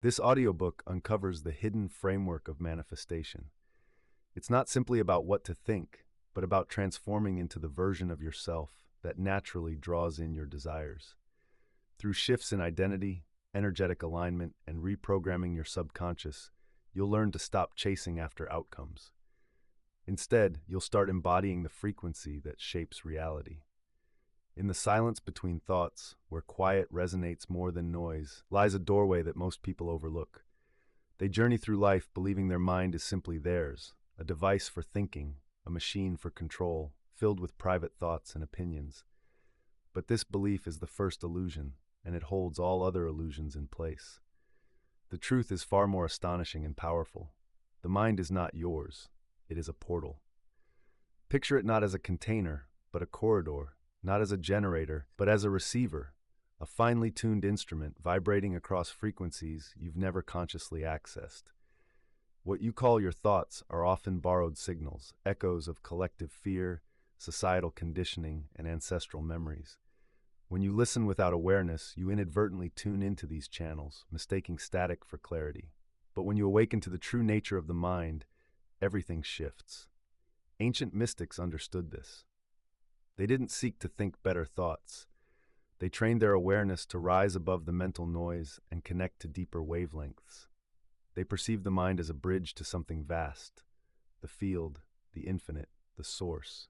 This audiobook uncovers the hidden framework of manifestation. It's not simply about what to think, but about transforming into the version of yourself that naturally draws in your desires. Through shifts in identity, energetic alignment, and reprogramming your subconscious, you'll learn to stop chasing after outcomes. Instead, you'll start embodying the frequency that shapes reality. In the silence between thoughts, where quiet resonates more than noise, lies a doorway that most people overlook. They journey through life believing their mind is simply theirs, a device for thinking, a machine for control, filled with private thoughts and opinions. But this belief is the first illusion, and it holds all other illusions in place. The truth is far more astonishing and powerful. The mind is not yours, it is a portal. Picture it not as a container, but a corridor, not as a generator, but as a receiver, a finely tuned instrument vibrating across frequencies you've never consciously accessed. What you call your thoughts are often borrowed signals, echoes of collective fear, societal conditioning, and ancestral memories. When you listen without awareness, you inadvertently tune into these channels, mistaking static for clarity. But when you awaken to the true nature of the mind, everything shifts. Ancient mystics understood this. They didn't seek to think better thoughts. They trained their awareness to rise above the mental noise and connect to deeper wavelengths. They perceived the mind as a bridge to something vast, the field, the infinite, the source.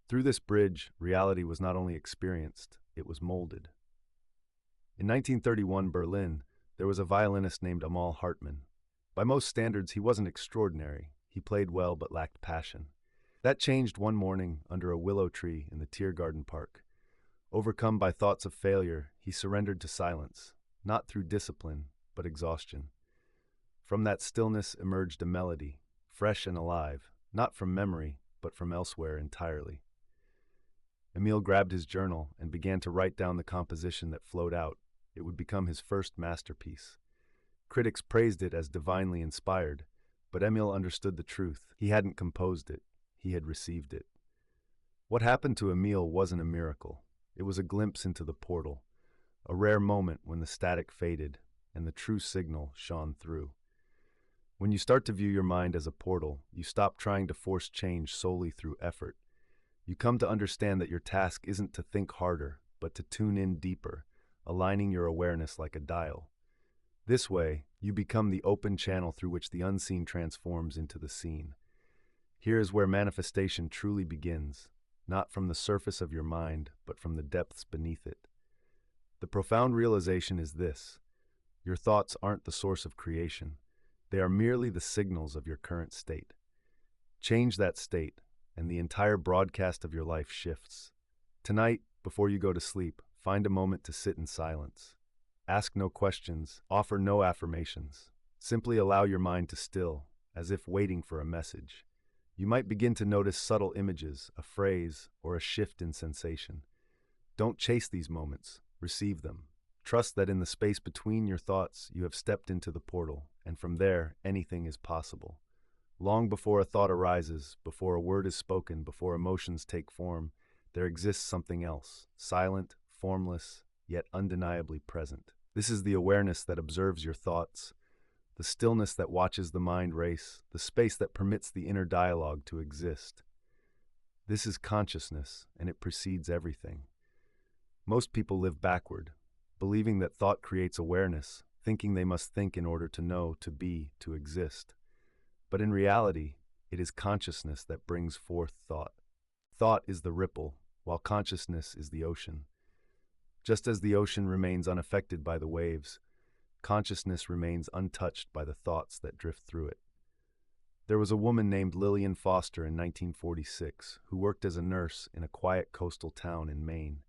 Through this bridge, reality was not only experienced, it was molded. In 1931 Berlin, there was a violinist named Amal Hartmann. By most standards, he wasn't extraordinary. He played well but lacked passion. That changed one morning under a willow tree in the Tiergarten Park. Overcome by thoughts of failure, he surrendered to silence, not through discipline, but exhaustion. From that stillness emerged a melody, fresh and alive, not from memory, but from elsewhere entirely. Emil grabbed his journal and began to write down the composition that flowed out. It would become his first masterpiece. Critics praised it as divinely inspired, but Emil understood the truth. He hadn't composed it. He had received it. What happened to Emil wasn't a miracle. It was a glimpse into the portal, a rare moment when the static faded and the true signal shone through. When you start to view your mind as a portal, you stop trying to force change solely through effort. You come to understand that your task isn't to think harder, but to tune in deeper, aligning your awareness like a dial. This way, you become the open channel through which the unseen transforms into the seen. Here is where manifestation truly begins, not from the surface of your mind, but from the depths beneath it. The profound realization is this: your thoughts aren't the source of creation. They are merely the signals of your current state. Change that state, and the entire broadcast of your life shifts. Tonight, before you go to sleep, find a moment to sit in silence. Ask no questions, offer no affirmations. Simply allow your mind to still, as if waiting for a message. You might begin to notice subtle images, a phrase, or a shift in sensation. Don't chase these moments, receive them. Trust that in the space between your thoughts, you have stepped into the portal, and from there, anything is possible. Long before a thought arises, before a word is spoken, before emotions take form, there exists something else, silent, formless, yet undeniably present. This is the awareness that observes your thoughts, the stillness that watches the mind race, the space that permits the inner dialogue to exist. This is consciousness, and it precedes everything. Most people live backward, believing that thought creates awareness, thinking they must think in order to know, to be, to exist. But in reality, it is consciousness that brings forth thought. Thought is the ripple, while consciousness is the ocean. Just as the ocean remains unaffected by the waves, consciousness remains untouched by the thoughts that drift through it. There was a woman named Lillian Foster in 1946 who worked as a nurse in a quiet coastal town in Maine.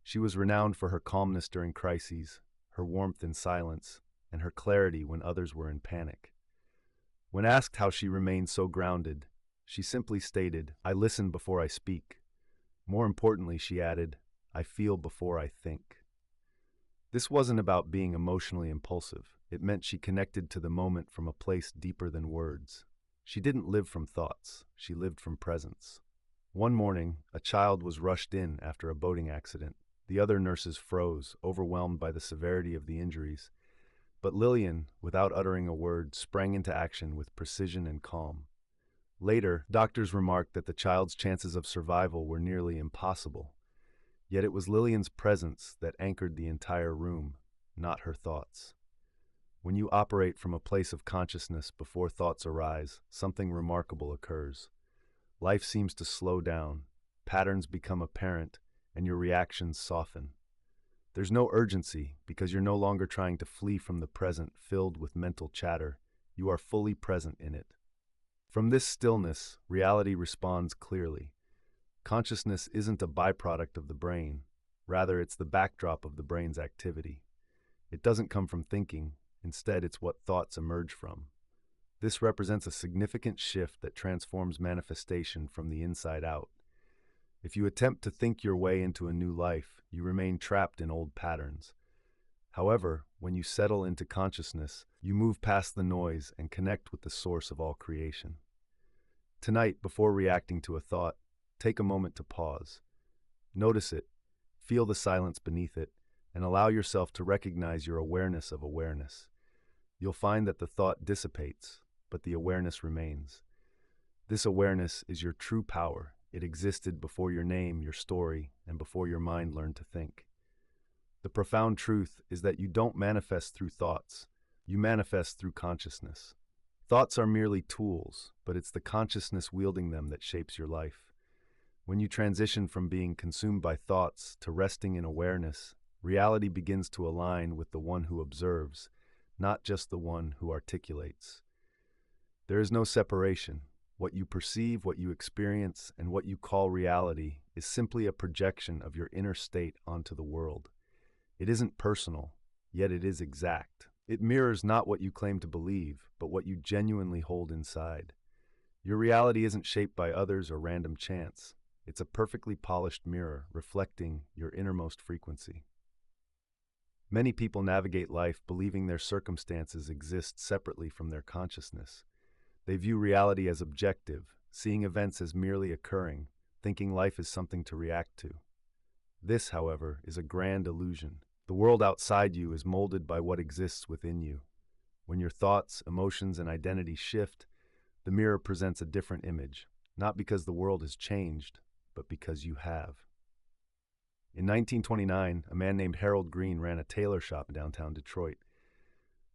She was renowned for her calmness during crises, her warmth in silence, and her clarity when others were in panic. When asked how she remained so grounded, she simply stated, "I listen before I speak." More importantly, she added, "I feel before I think." This wasn't about being emotionally impulsive. It meant she connected to the moment from a place deeper than words. She didn't live from thoughts. She lived from presence. One morning, a child was rushed in after a boating accident. The other nurses froze, overwhelmed by the severity of the injuries. But Lillian, without uttering a word, sprang into action with precision and calm. Later, doctors remarked that the child's chances of survival were nearly impossible. Yet it was Lillian's presence that anchored the entire room, not her thoughts. When you operate from a place of consciousness before thoughts arise, something remarkable occurs. Life seems to slow down, patterns become apparent, and your reactions soften. There's no urgency because you're no longer trying to flee from the present filled with mental chatter. You are fully present in it. From this stillness, reality responds clearly. Consciousness isn't a byproduct of the brain. Rather, it's the backdrop of the brain's activity. It doesn't come from thinking. Instead, it's what thoughts emerge from. This represents a significant shift that transforms manifestation from the inside out. If you attempt to think your way into a new life, you remain trapped in old patterns. However, when you settle into consciousness, you move past the noise and connect with the source of all creation. Tonight, before reacting to a thought, take a moment to pause. Notice it, feel the silence beneath it, and allow yourself to recognize your awareness of awareness. You'll find that the thought dissipates, but the awareness remains. This awareness is your true power. It existed before your name, your story, and before your mind learned to think. The profound truth is that you don't manifest through thoughts. You manifest through consciousness. Thoughts are merely tools, but it's the consciousness wielding them that shapes your life. When you transition from being consumed by thoughts to resting in awareness, reality begins to align with the one who observes, not just the one who articulates. There is no separation. What you perceive, what you experience, and what you call reality is simply a projection of your inner state onto the world. It isn't personal, yet it is exact. It mirrors not what you claim to believe, but what you genuinely hold inside. Your reality isn't shaped by others or random chance. It's a perfectly polished mirror reflecting your innermost frequency. Many people navigate life believing their circumstances exist separately from their consciousness. They view reality as objective, seeing events as merely occurring, thinking life is something to react to. This, however, is a grand illusion. The world outside you is molded by what exists within you. When your thoughts, emotions, and identity shift, the mirror presents a different image, not because the world has changed, but because you have. In 1929, a man named Harold Green ran a tailor shop in downtown Detroit.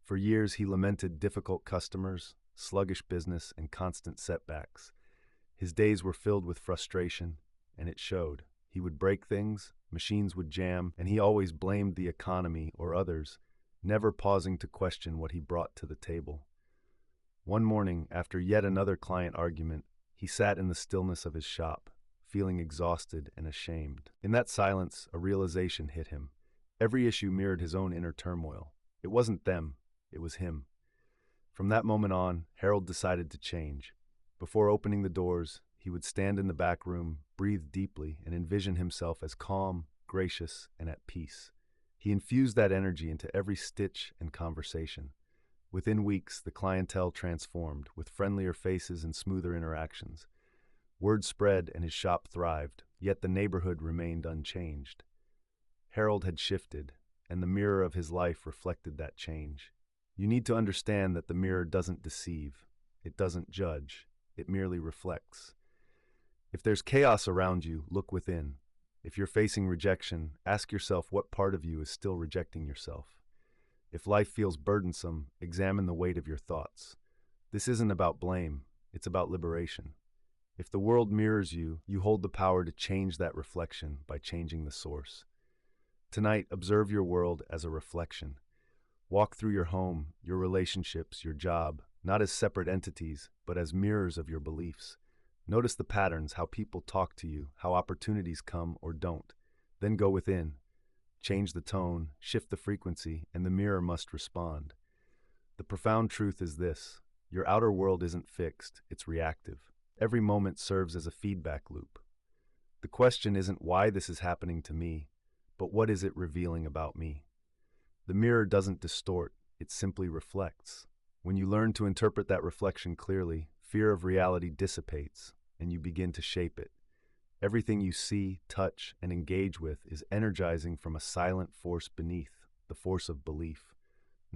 For years, he lamented difficult customers, sluggish business, and constant setbacks. His days were filled with frustration, and it showed. He would break things, machines would jam, and he always blamed the economy or others, never pausing to question what he brought to the table. One morning, after yet another client argument, he sat in the stillness of his shop, feeling exhausted and ashamed. In that silence, a realization hit him. Every issue mirrored his own inner turmoil. It wasn't them, it was him. From that moment on, Harold decided to change. Before opening the doors, he would stand in the back room, breathe deeply, and envision himself as calm, gracious, and at peace. He infused that energy into every stitch and conversation. Within weeks, the clientele transformed, with friendlier faces and smoother interactions. Word spread and his shop thrived, yet the neighborhood remained unchanged. Harold had shifted, and the mirror of his life reflected that change. You need to understand that the mirror doesn't deceive. It doesn't judge. It merely reflects. If there's chaos around you, look within. If you're facing rejection, ask yourself what part of you is still rejecting yourself. If life feels burdensome, examine the weight of your thoughts. This isn't about blame. It's about liberation. If the world mirrors you, you hold the power to change that reflection by changing the source. Tonight, observe your world as a reflection. Walk through your home, your relationships, your job, not as separate entities, but as mirrors of your beliefs. Notice the patterns, how people talk to you, how opportunities come or don't. Then go within. Change the tone, shift the frequency, and the mirror must respond. The profound truth is this: your outer world isn't fixed, it's reactive. Every moment serves as a feedback loop. The question isn't why this is happening to me, but what is it revealing about me? The mirror doesn't distort, it simply reflects. When you learn to interpret that reflection clearly, fear of reality dissipates, and you begin to shape it. Everything you see, touch, and engage with is energizing from a silent force beneath, the force of belief.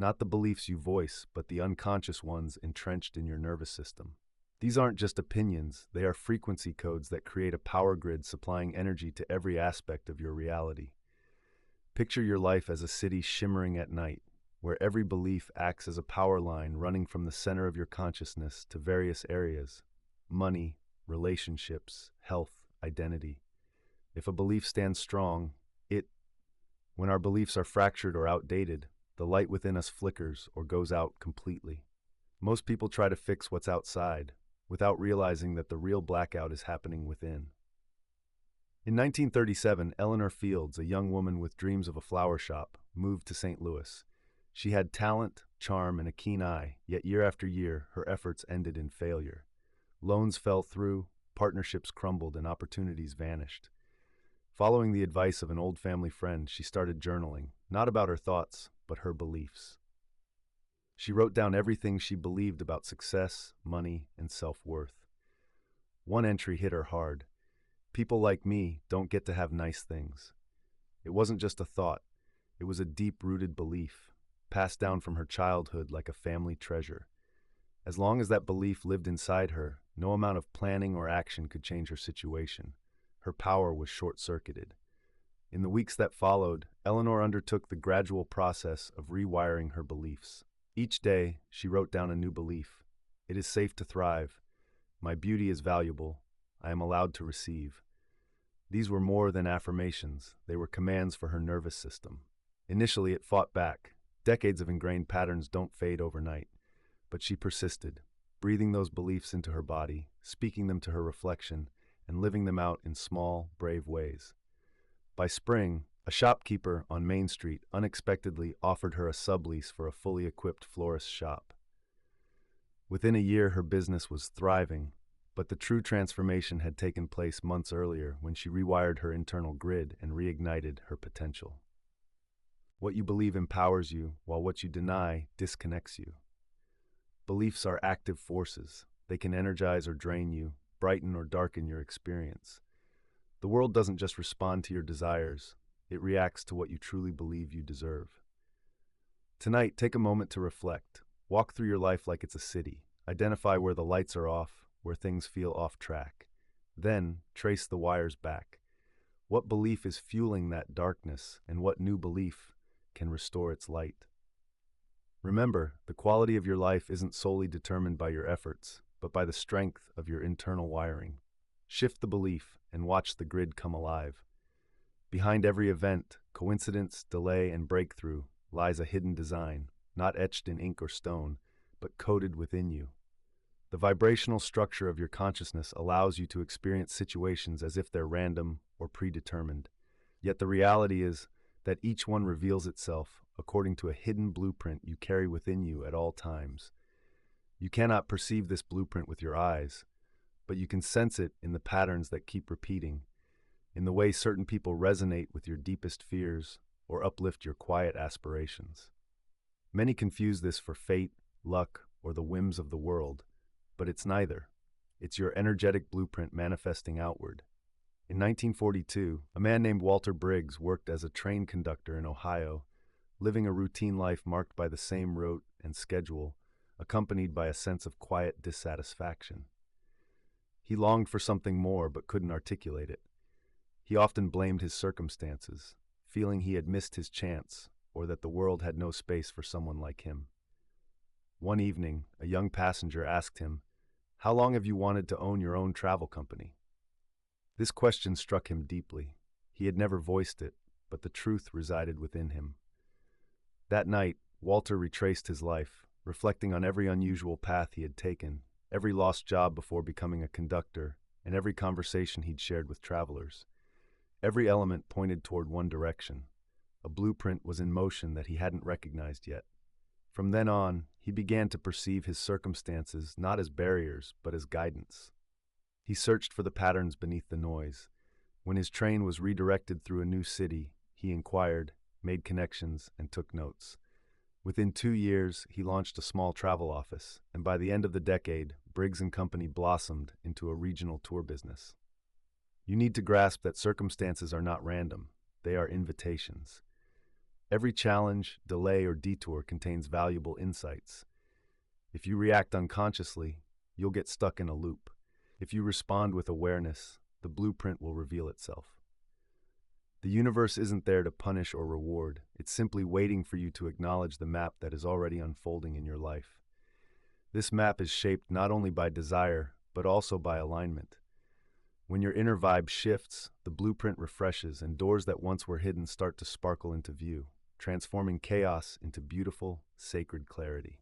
not the beliefs you voice, but the unconscious ones entrenched in your nervous system. These aren't just opinions, they are frequency codes that create a power grid supplying energy to every aspect of your reality. Picture your life as a city shimmering at night, where every belief acts as a power line running from the center of your consciousness to various areas: money, relationships, health, identity. If a belief stands strong, when our beliefs are fractured or outdated, the light within us flickers or goes out completely. Most people try to fix what's outside, without realizing that the real blackout is happening within. In 1937, Eleanor Fields, a young woman with dreams of a flower shop, moved to St. Louis. She had talent, charm, and a keen eye, yet year after year, her efforts ended in failure. Loans fell through, partnerships crumbled, and opportunities vanished. Following the advice of an old family friend, she started journaling, not about her thoughts, but her beliefs. She wrote down everything she believed about success, money, and self-worth. One entry hit her hard. People like me don't get to have nice things. It wasn't just a thought. It was a deep-rooted belief, passed down from her childhood like a family treasure. As long as that belief lived inside her, no amount of planning or action could change her situation. Her power was short-circuited. In the weeks that followed, Eleanor undertook the gradual process of rewiring her beliefs. Each day, she wrote down a new belief. It is safe to thrive. My beauty is valuable. I am allowed to receive. These were more than affirmations. They were commands for her nervous system. Initially, it fought back. Decades of ingrained patterns don't fade overnight. But she persisted, breathing those beliefs into her body, speaking them to her reflection, and living them out in small, brave ways. By spring, a shopkeeper on Main Street unexpectedly offered her a sublease for a fully equipped florist's shop. Within a year, her business was thriving, but the true transformation had taken place months earlier when she rewired her internal grid and reignited her potential. What you believe empowers you, while what you deny disconnects you. Beliefs are active forces. They can energize or drain you, brighten or darken your experience. The world doesn't just respond to your desires, it reacts to what you truly believe you deserve. Tonight, take a moment to reflect. Walk through your life like it's a city. Identify where the lights are off, where things feel off track. Then, trace the wires back. What belief is fueling that darkness, and what new belief can restore its light? Remember, the quality of your life isn't solely determined by your efforts, but by the strength of your internal wiring. Shift the belief and watch the grid come alive. Behind every event, coincidence, delay, and breakthrough lies a hidden design, not etched in ink or stone, but coded within you. The vibrational structure of your consciousness allows you to experience situations as if they're random or predetermined. Yet the reality is that each one reveals itself according to a hidden blueprint you carry within you at all times. You cannot perceive this blueprint with your eyes, but you can sense it in the patterns that keep repeating, in the way certain people resonate with your deepest fears or uplift your quiet aspirations. Many confuse this for fate, luck, or the whims of the world, but it's neither. It's your energetic blueprint manifesting outward. In 1942, a man named Walter Briggs worked as a train conductor in Ohio, living a routine life marked by the same route and schedule, accompanied by a sense of quiet dissatisfaction. He longed for something more but couldn't articulate it. He often blamed his circumstances, feeling he had missed his chance or that the world had no space for someone like him. One evening, a young passenger asked him, "How long have you wanted to own your own travel company?" This question struck him deeply. He had never voiced it, but the truth resided within him. That night, Walter retraced his life, reflecting on every unusual path he had taken, every lost job before becoming a conductor, and every conversation he'd shared with travelers. Every element pointed toward one direction. A blueprint was in motion that he hadn't recognized yet. From then on, he began to perceive his circumstances not as barriers, but as guidance. He searched for the patterns beneath the noise. When his train was redirected through a new city, he inquired, made connections, and took notes. Within 2 years, he launched a small travel office, and by the end of the decade, Briggs & Company blossomed into a regional tour business. You need to grasp that circumstances are not random. They are invitations. Every challenge, delay, or detour contains valuable insights. If you react unconsciously, you'll get stuck in a loop. If you respond with awareness, the blueprint will reveal itself. The universe isn't there to punish or reward. It's simply waiting for you to acknowledge the map that is already unfolding in your life. This map is shaped not only by desire, but also by alignment. When your inner vibe shifts, the blueprint refreshes and doors that once were hidden start to sparkle into view, transforming chaos into beautiful, sacred clarity.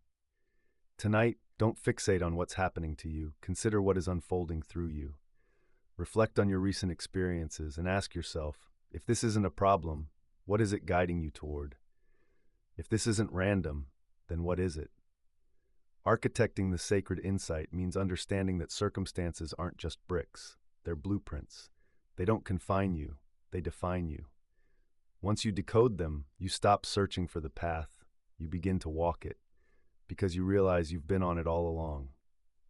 Tonight, don't fixate on what's happening to you. Consider what is unfolding through you. Reflect on your recent experiences and ask yourself, if this isn't a problem, what is it guiding you toward? If this isn't random, then what is it? Architecting the sacred insight means understanding that circumstances aren't just bricks, they're blueprints. They don't confine you, they define you. Once you decode them, you stop searching for the path, you begin to walk it, because you realize you've been on it all along.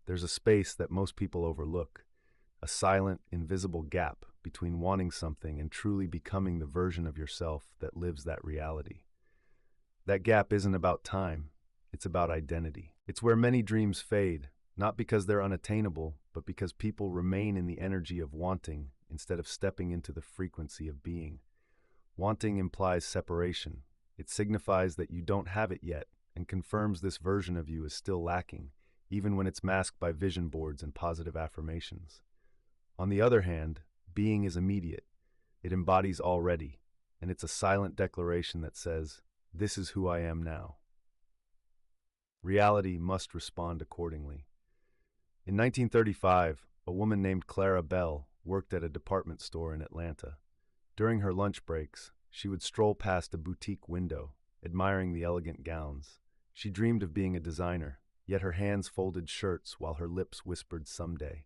There's a space that most people overlook, a silent, invisible gap between wanting something and truly becoming the version of yourself that lives that reality. That gap isn't about time, it's about identity. It's where many dreams fade, not because they're unattainable, but because people remain in the energy of wanting instead of stepping into the frequency of being. Wanting implies separation. It signifies that you don't have it yet and confirms this version of you is still lacking, even when it's masked by vision boards and positive affirmations. On the other hand, being is immediate. It embodies already, and it's a silent declaration that says, "This is who I am now." Reality must respond accordingly. In 1935, a woman named Clara Bell worked at a department store in Atlanta. During her lunch breaks, she would stroll past a boutique window, admiring the elegant gowns. She dreamed of being a designer, yet her hands folded shirts while her lips whispered someday.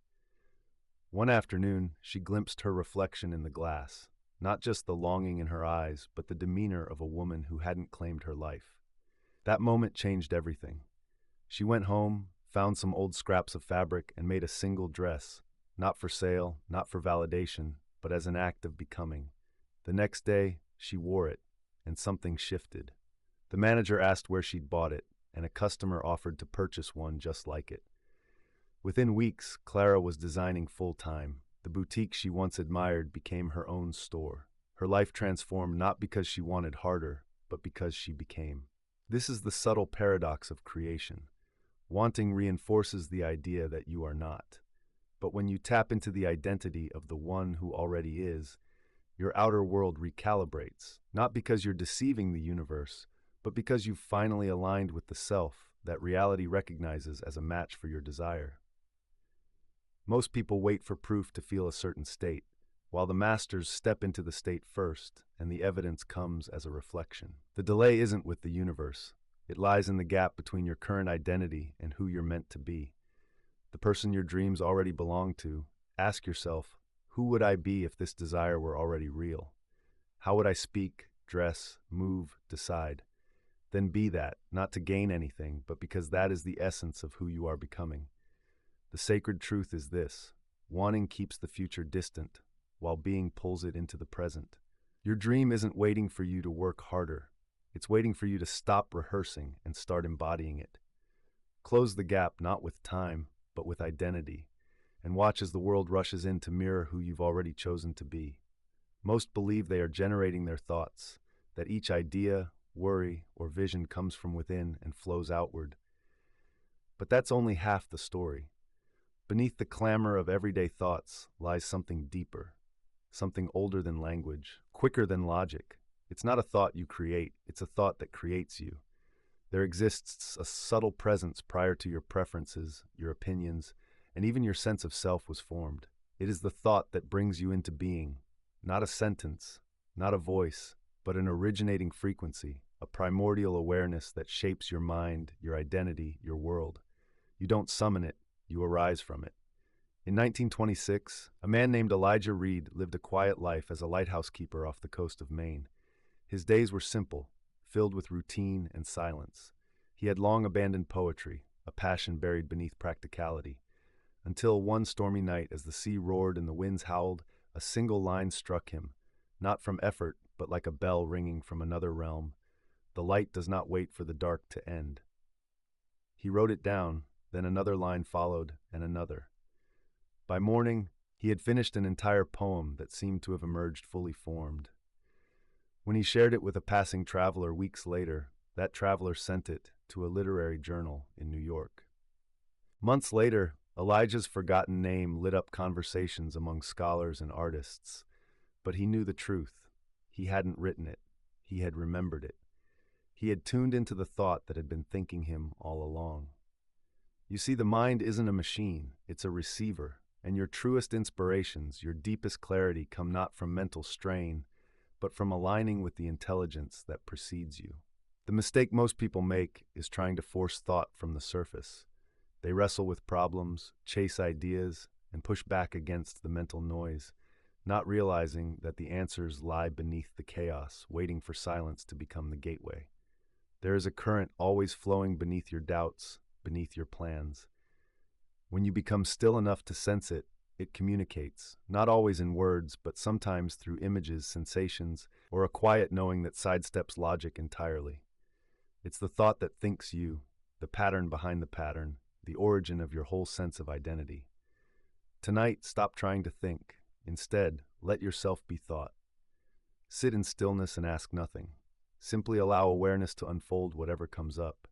One afternoon, she glimpsed her reflection in the glass, not just the longing in her eyes, but the demeanor of a woman who hadn't claimed her life. That moment changed everything. She went home, found some old scraps of fabric, and made a single dress, not for sale, not for validation, but as an act of becoming. The next day, she wore it, and something shifted. The manager asked where she'd bought it, and a customer offered to purchase one just like it. Within weeks, Clara was designing full-time. The boutique she once admired became her own store. Her life transformed not because she wanted harder, but because she became. This is the subtle paradox of creation. Wanting reinforces the idea that you are not. But when you tap into the identity of the one who already is, your outer world recalibrates, not because you're deceiving the universe, but because you've finally aligned with the self that reality recognizes as a match for your desire. Most people wait for proof to feel a certain state, while the masters step into the state first, and the evidence comes as a reflection. The delay isn't with the universe. It lies in the gap between your current identity and who you're meant to be. The person your dreams already belong to. Ask yourself, who would I be if this desire were already real? How would I speak, dress, move, decide? Then be that, not to gain anything, but because that is the essence of who you are becoming. The sacred truth is this: wanting keeps the future distant, while being pulls it into the present. Your dream isn't waiting for you to work harder. It's waiting for you to stop rehearsing and start embodying it. Close the gap not with time, but with identity, and watch as the world rushes in to mirror who you've already chosen to be. Most believe they are generating their thoughts, that each idea, worry, or vision comes from within and flows outward. But that's only half the story. Beneath the clamor of everyday thoughts lies something deeper, something older than language, quicker than logic. It's not a thought you create, it's a thought that creates you. There exists a subtle presence prior to your preferences, your opinions, and even your sense of self was formed. It is the thought that brings you into being, not a sentence, not a voice, but an originating frequency, a primordial awareness that shapes your mind, your identity, your world. You don't summon it, you arise from it. In 1926, a man named Elijah Reed lived a quiet life as a lighthouse keeper off the coast of Maine. His days were simple, filled with routine and silence. He had long abandoned poetry, a passion buried beneath practicality, until one stormy night, as the sea roared and the winds howled, a single line struck him, not from effort, but like a bell ringing from another realm. The light does not wait for the dark to end. He wrote it down, then another line followed, and another. By morning, he had finished an entire poem that seemed to have emerged fully formed. When he shared it with a passing traveler weeks later, that traveler sent it to a literary journal in New York. Months later, Elijah's forgotten name lit up conversations among scholars and artists. But he knew the truth. He hadn't written it. He had remembered it. He had tuned into the thought that had been thinking him all along. You see, the mind isn't a machine, it's a receiver, and your truest inspirations, your deepest clarity come not from mental strain, but from aligning with the intelligence that precedes you. The mistake most people make is trying to force thought from the surface. They wrestle with problems, chase ideas, and push back against the mental noise, not realizing that the answers lie beneath the chaos, waiting for silence to become the gateway. There is a current always flowing beneath your doubts, beneath your plans. When you become still enough to sense it, it communicates, not always in words, but sometimes through images, sensations, or a quiet knowing that sidesteps logic entirely. It's the thought that thinks you, the pattern behind the pattern, the origin of your whole sense of identity. Tonight, stop trying to think. Instead, let yourself be thought. Sit in stillness and ask nothing. Simply allow awareness to unfold whatever comes up.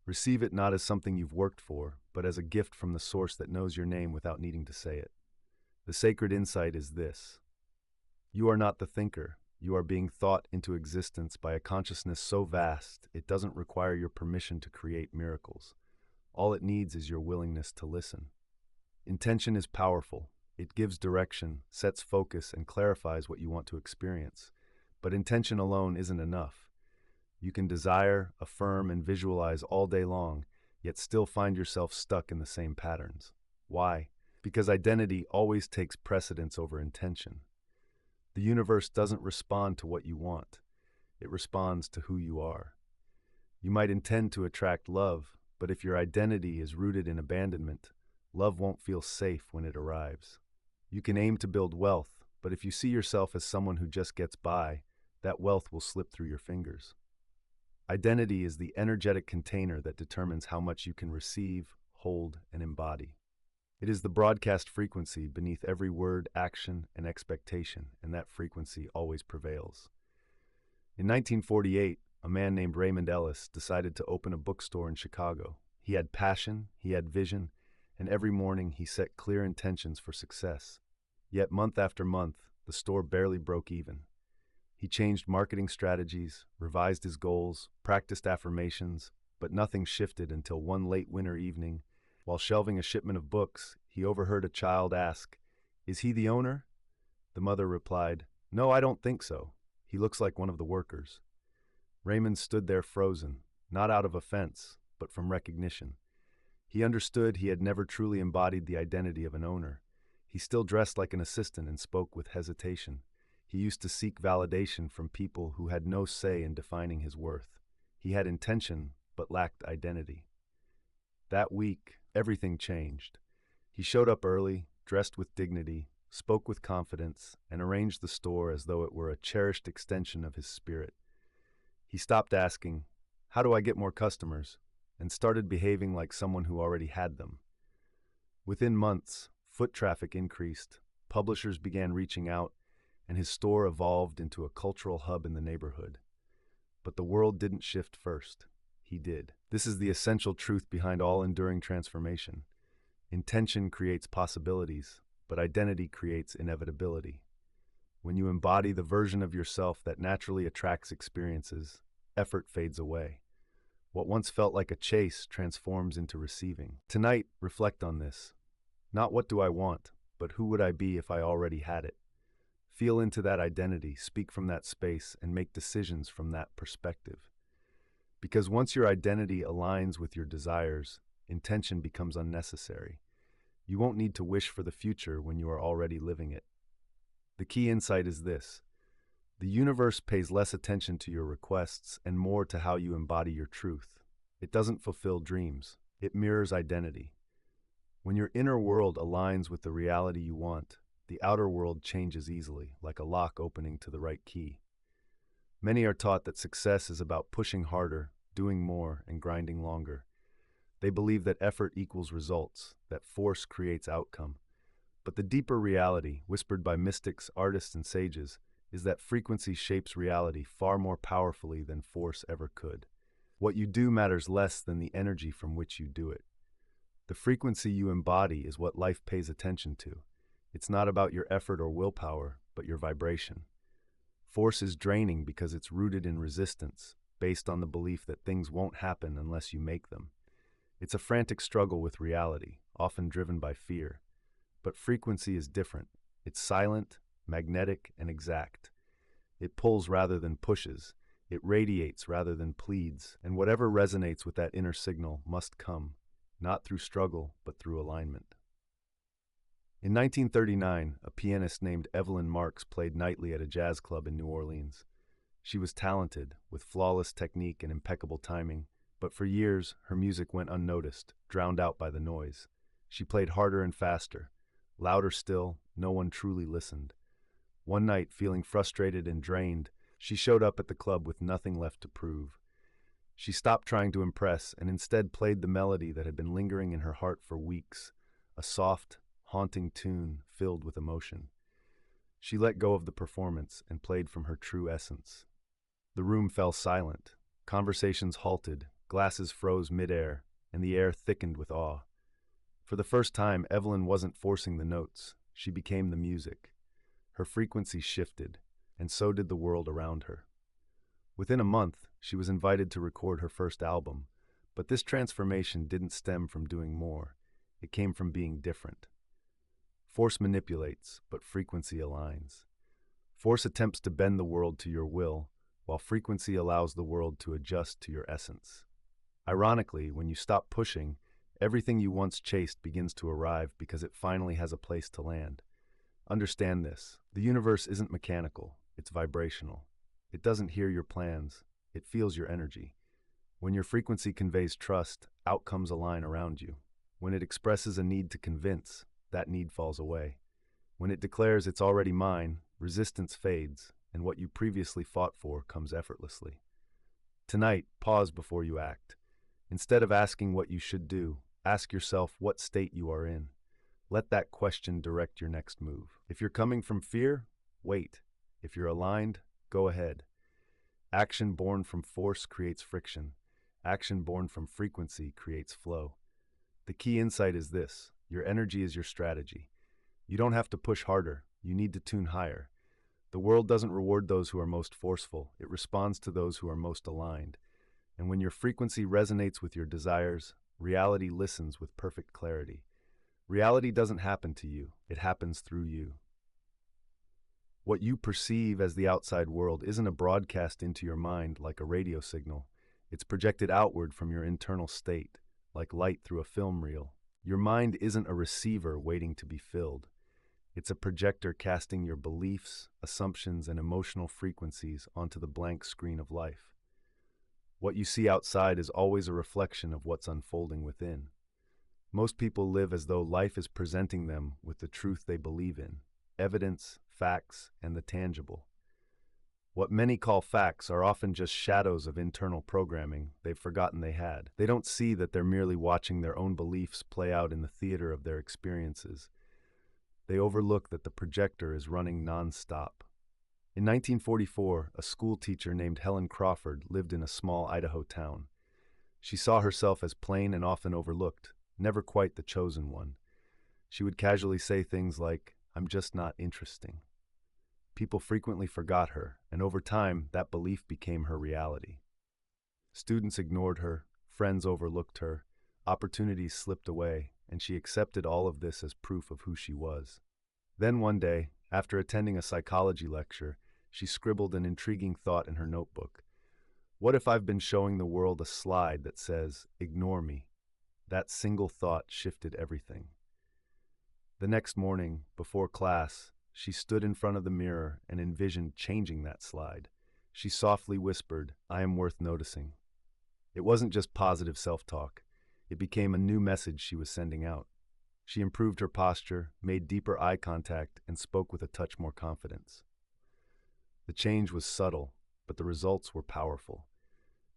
Receive it not as something you've worked for, but as a gift from the source that knows your name without needing to say it. The sacred insight is this: you are not the thinker. You are being thought into existence by a consciousness so vast it doesn't require your permission to create miracles. All it needs is your willingness to listen. Intention is powerful. It gives direction, sets focus, and clarifies what you want to experience. But intention alone isn't enough. You can desire, affirm, and visualize all day long, yet still find yourself stuck in the same patterns. Why? Because identity always takes precedence over intention. The universe doesn't respond to what you want. It responds to who you are. You might intend to attract love, but if your identity is rooted in abandonment, love won't feel safe when it arrives. You can aim to build wealth, but if you see yourself as someone who just gets by, that wealth will slip through your fingers. Identity is the energetic container that determines how much you can receive, hold, and embody. It is the broadcast frequency beneath every word, action, and expectation, and that frequency always prevails. In 1948, a man named Raymond Ellis decided to open a bookstore in Chicago. He had passion, he had vision, and every morning he set clear intentions for success. Yet month after month, the store barely broke even. He changed marketing strategies, revised his goals, practiced affirmations, but nothing shifted until one late winter evening, while shelving a shipment of books, he overheard a child ask, "Is he the owner?" The mother replied, "No, I don't think so. He looks like one of the workers." Raymond stood there frozen, not out of offense, but from recognition. He understood he had never truly embodied the identity of an owner. He still dressed like an assistant and spoke with hesitation. He used to seek validation from people who had no say in defining his worth. He had intention, but lacked identity. That week, everything changed. He showed up early, dressed with dignity, spoke with confidence, and arranged the store as though it were a cherished extension of his spirit. He stopped asking, "How do I get more customers?" and started behaving like someone who already had them. Within months, foot traffic increased, publishers began reaching out, and his store evolved into a cultural hub in the neighborhood. But the world didn't shift first. He did. This is the essential truth behind all enduring transformation. Intention creates possibilities, but identity creates inevitability. When you embody the version of yourself that naturally attracts experiences, effort fades away. What once felt like a chase transforms into receiving. Tonight, reflect on this. Not what do I want, but who would I be if I already had it? Feel into that identity, speak from that space, and make decisions from that perspective. Because once your identity aligns with your desires, intention becomes unnecessary. You won't need to wish for the future when you are already living it. The key insight is this: the universe pays less attention to your requests and more to how you embody your truth. It doesn't fulfill dreams, it mirrors identity. When your inner world aligns with the reality you want, the outer world changes easily, like a lock opening to the right key. Many are taught that success is about pushing harder, doing more, and grinding longer. They believe that effort equals results, that force creates outcome. But the deeper reality, whispered by mystics, artists, and sages, is that frequency shapes reality far more powerfully than force ever could. What you do matters less than the energy from which you do it. The frequency you embody is what life pays attention to. It's not about your effort or willpower, but your vibration. Force is draining because it's rooted in resistance, based on the belief that things won't happen unless you make them. It's a frantic struggle with reality, often driven by fear. But frequency is different. It's silent, magnetic, and exact. It pulls rather than pushes. It radiates rather than pleads, and whatever resonates with that inner signal must come, not through struggle, but through alignment. In 1939, a pianist named Evelyn Marks played nightly at a jazz club in New Orleans. She was talented, with flawless technique and impeccable timing, but for years, her music went unnoticed, drowned out by the noise. She played harder and faster. Louder still, no one truly listened. One night, feeling frustrated and drained, she showed up at the club with nothing left to prove. She stopped trying to impress and instead played the melody that had been lingering in her heart for weeks, a soft, haunting tune filled with emotion. She let go of the performance and played from her true essence. The room fell silent. Conversations halted, glasses froze midair, and the air thickened with awe. For the first time, Evelyn wasn't forcing the notes. She became the music. Her frequency shifted, and so did the world around her. Within a month, she was invited to record her first album, but this transformation didn't stem from doing more. It came from being different. Force manipulates, but frequency aligns. Force attempts to bend the world to your will, while frequency allows the world to adjust to your essence. Ironically, when you stop pushing, everything you once chased begins to arrive because it finally has a place to land. Understand this: the universe isn't mechanical, it's vibrational. It doesn't hear your plans, it feels your energy. When your frequency conveys trust, outcomes align around you. When it expresses a need to convince, that need falls away. When it declares it's already mine, resistance fades, and what you previously fought for comes effortlessly. Tonight, pause before you act. Instead of asking what you should do, ask yourself what state you are in. Let that question direct your next move. If you're coming from fear, wait. If you're aligned, go ahead. Action born from force creates friction. Action born from frequency creates flow. The key insight is this: your energy is your strategy. You don't have to push harder, you need to tune higher. The world doesn't reward those who are most forceful, it responds to those who are most aligned. And when your frequency resonates with your desires, reality listens with perfect clarity. Reality doesn't happen to you, it happens through you. What you perceive as the outside world isn't a broadcast into your mind like a radio signal. It's projected outward from your internal state, like light through a film reel. Your mind isn't a receiver waiting to be filled. It's a projector casting your beliefs, assumptions, and emotional frequencies onto the blank screen of life. What you see outside is always a reflection of what's unfolding within. Most people live as though life is presenting them with the truth they believe in: evidence, facts, and the tangible. What many call facts are often just shadows of internal programming they've forgotten they had. They don't see that they're merely watching their own beliefs play out in the theater of their experiences. They overlook that the projector is running non-stop. In 1944, a school teacher named Helen Crawford lived in a small Idaho town. She saw herself as plain and often overlooked, never quite the chosen one. She would casually say things like, "I'm just not interesting." People frequently forgot her, and over time, that belief became her reality. Students ignored her, friends overlooked her, opportunities slipped away, and she accepted all of this as proof of who she was. Then one day, after attending a psychology lecture, she scribbled an intriguing thought in her notebook. What if I've been showing the world a slide that says, "Ignore me"? That single thought shifted everything. The next morning, before class, she stood in front of the mirror and envisioned changing that slide. She softly whispered, "I am worth noticing." It wasn't just positive self-talk. It became a new message she was sending out. She improved her posture, made deeper eye contact, and spoke with a touch more confidence. The change was subtle, but the results were powerful.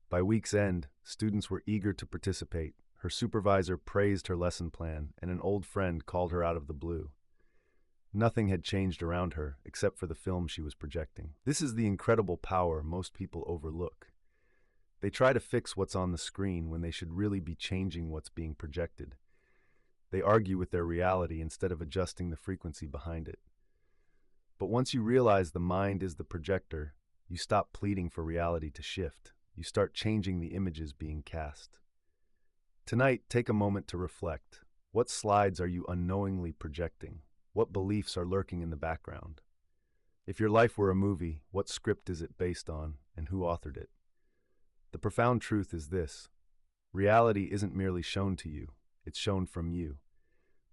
By week's end, students were eager to participate. Her supervisor praised her lesson plan, and an old friend called her out of the blue. Nothing had changed around her except for the film she was projecting. This is the incredible power most people overlook. They try to fix what's on the screen when they should really be changing what's being projected. They argue with their reality instead of adjusting the frequency behind it. But once you realize the mind is the projector, you stop pleading for reality to shift. You start changing the images being cast. Tonight, take a moment to reflect. What slides are you unknowingly projecting? What beliefs are lurking in the background? If your life were a movie, what script is it based on, and who authored it? The profound truth is this: reality isn't merely shown to you, it's shown from you.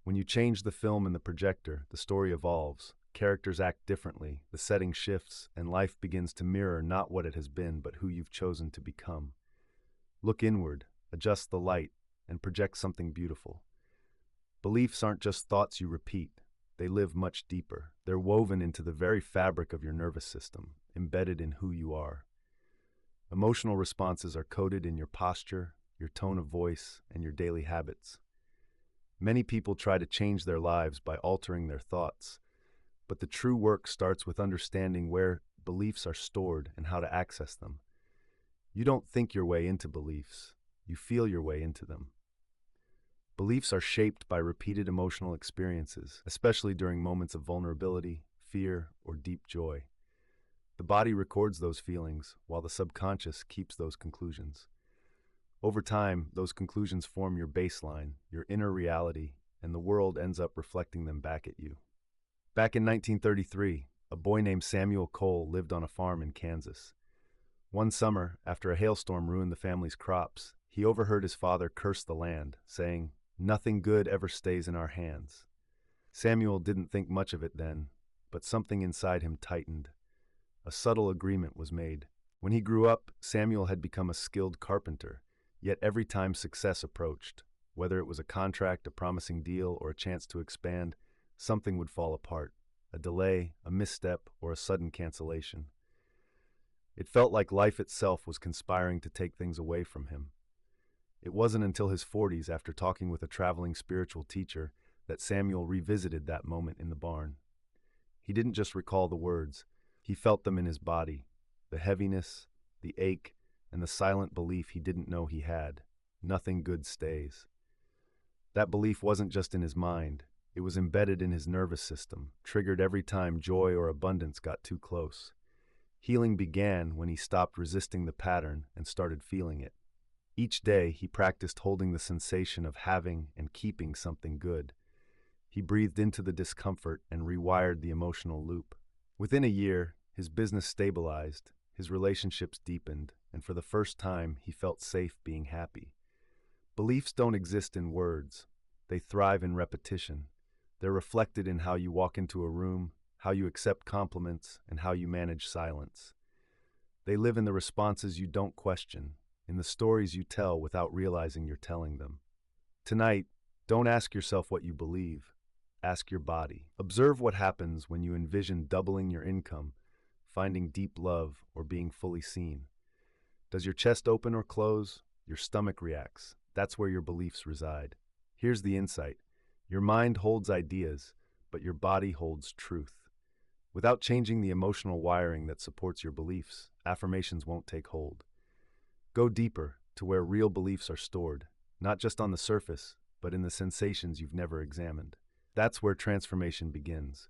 When you change the film in the projector, the story evolves, characters act differently, the setting shifts, and life begins to mirror not what it has been, but who you've chosen to become. Look inward, adjust the light, and project something beautiful. Beliefs aren't just thoughts you repeat. They live much deeper. They're woven into the very fabric of your nervous system, embedded in who you are. Emotional responses are coded in your posture, your tone of voice, and your daily habits. Many people try to change their lives by altering their thoughts, but the true work starts with understanding where beliefs are stored and how to access them. You don't think your way into beliefs, you feel your way into them. Beliefs are shaped by repeated emotional experiences, especially during moments of vulnerability, fear, or deep joy. The body records those feelings, while the subconscious keeps those conclusions. Over time, those conclusions form your baseline, your inner reality, and the world ends up reflecting them back at you. Back in 1933, a boy named Samuel Cole lived on a farm in Kansas. One summer, after a hailstorm ruined the family's crops, he overheard his father curse the land, saying, "Nothing good ever stays in our hands." Samuel didn't think much of it then, but something inside him tightened. A subtle agreement was made. When he grew up, Samuel had become a skilled carpenter, yet every time success approached, whether it was a contract, a promising deal, or a chance to expand, something would fall apart. A delay, a misstep, or a sudden cancellation. It felt like life itself was conspiring to take things away from him. It wasn't until his 40s, after talking with a traveling spiritual teacher, that Samuel revisited that moment in the barn. He didn't just recall the words, he felt them in his body, the heaviness, the ache, and the silent belief he didn't know he had. Nothing good stays. That belief wasn't just in his mind, it was embedded in his nervous system, triggered every time joy or abundance got too close. Healing began when he stopped resisting the pattern and started feeling it. Each day, he practiced holding the sensation of having and keeping something good. He breathed into the discomfort and rewired the emotional loop. Within a year, his business stabilized, his relationships deepened, and for the first time, he felt safe being happy. Beliefs don't exist in words. They thrive in repetition. They're reflected in how you walk into a room, how you accept compliments, and how you manage silence. They live in the responses you don't question, in the stories you tell without realizing you're telling them. Tonight, don't ask yourself what you believe. Ask your body. Observe what happens when you envision doubling your income, finding deep love, or being fully seen. Does your chest open or close? Your stomach reacts. That's where your beliefs reside. Here's the insight. Your mind holds ideas, but your body holds truth. Without changing the emotional wiring that supports your beliefs, affirmations won't take hold. Go deeper to where real beliefs are stored, not just on the surface, but in the sensations you've never examined. That's where transformation begins.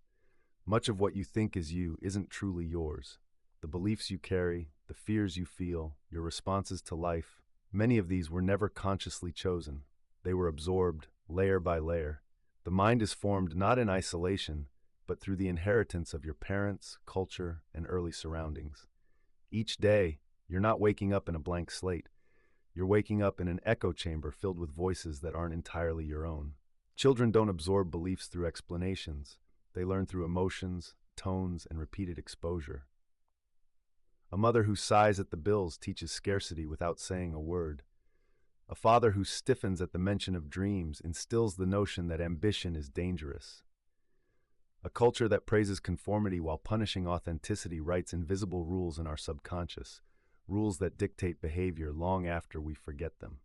Much of what you think is you isn't truly yours. The beliefs you carry, the fears you feel, your responses to life, many of these were never consciously chosen. They were absorbed, layer by layer. The mind is formed not in isolation, but through the inheritance of your parents, culture, and early surroundings. Each day, you're not waking up in a blank slate. You're waking up in an echo chamber filled with voices that aren't entirely your own. Children don't absorb beliefs through explanations. They learn through emotions, tones, and repeated exposure. A mother who sighs at the bills teaches scarcity without saying a word. A father who stiffens at the mention of dreams instills the notion that ambition is dangerous. A culture that praises conformity while punishing authenticity writes invisible rules in our subconscious, rules that dictate behavior long after we forget them.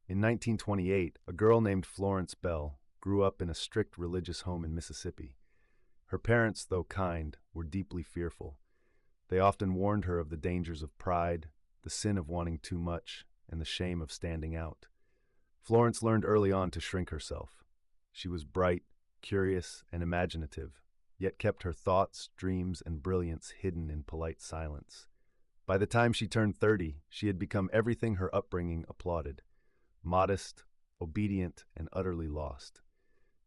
In 1928, a girl named Florence Bell grew up in a strict religious home in Mississippi. Her parents, though kind, were deeply fearful. They often warned her of the dangers of pride, the sin of wanting too much, and the shame of standing out. Florence learned early on to shrink herself. She was bright, curious, and imaginative, yet kept her thoughts, dreams, and brilliance hidden in polite silence. By the time she turned 30, she had become everything her upbringing applauded: modest, obedient, and utterly lost.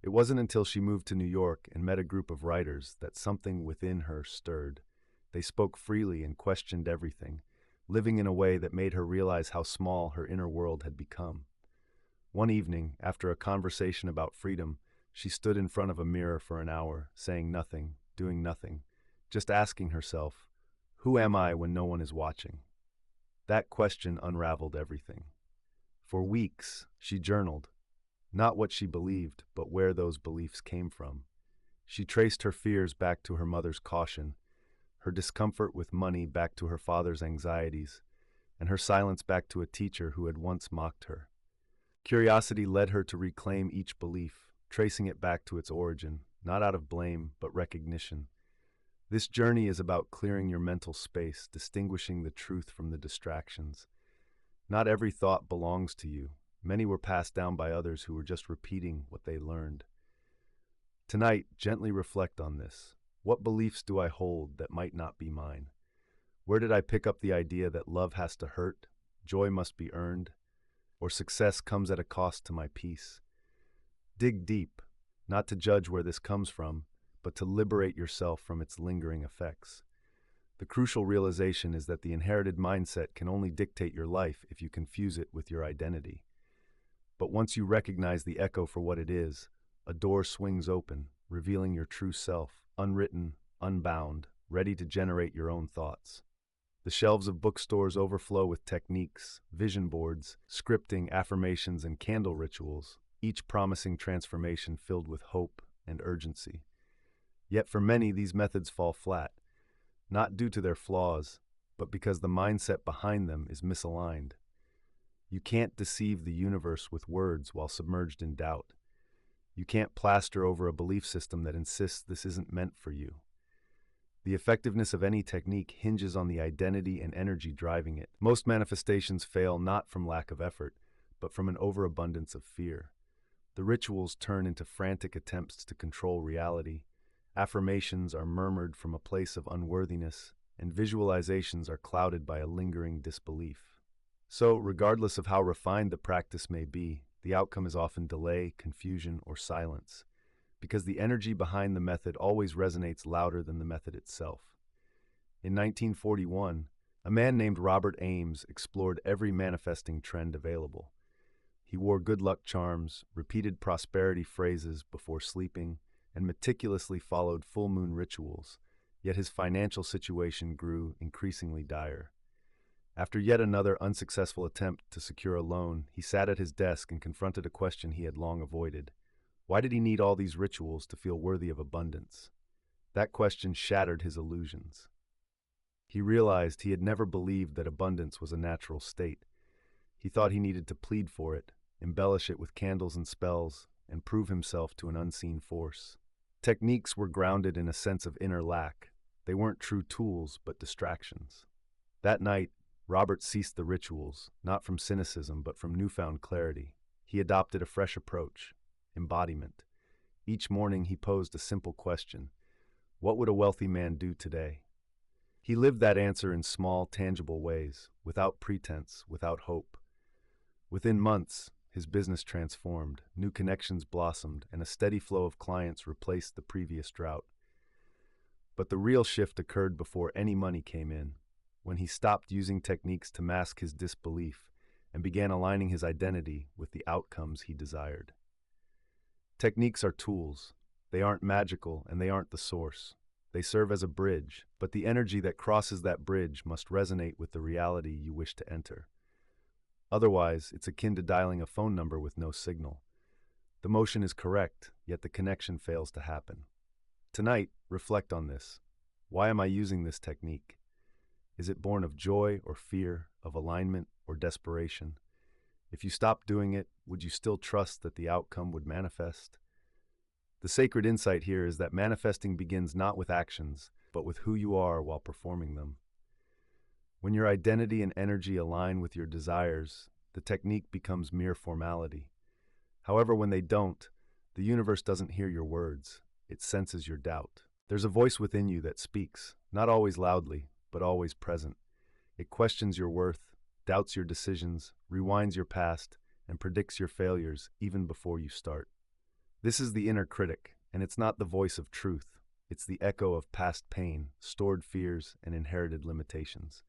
It wasn't until she moved to New York and met a group of writers that something within her stirred. They spoke freely and questioned everything, living in a way that made her realize how small her inner world had become. One evening, after a conversation about freedom, she stood in front of a mirror for an hour, saying nothing, doing nothing, just asking herself, "Who am I when no one is watching?" That question unraveled everything. For weeks, she journaled, not what she believed, but where those beliefs came from. She traced her fears back to her mother's caution, her discomfort with money back to her father's anxieties, and her silence back to a teacher who had once mocked her. Curiosity led her to reclaim each belief, tracing it back to its origin, not out of blame, but recognition. This journey is about clearing your mental space, distinguishing the truth from the distractions. Not every thought belongs to you. Many were passed down by others who were just repeating what they learned. Tonight, gently reflect on this. What beliefs do I hold that might not be mine? Where did I pick up the idea that love has to hurt, joy must be earned, or success comes at a cost to my peace? Dig deep, not to judge where this comes from, but to liberate yourself from its lingering effects. The crucial realization is that the inherited mindset can only dictate your life if you confuse it with your identity. But once you recognize the echo for what it is, a door swings open, revealing your true self, unwritten, unbound, ready to generate your own thoughts. The shelves of bookstores overflow with techniques, vision boards, scripting, affirmations, and candle rituals, each promising transformation filled with hope and urgency. Yet for many, these methods fall flat, not due to their flaws, but because the mindset behind them is misaligned. You can't deceive the universe with words while submerged in doubt. You can't plaster over a belief system that insists this isn't meant for you. The effectiveness of any technique hinges on the identity and energy driving it. Most manifestations fail not from lack of effort, but from an overabundance of fear. The rituals turn into frantic attempts to control reality. Affirmations are murmured from a place of unworthiness, and visualizations are clouded by a lingering disbelief. So, regardless of how refined the practice may be, the outcome is often delay, confusion, or silence, because the energy behind the method always resonates louder than the method itself. In 1941, a man named Robert Ames explored every manifesting trend available. He wore good luck charms, repeated prosperity phrases before sleeping, and meticulously followed full moon rituals, yet his financial situation grew increasingly dire. After yet another unsuccessful attempt to secure a loan, he sat at his desk and confronted a question he had long avoided. Why did he need all these rituals to feel worthy of abundance? That question shattered his illusions. He realized he had never believed that abundance was a natural state. He thought he needed to plead for it, embellish it with candles and spells, and prove himself to an unseen force. Techniques were grounded in a sense of inner lack. They weren't true tools, but distractions. That night, Robert ceased the rituals, not from cynicism, but from newfound clarity. He adopted a fresh approach: embodiment. Each morning he posed a simple question: what would a wealthy man do today? He lived that answer in small, tangible ways, without pretense, without hope. Within months, his business transformed, new connections blossomed, and a steady flow of clients replaced the previous drought. But the real shift occurred before any money came in, when he stopped using techniques to mask his disbelief and began aligning his identity with the outcomes he desired. Techniques are tools. They aren't magical and they aren't the source. They serve as a bridge, but the energy that crosses that bridge must resonate with the reality you wish to enter. Otherwise, it's akin to dialing a phone number with no signal. The motion is correct, yet the connection fails to happen. Tonight, reflect on this. Why am I using this technique? Is it born of joy or fear, of alignment or desperation? If you stopped doing it, would you still trust that the outcome would manifest? The sacred insight here is that manifesting begins not with actions, but with who you are while performing them. When your identity and energy align with your desires, the technique becomes mere formality. However, when they don't, the universe doesn't hear your words. It senses your doubt. There's a voice within you that speaks, not always loudly, but always present. It questions your worth, doubts your decisions, rewinds your past, and predicts your failures even before you start. This is the inner critic, and it's not the voice of truth. It's the echo of past pain, stored fears, and inherited limitations.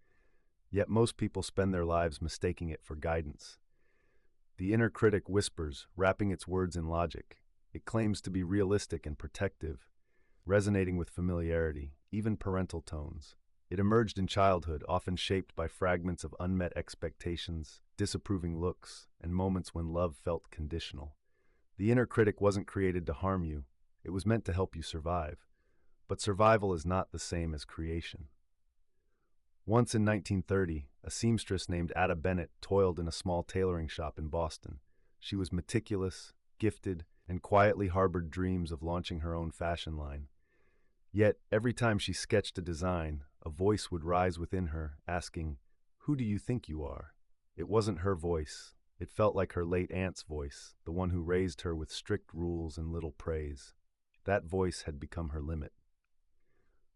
Yet most people spend their lives mistaking it for guidance. The inner critic whispers, wrapping its words in logic. It claims to be realistic and protective, resonating with familiarity, even parental tones. It emerged in childhood, often shaped by fragments of unmet expectations, disapproving looks, and moments when love felt conditional. The inner critic wasn't created to harm you. It was meant to help you survive. But survival is not the same as creation. Once in 1930, a seamstress named Ada Bennett toiled in a small tailoring shop in Boston. She was meticulous, gifted, and quietly harbored dreams of launching her own fashion line. Yet, every time she sketched a design, a voice would rise within her, asking, "Who do you think you are?" It wasn't her voice. It felt like her late aunt's voice, the one who raised her with strict rules and little praise. That voice had become her limit.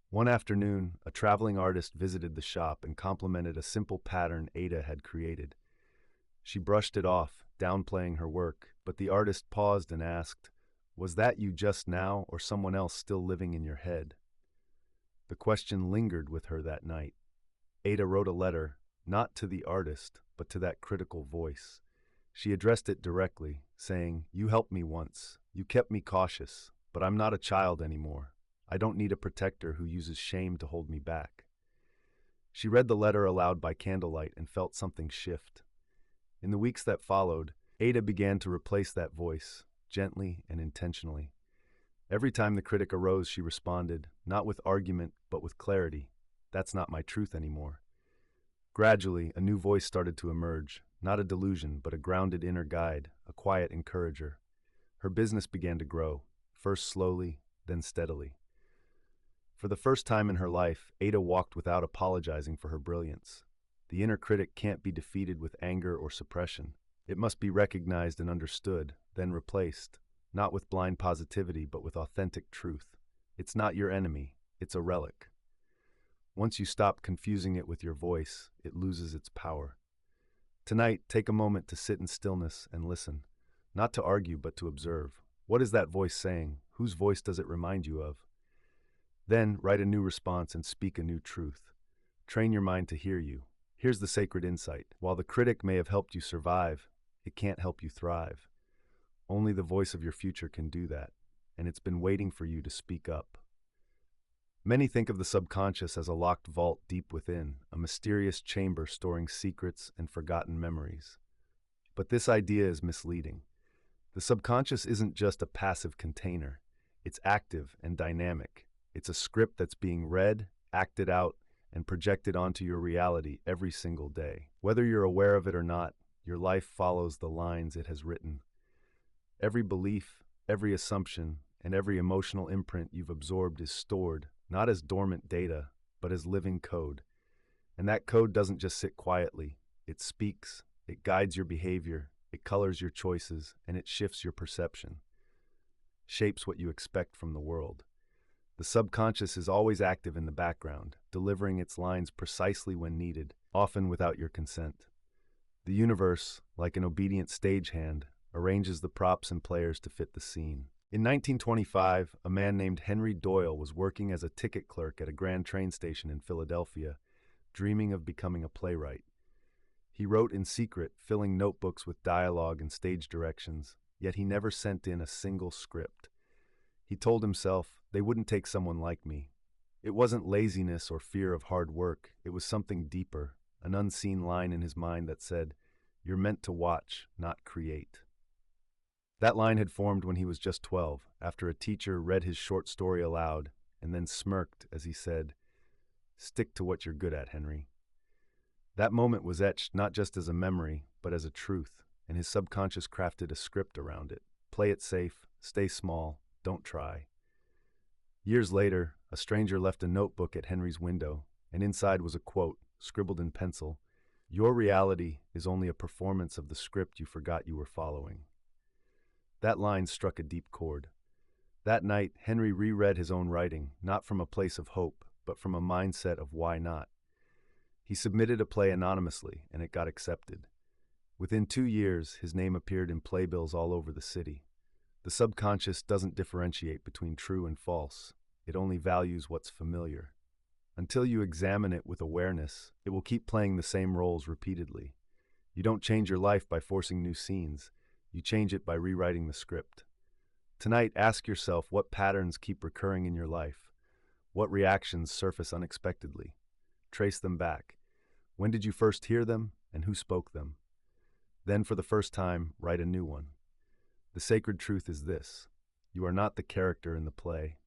One afternoon, a traveling artist visited the shop and complimented a simple pattern Ada had created. She brushed it off, downplaying her work, but the artist paused and asked, "Was that you just now, or someone else still living in your head?" The question lingered with her that night. Ada wrote a letter, not to the artist, but to that critical voice. She addressed it directly, saying, "You helped me once. You kept me cautious, but I'm not a child anymore. I don't need a protector who uses shame to hold me back." She read the letter aloud by candlelight and felt something shift. In the weeks that followed, Ada began to replace that voice, gently and intentionally. Every time the critic arose, she responded, not with argument, but with clarity. "That's not my truth anymore." Gradually, a new voice started to emerge, not a delusion, but a grounded inner guide, a quiet encourager. Her business began to grow, first slowly, then steadily. For the first time in her life, Ada walked without apologizing for her brilliance. The inner critic can't be defeated with anger or suppression. It must be recognized and understood, then replaced, not with blind positivity, but with authentic truth. It's not your enemy, it's a relic. Once you stop confusing it with your voice, it loses its power. Tonight, take a moment to sit in stillness and listen, not to argue, but to observe. What is that voice saying? Whose voice does it remind you of? Then, write a new response and speak a new truth. Train your mind to hear you. Here's the sacred insight. While the critic may have helped you survive, it can't help you thrive. Only the voice of your future can do that, and it's been waiting for you to speak up. Many think of the subconscious as a locked vault deep within, a mysterious chamber storing secrets and forgotten memories. But this idea is misleading. The subconscious isn't just a passive container. It's active and dynamic. It's a script that's being read, acted out, and projected onto your reality every single day. Whether you're aware of it or not, your life follows the lines it has written. Every belief, every assumption, and every emotional imprint you've absorbed is stored, not as dormant data, but as living code. And that code doesn't just sit quietly. It speaks, it guides your behavior, it colors your choices, and it shifts your perception. Shapes what you expect from the world. The subconscious is always active in the background, delivering its lines precisely when needed, often without your consent. The universe, like an obedient stagehand, arranges the props and players to fit the scene. In 1925, a man named Henry Doyle was working as a ticket clerk at a Grand train station in Philadelphia, dreaming of becoming a playwright. He wrote in secret, filling notebooks with dialogue and stage directions, yet he never sent in a single script. He told himself, "They wouldn't take someone like me." It wasn't laziness or fear of hard work, it was something deeper, an unseen line in his mind that said, "You're meant to watch, not create." That line had formed when he was just 12, after a teacher read his short story aloud and then smirked as he said, "Stick to what you're good at, Henry." That moment was etched not just as a memory, but as a truth, and his subconscious crafted a script around it. Play it safe, stay small, don't try. Years later, a stranger left a notebook at Henry's window, and inside was a quote, scribbled in pencil: "Your reality is only a performance of the script you forgot you were following." That line struck a deep chord. That night, Henry reread his own writing, not from a place of hope, but from a mindset of why not. He submitted a play anonymously, and it got accepted. Within 2 years, his name appeared in playbills all over the city. The subconscious doesn't differentiate between true and false. It only values what's familiar. Until you examine it with awareness, it will keep playing the same roles repeatedly. You don't change your life by forcing new scenes. You change it by rewriting the script. Tonight, ask yourself what patterns keep recurring in your life. What reactions surface unexpectedly? Trace them back. When did you first hear them, and who spoke them? Then, for the first time, write a new one. The sacred truth is this: you are not the character in the play.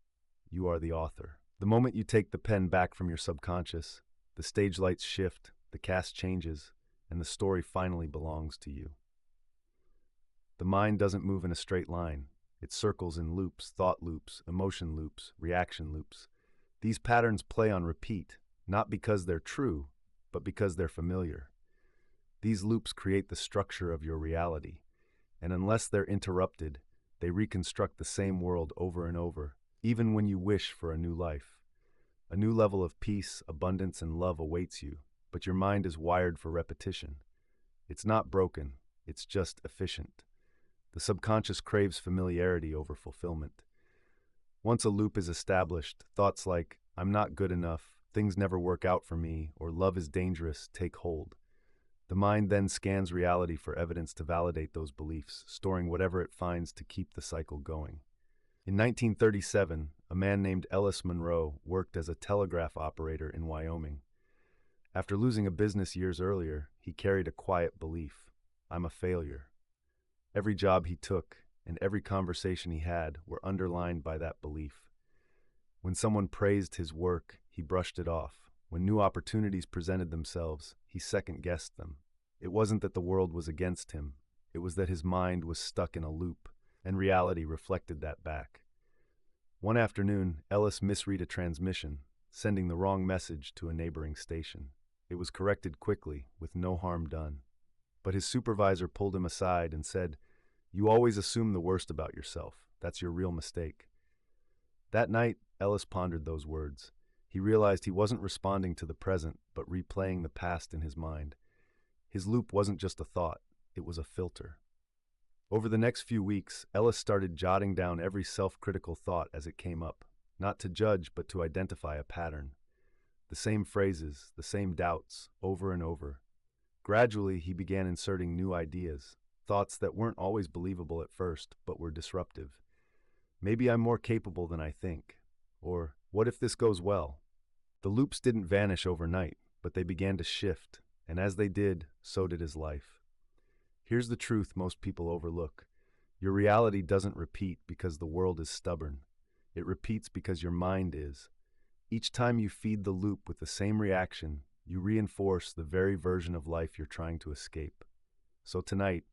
You are the author. The moment you take the pen back from your subconscious, the stage lights shift, the cast changes, and the story finally belongs to you. The mind doesn't move in a straight line. It circles in loops, thought loops, emotion loops, reaction loops. These patterns play on repeat, not because they're true, but because they're familiar. These loops create the structure of your reality, and unless they're interrupted, they reconstruct the same world over and over, even when you wish for a new life. A new level of peace, abundance, and love awaits you, but your mind is wired for repetition. It's not broken, it's just efficient. The subconscious craves familiarity over fulfillment. Once a loop is established, thoughts like, "I'm not good enough," "things never work out for me," or "love is dangerous," take hold. The mind then scans reality for evidence to validate those beliefs, storing whatever it finds to keep the cycle going. In 1937, a man named Ellis Monroe worked as a telegraph operator in Wyoming. After losing a business years earlier, he carried a quiet belief: "I'm a failure." Every job he took and every conversation he had were underlined by that belief. When someone praised his work, he brushed it off. When new opportunities presented themselves, he second-guessed them. It wasn't that the world was against him. It was that his mind was stuck in a loop, and reality reflected that back. One afternoon, Ellis misread a transmission, sending the wrong message to a neighboring station. It was corrected quickly, with no harm done. But his supervisor pulled him aside and said, "You always assume the worst about yourself. That's your real mistake." That night, Ellis pondered those words. He realized he wasn't responding to the present, but replaying the past in his mind. His loop wasn't just a thought, it was a filter. Over the next few weeks, Ellis started jotting down every self-critical thought as it came up, not to judge, but to identify a pattern. The same phrases, the same doubts, over and over. Gradually, he began inserting new ideas, thoughts that weren't always believable at first, but were disruptive. "Maybe I'm more capable than I think," or "what if this goes well?" The loops didn't vanish overnight, but they began to shift, and as they did, so did his life. Here's the truth most people overlook. Your reality doesn't repeat because the world is stubborn. It repeats because your mind is. Each time you feed the loop with the same reaction, you reinforce the very version of life you're trying to escape. So tonight,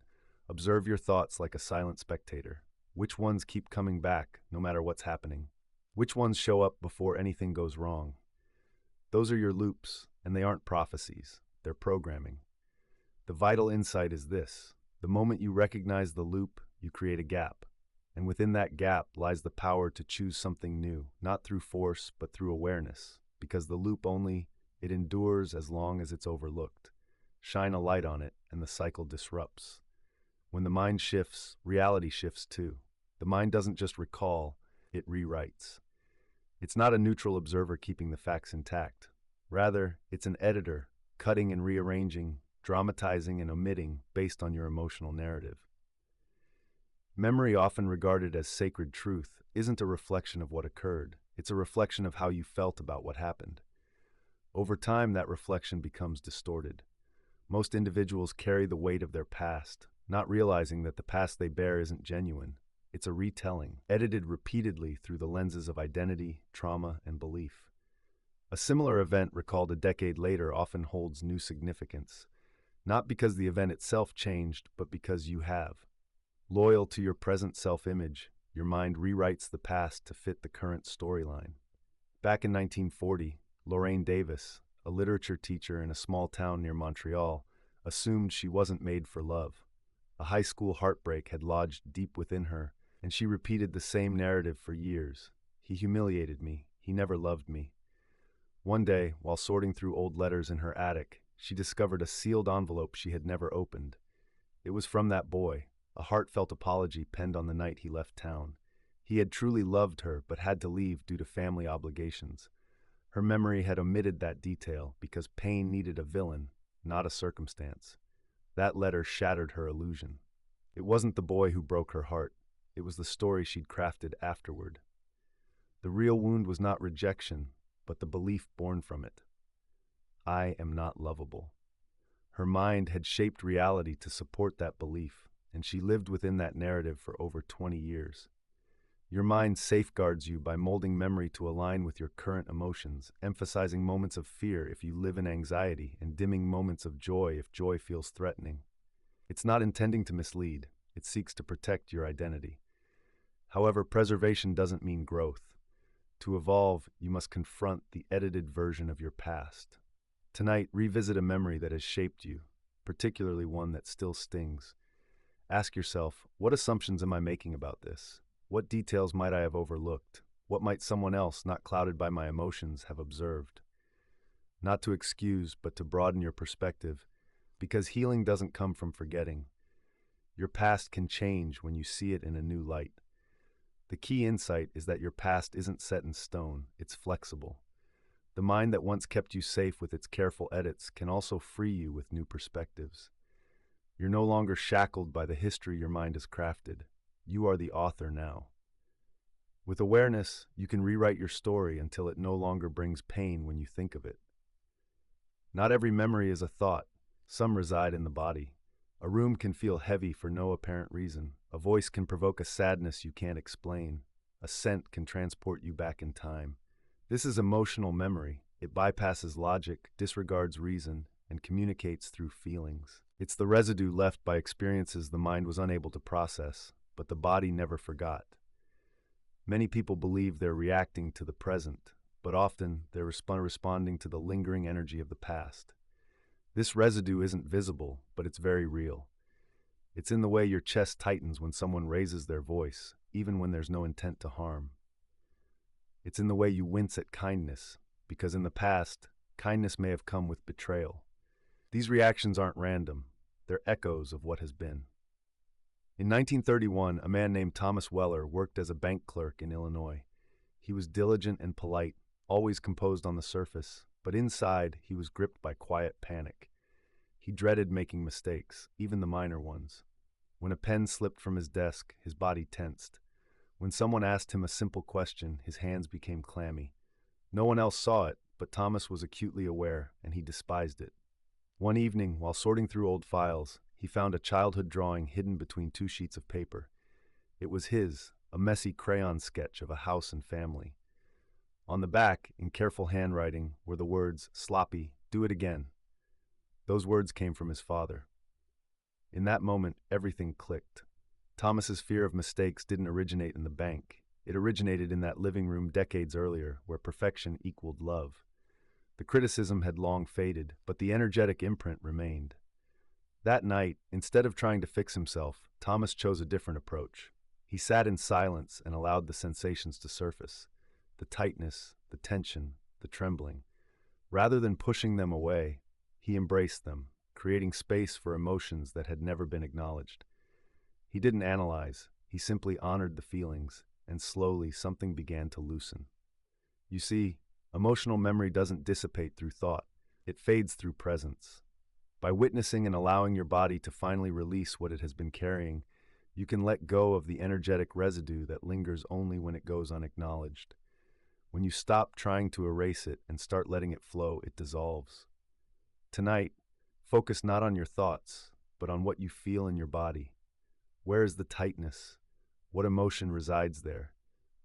observe your thoughts like a silent spectator. Which ones keep coming back, no matter what's happening? Which ones show up before anything goes wrong? Those are your loops, and they aren't prophecies, they're programming. The vital insight is this: the moment you recognize the loop, you create a gap. And within that gap lies the power to choose something new, not through force, but through awareness. Because the loop it endures as long as it's overlooked. Shine a light on it, and the cycle disrupts. When the mind shifts, reality shifts too. The mind doesn't just recall, it rewrites. It's not a neutral observer keeping the facts intact. Rather, it's an editor, cutting and rearranging, dramatizing and omitting based on your emotional narrative. Memory, often regarded as sacred truth, isn't a reflection of what occurred. It's a reflection of how you felt about what happened. Over time, that reflection becomes distorted. Most individuals carry the weight of their past, not realizing that the past they bear isn't genuine. It's a retelling, edited repeatedly through the lenses of identity, trauma, and belief. A similar event recalled a decade later often holds new significance, not because the event itself changed, but because you have. Loyal to your present self-image, your mind rewrites the past to fit the current storyline. Back in 1940, Lorraine Davis, a literature teacher in a small town near Montreal, assumed she wasn't made for love. A high school heartbreak had lodged deep within her, and she repeated the same narrative for years. He humiliated me. He never loved me. One day, while sorting through old letters in her attic, she discovered a sealed envelope she had never opened. It was from that boy, a heartfelt apology penned on the night he left town. He had truly loved her, but had to leave due to family obligations. Her memory had omitted that detail because pain needed a villain, not a circumstance. That letter shattered her illusion. It wasn't the boy who broke her heart. It was the story she'd crafted afterward. The real wound was not rejection, but the belief born from it. I am not lovable. Her mind had shaped reality to support that belief, and she lived within that narrative for over 20 years. Your mind safeguards you by molding memory to align with your current emotions, emphasizing moments of fear if you live in anxiety and dimming moments of joy if joy feels threatening. It's not intending to mislead, it seeks to protect your identity. However, preservation doesn't mean growth. To evolve, you must confront the edited version of your past. Tonight, revisit a memory that has shaped you, particularly one that still stings. Ask yourself, what assumptions am I making about this? What details might I have overlooked? What might someone else, not clouded by my emotions, have observed? Not to excuse, but to broaden your perspective, because healing doesn't come from forgetting. Your past can change when you see it in a new light. The key insight is that your past isn't set in stone, it's flexible. The mind that once kept you safe with its careful edits can also free you with new perspectives. You're no longer shackled by the history your mind has crafted. You are the author now. With awareness, you can rewrite your story until it no longer brings pain when you think of it. Not every memory is a thought. Some reside in the body. A room can feel heavy for no apparent reason. A voice can provoke a sadness you can't explain. A scent can transport you back in time. This is emotional memory. It bypasses logic, disregards reason, and communicates through feelings. It's the residue left by experiences the mind was unable to process, but the body never forgot. Many people believe they're reacting to the present, but often they're responding to the lingering energy of the past. This residue isn't visible, but it's very real. It's in the way your chest tightens when someone raises their voice, even when there's no intent to harm. It's in the way you wince at kindness, because in the past, kindness may have come with betrayal. These reactions aren't random. They're echoes of what has been. In 1931, a man named Thomas Weller worked as a bank clerk in Illinois. He was diligent and polite, always composed on the surface, but inside he was gripped by quiet panic. He dreaded making mistakes, even the minor ones. When a pen slipped from his desk, his body tensed. When someone asked him a simple question, his hands became clammy. No one else saw it, but Thomas was acutely aware, and he despised it. One evening, while sorting through old files, he found a childhood drawing hidden between two sheets of paper. It was his, a messy crayon sketch of a house and family. On the back, in careful handwriting, were the words, "Sloppy, do it again." Those words came from his father. In that moment, everything clicked. Thomas's fear of mistakes didn't originate in the bank. It originated in that living room decades earlier, where perfection equaled love. The criticism had long faded, but the energetic imprint remained. That night, instead of trying to fix himself, Thomas chose a different approach. He sat in silence and allowed the sensations to surface. The tightness, the tension, the trembling. Rather than pushing them away, he embraced them, creating space for emotions that had never been acknowledged. He didn't analyze, he simply honored the feelings, and slowly something began to loosen. You see, emotional memory doesn't dissipate through thought, it fades through presence. By witnessing and allowing your body to finally release what it has been carrying, you can let go of the energetic residue that lingers only when it goes unacknowledged. When you stop trying to erase it and start letting it flow, it dissolves. Tonight, focus not on your thoughts, but on what you feel in your body. Where is the tightness? What emotion resides there?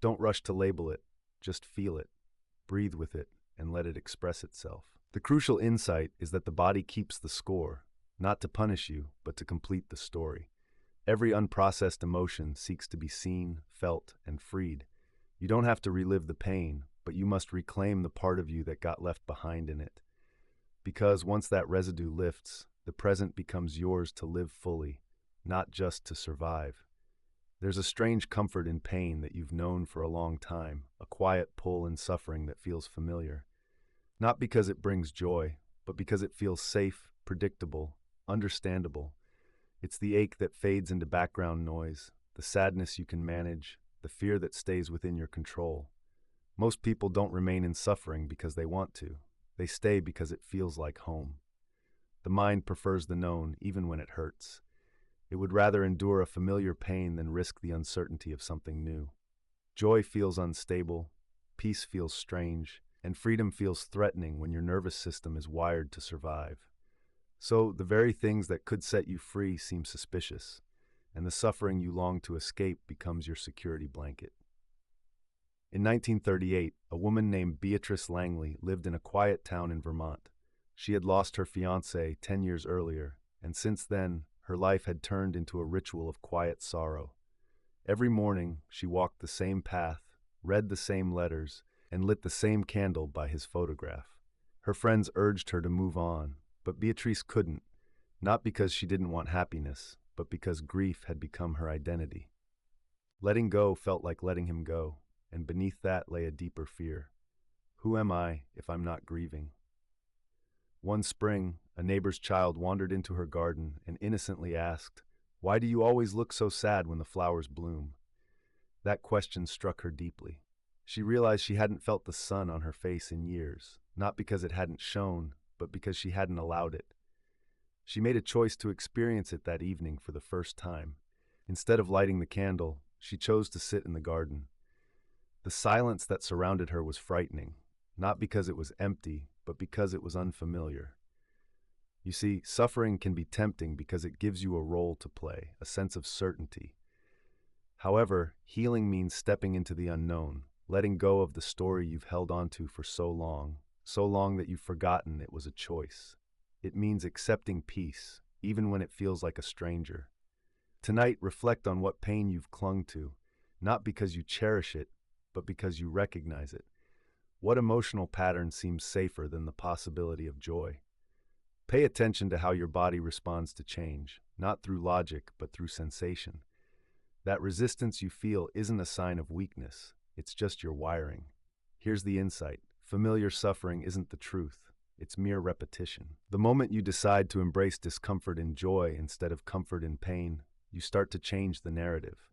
Don't rush to label it, just feel it, breathe with it, and let it express itself. The crucial insight is that the body keeps the score, not to punish you, but to complete the story. Every unprocessed emotion seeks to be seen, felt, and freed. You don't have to relive the pain, but you must reclaim the part of you that got left behind in it. Because once that residue lifts, the present becomes yours to live fully, not just to survive. There's a strange comfort in pain that you've known for a long time, a quiet pull in suffering that feels familiar. Not because it brings joy, but because it feels safe, predictable, understandable. It's the ache that fades into background noise, the sadness you can manage, the fear that stays within your control. Most people don't remain in suffering because they want to. They stay because it feels like home. The mind prefers the known, even when it hurts. It would rather endure a familiar pain than risk the uncertainty of something new. Joy feels unstable, peace feels strange, and freedom feels threatening when your nervous system is wired to survive. So, the very things that could set you free seem suspicious, and the suffering you long to escape becomes your security blanket. In 1938, a woman named Beatrice Langley lived in a quiet town in Vermont. She had lost her fiancé 10 years earlier, and since then, her life had turned into a ritual of quiet sorrow. Every morning, she walked the same path, read the same letters, and lit the same candle by his photograph. Her friends urged her to move on, but Beatrice couldn't, not because she didn't want happiness, but because grief had become her identity. Letting go felt like letting him go, and beneath that lay a deeper fear. Who am I if I'm not grieving? One spring, a neighbor's child wandered into her garden and innocently asked, "Why do you always look so sad when the flowers bloom?" That question struck her deeply. She realized she hadn't felt the sun on her face in years, not because it hadn't shone, but because she hadn't allowed it. She made a choice to experience it that evening for the first time. Instead of lighting the candle, she chose to sit in the garden. The silence that surrounded her was frightening, not because it was empty, but because it was unfamiliar. You see, suffering can be tempting because it gives you a role to play, a sense of certainty. However, healing means stepping into the unknown, letting go of the story you've held onto for so long that you've forgotten it was a choice. It means accepting peace, even when it feels like a stranger. Tonight, reflect on what pain you've clung to, not because you cherish it, but because you recognize it. What emotional pattern seems safer than the possibility of joy? Pay attention to how your body responds to change, not through logic, but through sensation. That resistance you feel isn't a sign of weakness, it's just your wiring. Here's the insight. Familiar suffering isn't the truth, it's mere repetition. The moment you decide to embrace discomfort in joy instead of comfort in pain, you start to change the narrative.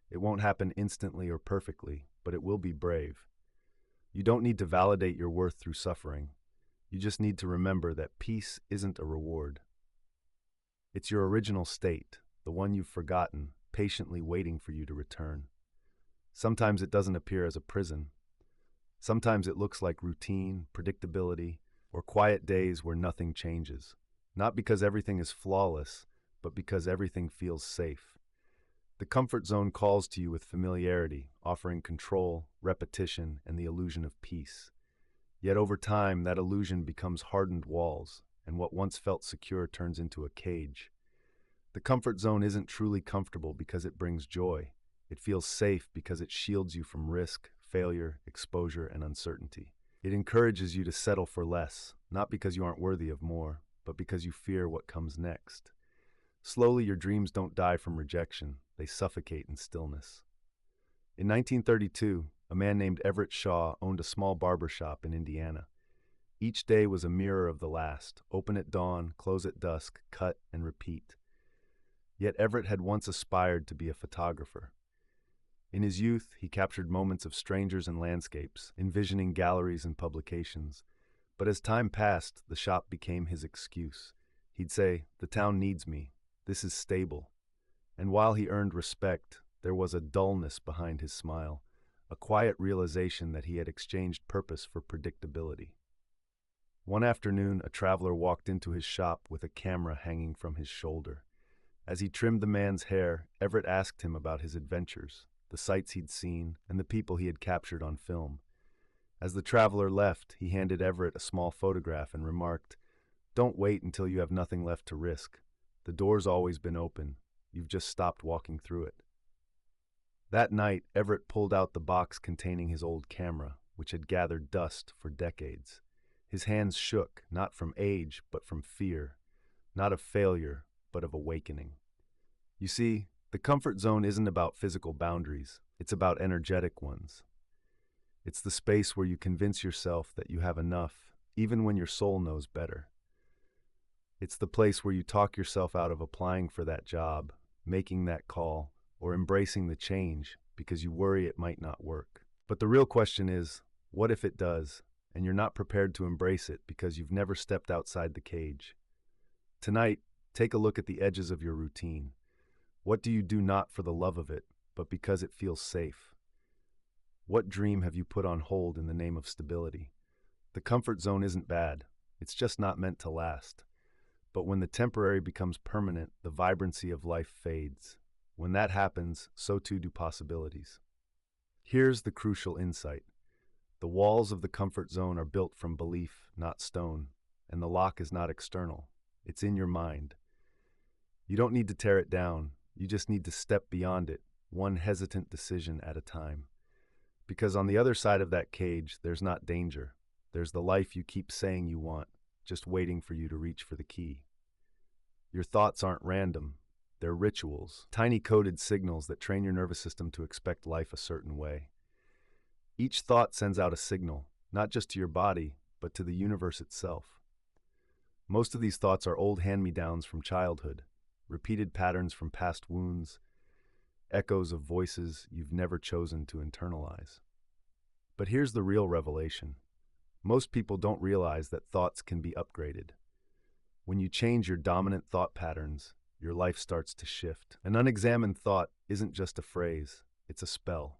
It won't happen instantly or perfectly, but it will be brave. You don't need to validate your worth through suffering. You just need to remember that peace isn't a reward. It's your original state, the one you've forgotten, patiently waiting for you to return. Sometimes it doesn't appear as a prison. Sometimes it looks like routine, predictability, or quiet days where nothing changes. Not because everything is flawless, but because everything feels safe. The comfort zone calls to you with familiarity, offering control, repetition, and the illusion of peace. Yet over time, that illusion becomes hardened walls, and what once felt secure turns into a cage. The comfort zone isn't truly comfortable because it brings joy. It feels safe because it shields you from risk, failure, exposure, and uncertainty. It encourages you to settle for less, not because you aren't worthy of more, but because you fear what comes next. Slowly, your dreams don't die from rejection, they suffocate in stillness. In 1932, a man named Everett Shaw owned a small barber shop in Indiana. Each day was a mirror of the last, open at dawn, close at dusk, cut and repeat. Yet Everett had once aspired to be a photographer. In his youth, he captured moments of strangers and landscapes, envisioning galleries and publications. But as time passed, the shop became his excuse. He'd say, "The town needs me. This is stable." And while he earned respect, there was a dullness behind his smile, a quiet realization that he had exchanged purpose for predictability. One afternoon, a traveler walked into his shop with a camera hanging from his shoulder. As he trimmed the man's hair, Everett asked him about his adventures, the sights he'd seen, and the people he had captured on film. As the traveler left, he handed Everett a small photograph and remarked, "Don't wait until you have nothing left to risk. The door's always been open. You've just stopped walking through it." That night, Everett pulled out the box containing his old camera, which had gathered dust for decades. His hands shook, not from age, but from fear, not of failure, but of awakening. You see, the comfort zone isn't about physical boundaries, it's about energetic ones. It's the space where you convince yourself that you have enough, even when your soul knows better. It's the place where you talk yourself out of applying for that job, making that call, or embracing the change because you worry it might not work. But the real question is, what if it does, and you're not prepared to embrace it because you've never stepped outside the cage? Tonight, take a look at the edges of your routine. What do you do not for the love of it, but because it feels safe? What dream have you put on hold in the name of stability? The comfort zone isn't bad, it's just not meant to last. But when the temporary becomes permanent, the vibrancy of life fades. When that happens, so too do possibilities. Here's the crucial insight. The walls of the comfort zone are built from belief, not stone, and the lock is not external. It's in your mind. You don't need to tear it down. You just need to step beyond it, one hesitant decision at a time. Because on the other side of that cage, there's not danger. There's the life you keep saying you want, just waiting for you to reach for the key. Your thoughts aren't random. They're rituals, tiny coded signals that train your nervous system to expect life a certain way. Each thought sends out a signal, not just to your body, but to the universe itself. Most of these thoughts are old hand-me-downs from childhood, repeated patterns from past wounds, echoes of voices you've never chosen to internalize. But here's the real revelation. Most people don't realize that thoughts can be upgraded. When you change your dominant thought patterns, your life starts to shift. An unexamined thought isn't just a phrase, it's a spell.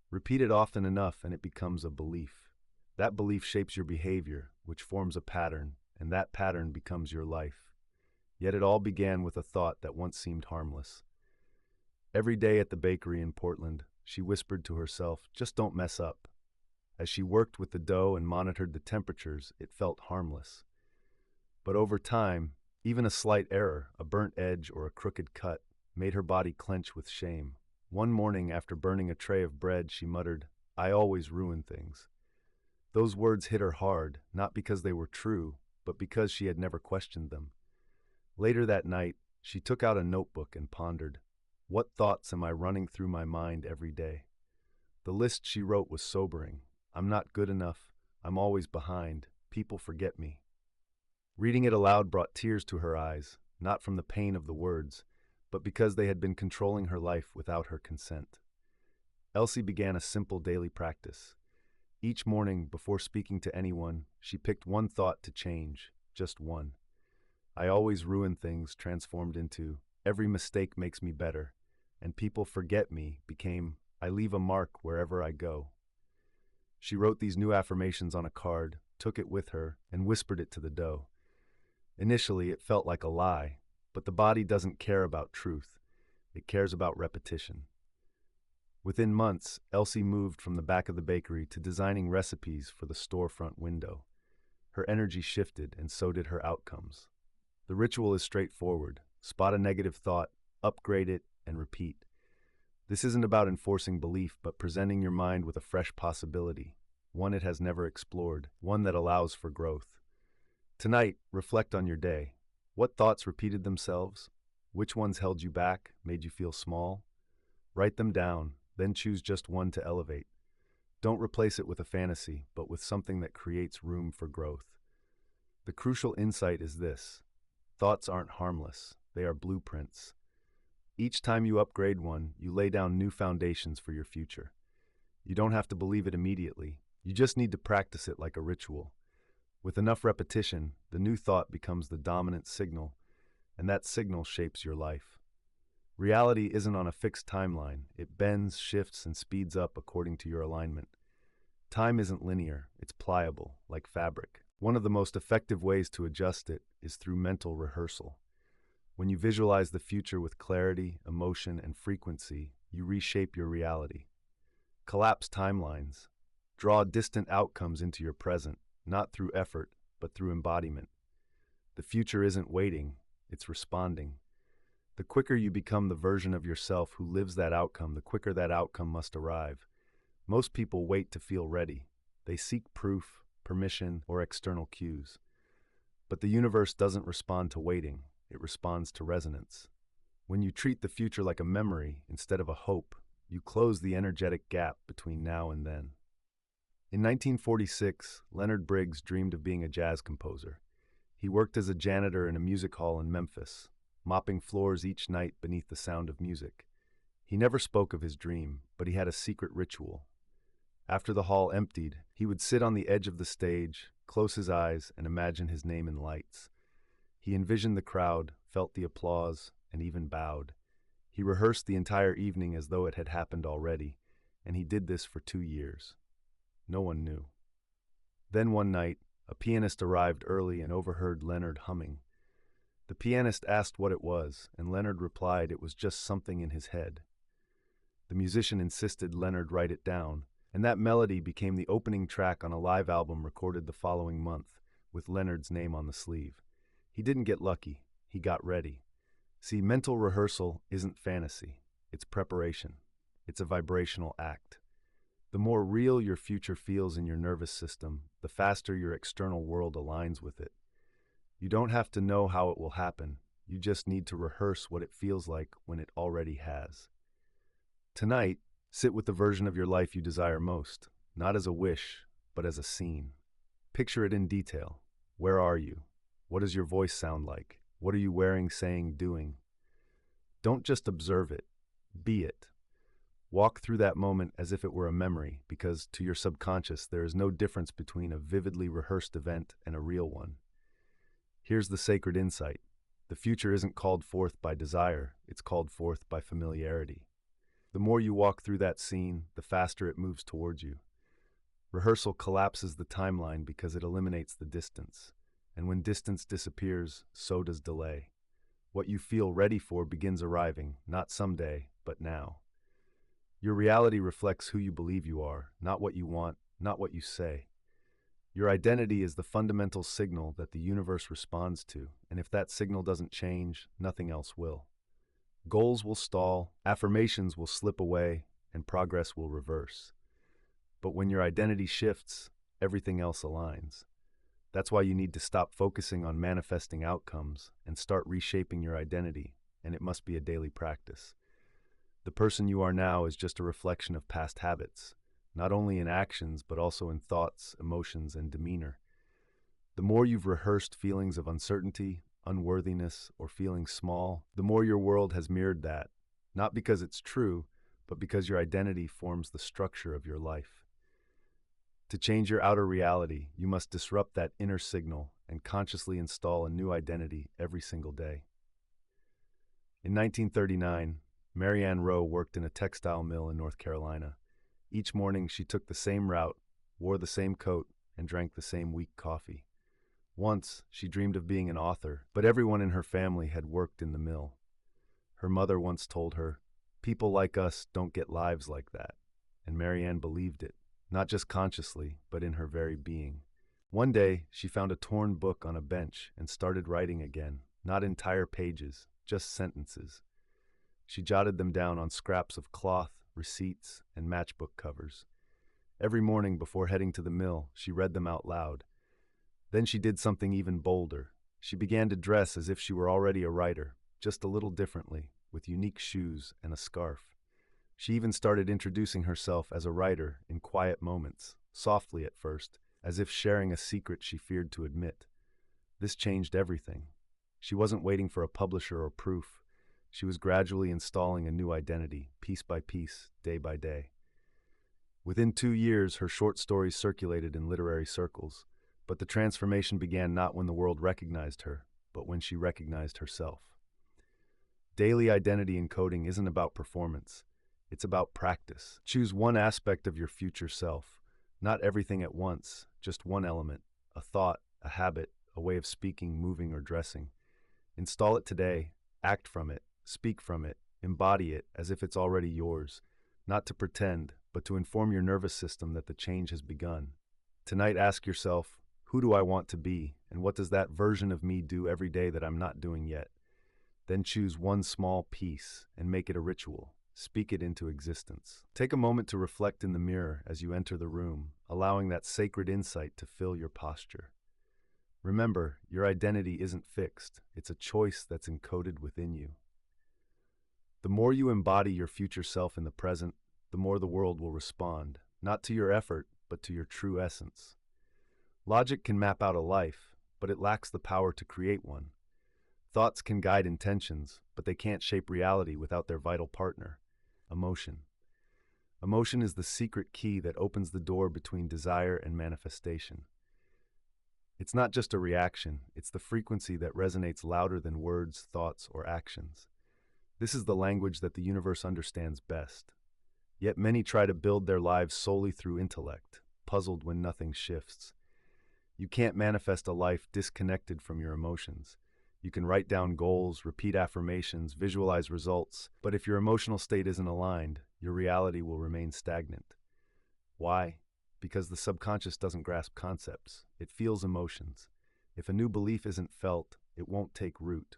Repeat it often enough and it becomes a belief. That belief shapes your behavior, which forms a pattern, and that pattern becomes your life. Yet it all began with a thought that once seemed harmless. Every day at the bakery in Portland, she whispered to herself, "Just don't mess up." As she worked with the dough and monitored the temperatures, it felt harmless. But over time, even a slight error, a burnt edge or a crooked cut, made her body clench with shame. One morning after burning a tray of bread, she muttered, "I always ruin things." Those words hit her hard, not because they were true, but because she had never questioned them. Later that night, she took out a notebook and pondered, "What thoughts am I running through my mind every day?" The list she wrote was sobering. "I'm not good enough. I'm always behind. People forget me." Reading it aloud brought tears to her eyes, not from the pain of the words, but because they had been controlling her life without her consent. Elsie began a simple daily practice. Each morning, before speaking to anyone, she picked one thought to change, just one. "I always ruin things" transformed into "every mistake makes me better," and "people forget me" became "I leave a mark wherever I go." She wrote these new affirmations on a card, took it with her, and whispered it to the dough. Initially, it felt like a lie, but the body doesn't care about truth. It cares about repetition. Within months, Elsie moved from the back of the bakery to designing recipes for the storefront window. Her energy shifted, and so did her outcomes. The ritual is straightforward. Spot a negative thought, upgrade it, and repeat. This isn't about enforcing belief, but presenting your mind with a fresh possibility, one it has never explored, one that allows for growth. Tonight, reflect on your day. What thoughts repeated themselves? Which ones held you back, made you feel small? Write them down, then choose just one to elevate. Don't replace it with a fantasy, but with something that creates room for growth. The crucial insight is this: thoughts aren't harmless, they are blueprints. Each time you upgrade one, you lay down new foundations for your future. You don't have to believe it immediately, you just need to practice it like a ritual. With enough repetition, the new thought becomes the dominant signal, and that signal shapes your life. Reality isn't on a fixed timeline. It bends, shifts, and speeds up according to your alignment. Time isn't linear, it's pliable, like fabric. One of the most effective ways to adjust it is through mental rehearsal. When you visualize the future with clarity, emotion, and frequency, you reshape your reality. Collapse timelines. Draw distant outcomes into your present, not through effort, but through embodiment. The future isn't waiting, it's responding. The quicker you become the version of yourself who lives that outcome, the quicker that outcome must arrive. Most people wait to feel ready. They seek proof, permission, or external cues. But the universe doesn't respond to waiting, it responds to resonance. When you treat the future like a memory instead of a hope, you close the energetic gap between now and then. In 1946, Leonard Briggs dreamed of being a jazz composer. He worked as a janitor in a music hall in Memphis, mopping floors each night beneath the sound of music. He never spoke of his dream, but he had a secret ritual. After the hall emptied, he would sit on the edge of the stage, close his eyes, and imagine his name in lights. He envisioned the crowd, felt the applause, and even bowed. He rehearsed the entire evening as though it had happened already, and he did this for 2 years. No one knew. Then one night, a pianist arrived early and overheard Leonard humming. The pianist asked what it was, and Leonard replied it was just something in his head. The musician insisted Leonard write it down, and that melody became the opening track on a live album recorded the following month, with Leonard's name on the sleeve. He didn't get lucky, he got ready. See, mental rehearsal isn't fantasy, it's preparation. It's a vibrational act. The more real your future feels in your nervous system, the faster your external world aligns with it. You don't have to know how it will happen, you just need to rehearse what it feels like when it already has. Tonight, sit with the version of your life you desire most, not as a wish, but as a scene. Picture it in detail. Where are you? What does your voice sound like? What are you wearing, saying, doing? Don't just observe it, be it. Walk through that moment as if it were a memory, because to your subconscious there is no difference between a vividly rehearsed event and a real one. Here's the sacred insight. The future isn't called forth by desire, it's called forth by familiarity. The more you walk through that scene, the faster it moves towards you. Rehearsal collapses the timeline because it eliminates the distance. And when distance disappears, so does delay. What you feel ready for begins arriving, not someday, but now. Your reality reflects who you believe you are, not what you want, not what you say. Your identity is the fundamental signal that the universe responds to, and if that signal doesn't change, nothing else will. Goals will stall, affirmations will slip away, and progress will reverse. But when your identity shifts, everything else aligns. That's why you need to stop focusing on manifesting outcomes and start reshaping your identity, and it must be a daily practice. The person you are now is just a reflection of past habits, not only in actions but also in thoughts, emotions, and demeanor. The more you've rehearsed feelings of uncertainty, unworthiness, or feeling small, the more your world has mirrored that, not because it's true, but because your identity forms the structure of your life. To change your outer reality, you must disrupt that inner signal and consciously install a new identity every single day. In 1939, Mary Ann Rowe worked in a textile mill in North Carolina. Each morning she took the same route, wore the same coat, and drank the same weak coffee. Once, she dreamed of being an author, but everyone in her family had worked in the mill. Her mother once told her, "People like us don't get lives like that." And Mary Ann believed it, not just consciously, but in her very being. One day, she found a torn book on a bench and started writing again, not entire pages, just sentences. She jotted them down on scraps of cloth, receipts, and matchbook covers. Every morning before heading to the mill, she read them out loud. Then she did something even bolder. She began to dress as if she were already a writer, just a little differently, with unique shoes and a scarf. She even started introducing herself as a writer in quiet moments, softly at first, as if sharing a secret she feared to admit. This changed everything. She wasn't waiting for a publisher or proof. She was gradually installing a new identity, piece by piece, day by day. Within 2 years, her short stories circulated in literary circles, but the transformation began not when the world recognized her, but when she recognized herself. Daily identity encoding isn't about performance. It's about practice. Choose one aspect of your future self, not everything at once, just one element, a thought, a habit, a way of speaking, moving, or dressing. Install it today, act from it, speak from it, embody it as if it's already yours, not to pretend, but to inform your nervous system that the change has begun. Tonight, ask yourself, who do I want to be, and what does that version of me do every day that I'm not doing yet? Then choose one small piece and make it a ritual. Speak it into existence. Take a moment to reflect in the mirror as you enter the room, allowing that sacred insight to fill your posture. Remember, your identity isn't fixed. It's a choice that's encoded within you. The more you embody your future self in the present, the more the world will respond, not to your effort, but to your true essence. Logic can map out a life, but it lacks the power to create one. Thoughts can guide intentions, but they can't shape reality without their vital partner, emotion. Emotion is the secret key that opens the door between desire and manifestation. It's not just a reaction, it's the frequency that resonates louder than words, thoughts, or actions. This is the language that the universe understands best. Yet many try to build their lives solely through intellect, puzzled when nothing shifts. You can't manifest a life disconnected from your emotions. You can write down goals, repeat affirmations, visualize results, but if your emotional state isn't aligned, your reality will remain stagnant. Why? Because the subconscious doesn't grasp concepts. It feels emotions. If a new belief isn't felt, it won't take root.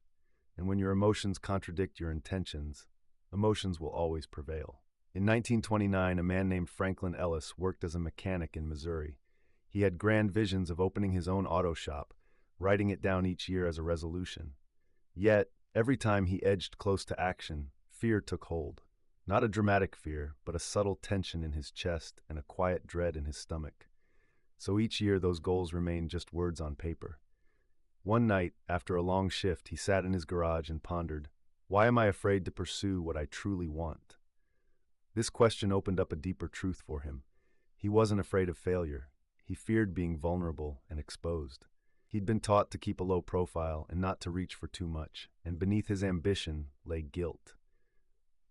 And when your emotions contradict your intentions, emotions will always prevail. In 1929, a man named Franklin Ellis worked as a mechanic in Missouri. He had grand visions of opening his own auto shop, writing it down each year as a resolution. Yet, every time he edged close to action, fear took hold. Not a dramatic fear, but a subtle tension in his chest and a quiet dread in his stomach. So each year those goals remained just words on paper. One night, after a long shift, he sat in his garage and pondered, why am I afraid to pursue what I truly want? This question opened up a deeper truth for him. He wasn't afraid of failure. He feared being vulnerable and exposed. He'd been taught to keep a low profile and not to reach for too much, and beneath his ambition lay guilt.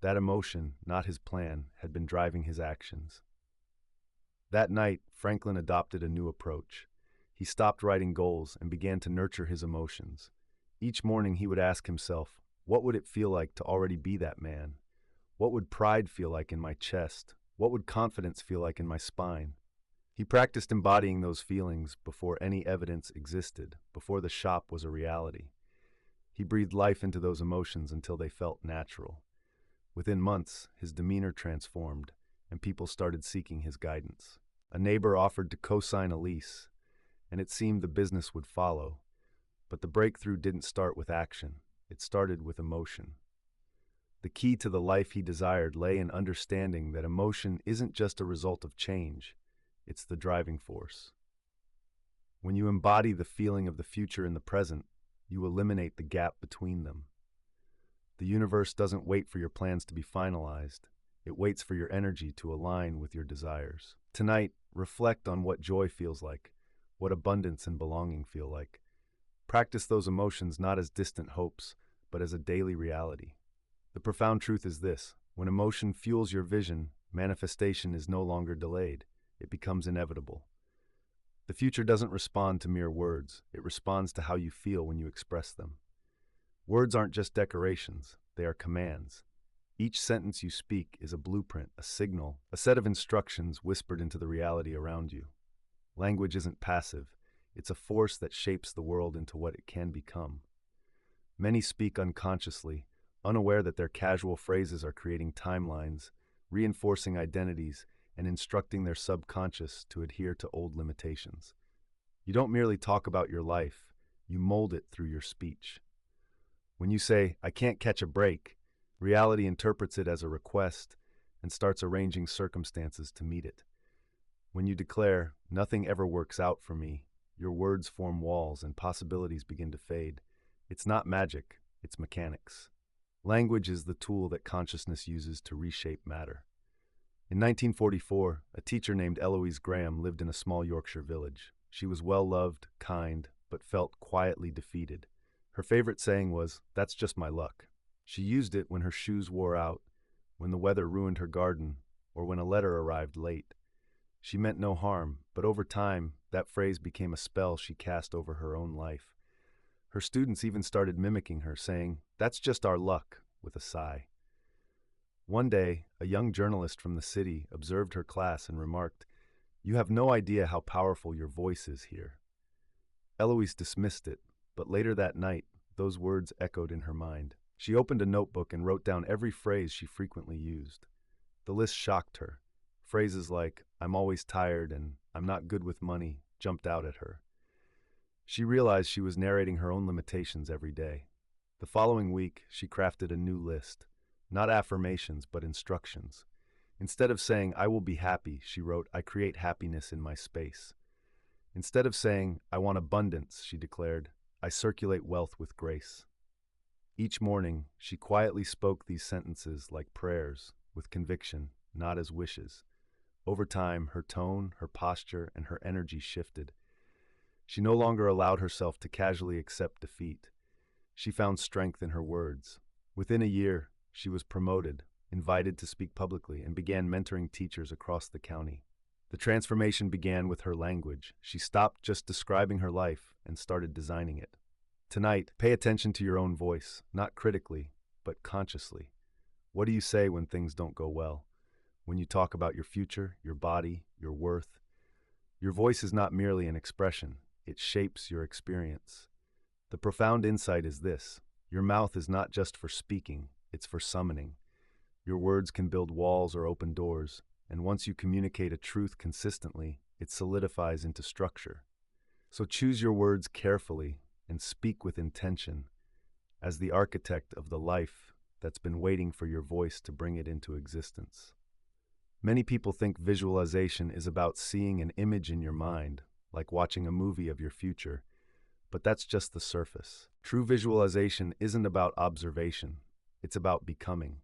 That emotion, not his plan, had been driving his actions. That night, Franklin adopted a new approach. He stopped writing goals and began to nurture his emotions. Each morning he would ask himself, what would it feel like to already be that man? What would pride feel like in my chest? What would confidence feel like in my spine? He practiced embodying those feelings before any evidence existed, before the shop was a reality. He breathed life into those emotions until they felt natural. Within months, his demeanor transformed, and people started seeking his guidance. A neighbor offered to co-sign a lease, and it seemed the business would follow. But the breakthrough didn't start with action. It started with emotion. The key to the life he desired lay in understanding that emotion isn't just a result of change, it's the driving force. When you embody the feeling of the future in the present, you eliminate the gap between them. The universe doesn't wait for your plans to be finalized. It waits for your energy to align with your desires. Tonight, reflect on what joy feels like, what abundance and belonging feel like. Practice those emotions not as distant hopes, but as a daily reality. The profound truth is this: when emotion fuels your vision, manifestation is no longer delayed. It becomes inevitable. The future doesn't respond to mere words. It responds to how you feel when you express them. Words aren't just decorations, they are commands. Each sentence you speak is a blueprint, a signal, a set of instructions whispered into the reality around you. Language isn't passive, it's a force that shapes the world into what it can become. Many speak unconsciously, unaware that their casual phrases are creating timelines, reinforcing identities, and instructing their subconscious to adhere to old limitations. You don't merely talk about your life, you mold it through your speech. When you say, I can't catch a break, reality interprets it as a request and starts arranging circumstances to meet it. When you declare, nothing ever works out for me, your words form walls and possibilities begin to fade. It's not magic, it's mechanics. Language is the tool that consciousness uses to reshape matter. In 1944, a teacher named Eloise Graham lived in a small Yorkshire village. She was well-loved, kind, but felt quietly defeated. Her favorite saying was, "That's just my luck." She used it when her shoes wore out, when the weather ruined her garden, or when a letter arrived late. She meant no harm, but over time, That phrase became a spell she cast over her own life. Her students even started mimicking her, saying, "That's just our luck," with a sigh. One day, a young journalist from the city observed her class and remarked, "You have no idea how powerful your voice is here." Eloise dismissed it, but later that night, those words echoed in her mind. She opened a notebook and wrote down every phrase she frequently used. The list shocked her. Phrases like, "I'm always tired" and "I'm not good with money" jumped out at her. She realized she was narrating her own limitations every day. The following week, she crafted a new list. Not affirmations, but instructions. Instead of saying, "I will be happy," she wrote, "I create happiness in my space." Instead of saying, "I want abundance," she declared, "I circulate wealth with grace." Each morning, she quietly spoke these sentences like prayers, with conviction, not as wishes. Over time, her tone, her posture, and her energy shifted. She no longer allowed herself to casually accept defeat. She found strength in her words. Within a year, she was promoted, invited to speak publicly, and began mentoring teachers across the county. The transformation began with her language. She stopped just describing her life and started designing it. Tonight, pay attention to your own voice, not critically, but consciously. What do you say when things don't go well? When you talk about your future, your body, your worth? Your voice is not merely an expression, it shapes your experience. The profound insight is this: your mouth is not just for speaking, it's for summoning. Your words can build walls or open doors, and once you communicate a truth consistently, it solidifies into structure. So choose your words carefully and speak with intention, as the architect of the life that's been waiting for your voice to bring it into existence. Many people think visualization is about seeing an image in your mind, like watching a movie of your future, but that's just the surface. True visualization isn't about observation, it's about becoming.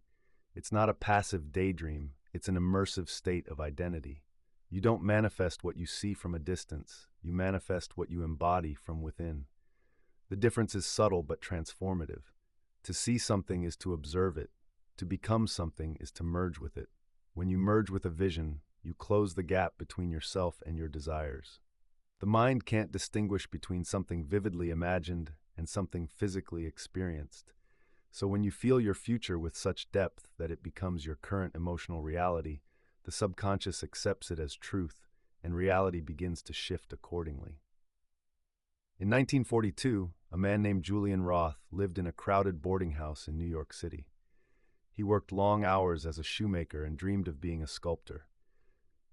It's not a passive daydream, it's an immersive state of identity. You don't manifest what you see from a distance, you manifest what you embody from within. The difference is subtle but transformative. To see something is to observe it. To become something is to merge with it. When you merge with a vision, you close the gap between yourself and your desires. The mind can't distinguish between something vividly imagined and something physically experienced. So when you feel your future with such depth that it becomes your current emotional reality, the subconscious accepts it as truth, and reality begins to shift accordingly. In 1942, a man named Julian Roth lived in a crowded boarding house in New York City. He worked long hours as a shoemaker and dreamed of being a sculptor.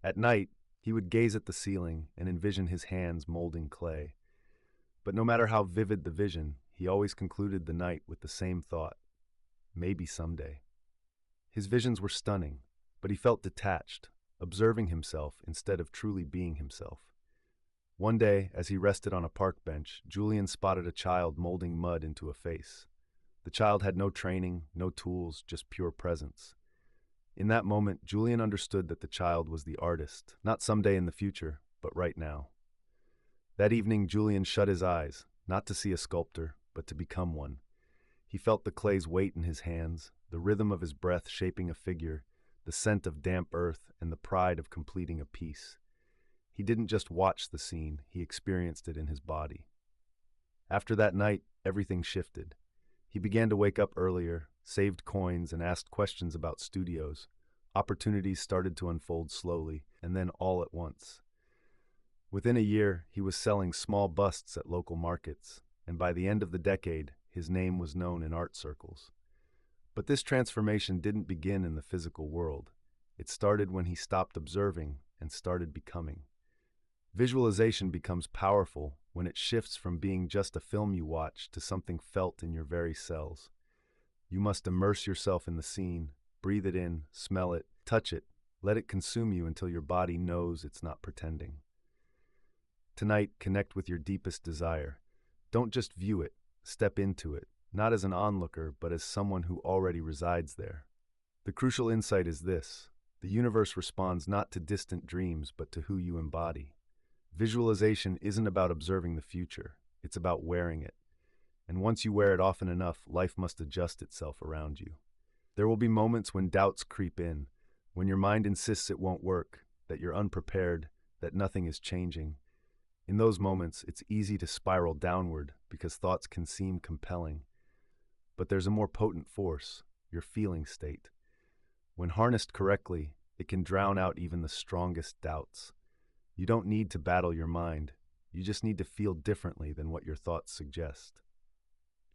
At night, he would gaze at the ceiling and envision his hands molding clay. But no matter how vivid the vision, he always concluded the night with the same thought: maybe someday. His visions were stunning, but he felt detached, observing himself instead of truly being himself. One day, as he rested on a park bench, Julian spotted a child molding mud into a face. The child had no training, no tools, just pure presence. In that moment, Julian understood that the child was the artist, not someday in the future, but right now. That evening, Julian shut his eyes, not to see a sculptor, but to become one. He felt the clay's weight in his hands, the rhythm of his breath shaping a figure, the scent of damp earth, and the pride of completing a piece. He didn't just watch the scene, he experienced it in his body. After that night, everything shifted. He began to wake up earlier, saved coins, and asked questions about studios. Opportunities started to unfold slowly, and then all at once. Within a year, he was selling small busts at local markets, and by the end of the decade, his name was known in art circles. But this transformation didn't begin in the physical world. It started when he stopped observing and started becoming. Visualization becomes powerful when it shifts from being just a film you watch to something felt in your very cells. You must immerse yourself in the scene, breathe it in, smell it, touch it, let it consume you until your body knows it's not pretending. Tonight, connect with your deepest desire. Don't just view it, step into it, not as an onlooker, but as someone who already resides there. The crucial insight is this: the universe responds not to distant dreams, but to who you embody. Visualization isn't about observing the future, it's about wearing it. And once you wear it often enough, life must adjust itself around you. There will be moments when doubts creep in, when your mind insists it won't work, that you're unprepared, that nothing is changing. In those moments, it's easy to spiral downward because thoughts can seem compelling. But there's a more potent force, your feeling state. When harnessed correctly, it can drown out even the strongest doubts. You don't need to battle your mind. You just need to feel differently than what your thoughts suggest.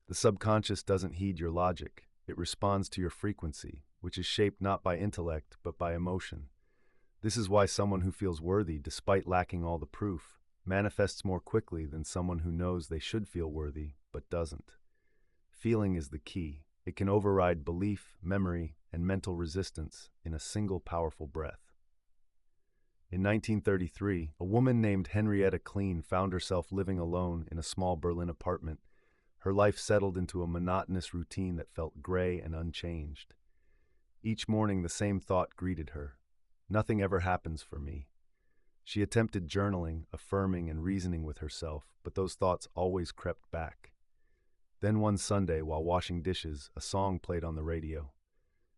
The subconscious doesn't heed your logic. It responds to your frequency, which is shaped not by intellect, but by emotion. This is why someone who feels worthy, despite lacking all the proof, manifests more quickly than someone who knows they should feel worthy, but doesn't. Feeling is the key. It can override belief, memory, and mental resistance in a single powerful breath. In 1933, a woman named Henrietta Kleen found herself living alone in a small Berlin apartment. Her life settled into a monotonous routine that felt gray and unchanged. Each morning, the same thought greeted her. Nothing ever happens for me. She attempted journaling, affirming, and reasoning with herself, but those thoughts always crept back. Then one Sunday, while washing dishes, a song played on the radio.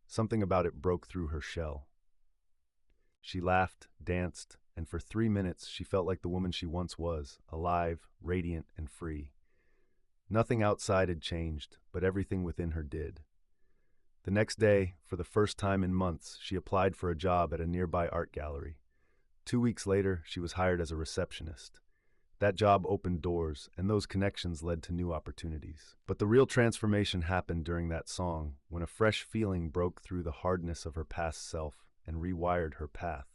Something about it broke through her shell. She laughed, danced, and for 3 minutes she felt like the woman she once was, alive, radiant, and free. Nothing outside had changed, but everything within her did. The next day, for the first time in months, she applied for a job at a nearby art gallery. 2 weeks later, she was hired as a receptionist. That job opened doors, and those connections led to new opportunities. But the real transformation happened during that song, when a fresh feeling broke through the hardness of her past self and rewired her path.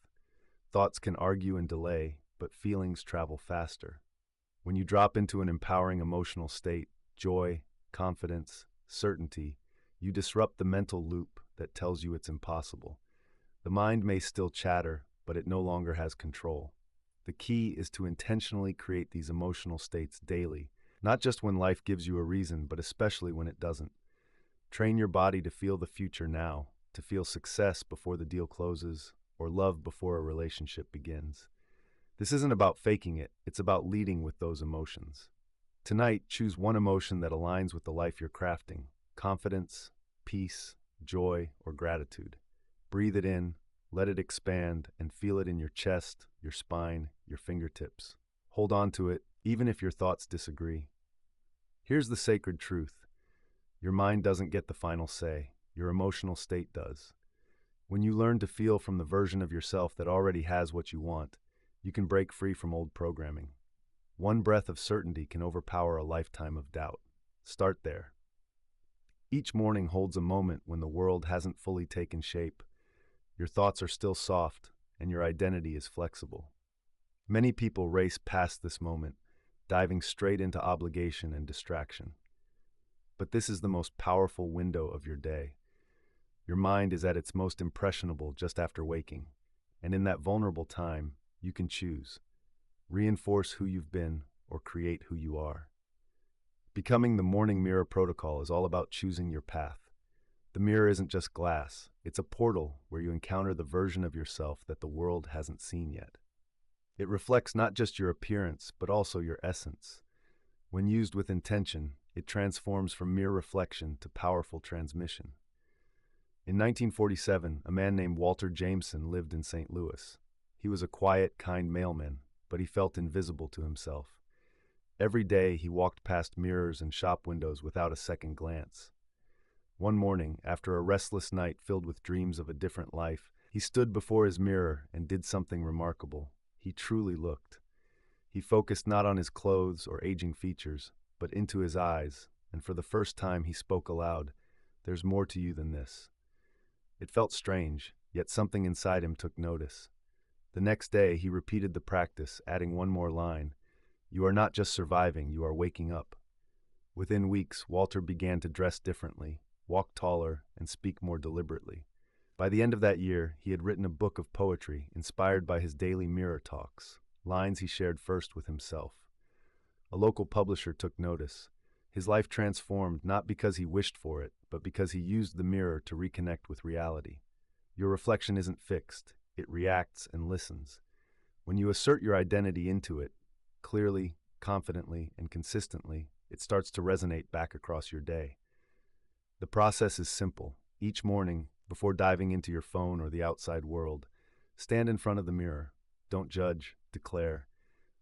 Thoughts can argue and delay, but feelings travel faster. When you drop into an empowering emotional state, joy, confidence, certainty, you disrupt the mental loop that tells you it's impossible. The mind may still chatter, but it no longer has control. The key is to intentionally create these emotional states daily, not just when life gives you a reason, but especially when it doesn't. Train your body to feel the future now, to feel success before the deal closes, or love before a relationship begins. This isn't about faking it, it's about leading with those emotions. Tonight, choose one emotion that aligns with the life you're crafting: confidence, peace, joy, or gratitude. Breathe it in, let it expand, and feel it in your chest, your spine, your fingertips. Hold on to it, even if your thoughts disagree. Here's the sacred truth. Your mind doesn't get the final say. Your emotional state does. When you learn to feel from the version of yourself that already has what you want, you can break free from old programming. One breath of certainty can overpower a lifetime of doubt. Start there. Each morning holds a moment when the world hasn't fully taken shape. Your thoughts are still soft, and your identity is flexible. Many people race past this moment, diving straight into obligation and distraction. But this is the most powerful window of your day. Your mind is at its most impressionable just after waking, and in that vulnerable time, you can choose. Reinforce who you've been or create who you are. Becoming the morning mirror protocol is all about choosing your path. The mirror isn't just glass, it's a portal where you encounter the version of yourself that the world hasn't seen yet. It reflects not just your appearance, but also your essence. When used with intention, it transforms from mere reflection to powerful transmission. In 1947, a man named Walter Jameson lived in St. Louis. He was a quiet, kind mailman, but he felt invisible to himself. Every day, he walked past mirrors and shop windows without a second glance. One morning, after a restless night filled with dreams of a different life, he stood before his mirror and did something remarkable. He truly looked. He focused not on his clothes or aging features, but into his eyes, and for the first time he spoke aloud, "There's more to you than this." It felt strange, yet something inside him took notice. The next day, he repeated the practice, adding one more line: "You are not just surviving, you are waking up." Within weeks, Walter began to dress differently, walk taller, and speak more deliberately. By the end of that year, he had written a book of poetry inspired by his daily mirror talks, lines he shared first with himself. A local publisher took notice. His life transformed not because he wished for it, but because he used the mirror to reconnect with reality. Your reflection isn't fixed, it reacts and listens. When you assert your identity into it, clearly, confidently, and consistently, it starts to resonate back across your day. The process is simple. Each morning, before diving into your phone or the outside world, stand in front of the mirror. Don't judge, declare,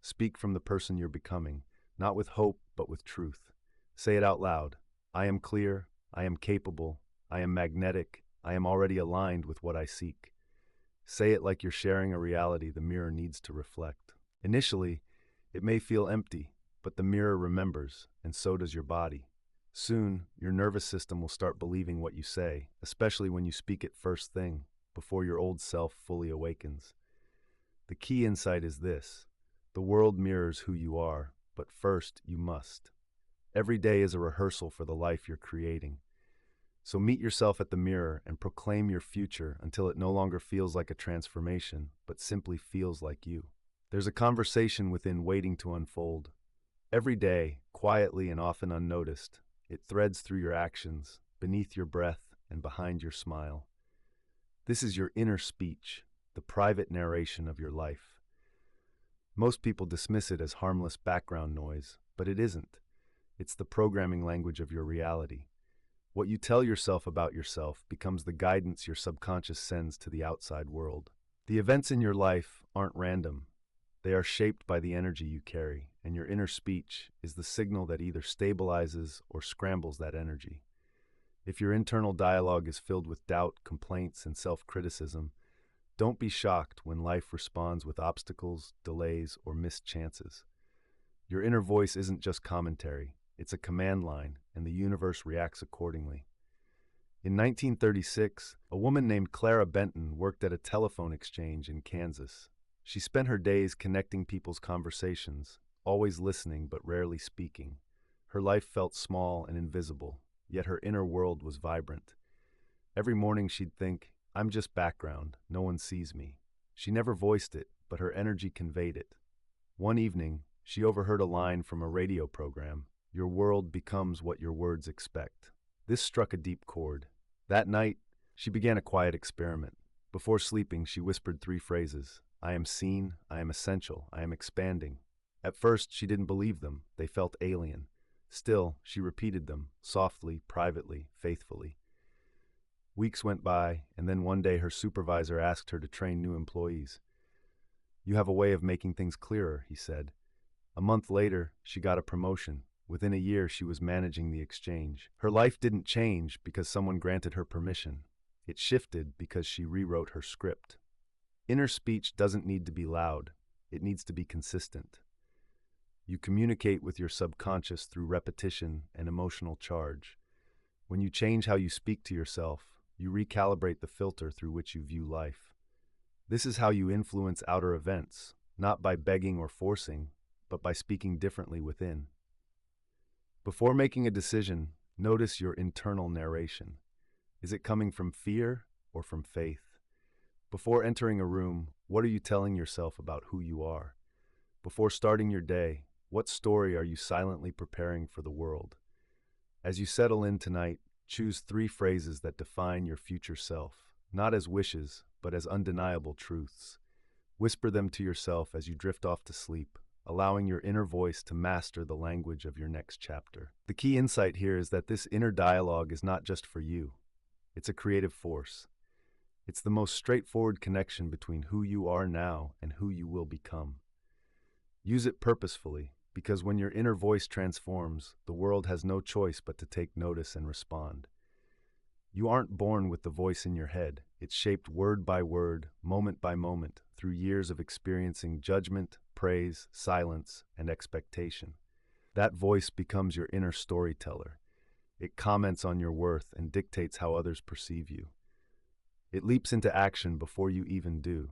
Speak from the person you're becoming, not with hope, but with truth. Say it out loud. I am clear, I am capable, I am magnetic, I am already aligned with what I seek. Say it like you're sharing a reality the mirror needs to reflect. Initially, it may feel empty, but the mirror remembers, and so does your body. Soon, your nervous system will start believing what you say, especially when you speak it first thing, before your old self fully awakens. The key insight is this: the world mirrors who you are, but first you must. Every day is a rehearsal for the life you're creating. So meet yourself at the mirror and proclaim your future until it no longer feels like a transformation, but simply feels like you. There's a conversation within waiting to unfold. Every day, quietly and often unnoticed, it threads through your actions, beneath your breath, and behind your smile. This is your inner speech, the private narration of your life. Most people dismiss it as harmless background noise, but it isn't. It's the programming language of your reality. What you tell yourself about yourself becomes the guidance your subconscious sends to the outside world. The events in your life aren't random. They are shaped by the energy you carry, and your inner speech is the signal that either stabilizes or scrambles that energy. If your internal dialogue is filled with doubt, complaints, and self-criticism, don't be shocked when life responds with obstacles, delays, or missed chances. Your inner voice isn't just commentary. It's a command line, and the universe reacts accordingly. In 1936, a woman named Clara Benton worked at a telephone exchange in Kansas. She spent her days connecting people's conversations, always listening but rarely speaking. Her life felt small and invisible, yet her inner world was vibrant. Every morning she'd think, "I'm just background, no one sees me." She never voiced it, but her energy conveyed it. One evening, she overheard a line from a radio program: "Your world becomes what your words expect." This struck a deep chord. That night, she began a quiet experiment. Before sleeping, she whispered 3 phrases: "I am seen, I am essential, I am expanding." At first, she didn't believe them. They felt alien. Still, she repeated them, softly, privately, faithfully. Weeks went by, and then one day her supervisor asked her to train new employees. "You have a way of making things clearer," he said. A month later, she got a promotion. Within a year, she was managing the exchange. Her life didn't change because someone granted her permission. It shifted because she rewrote her script. Inner speech doesn't need to be loud. It needs to be consistent. You communicate with your subconscious through repetition and emotional charge. When you change how you speak to yourself, you recalibrate the filter through which you view life. This is how you influence outer events, not by begging or forcing, but by speaking differently within. Before making a decision, notice your internal narration. Is it coming from fear or from faith? Before entering a room, what are you telling yourself about who you are? Before starting your day, what story are you silently preparing for the world? As you settle in tonight, choose 3 phrases that define your future self, not as wishes, but as undeniable truths. Whisper them to yourself as you drift off to sleep, allowing your inner voice to master the language of your next chapter. The key insight here is that this inner dialogue is not just for you. It's a creative force. It's the most straightforward connection between who you are now and who you will become. Use it purposefully, because when your inner voice transforms, the world has no choice but to take notice and respond. You aren't born with the voice in your head. It's shaped word by word, moment by moment, through years of experiencing judgment, praise, silence, and expectation. That voice becomes your inner storyteller. It comments on your worth and dictates how others perceive you. It leaps into action before you even do,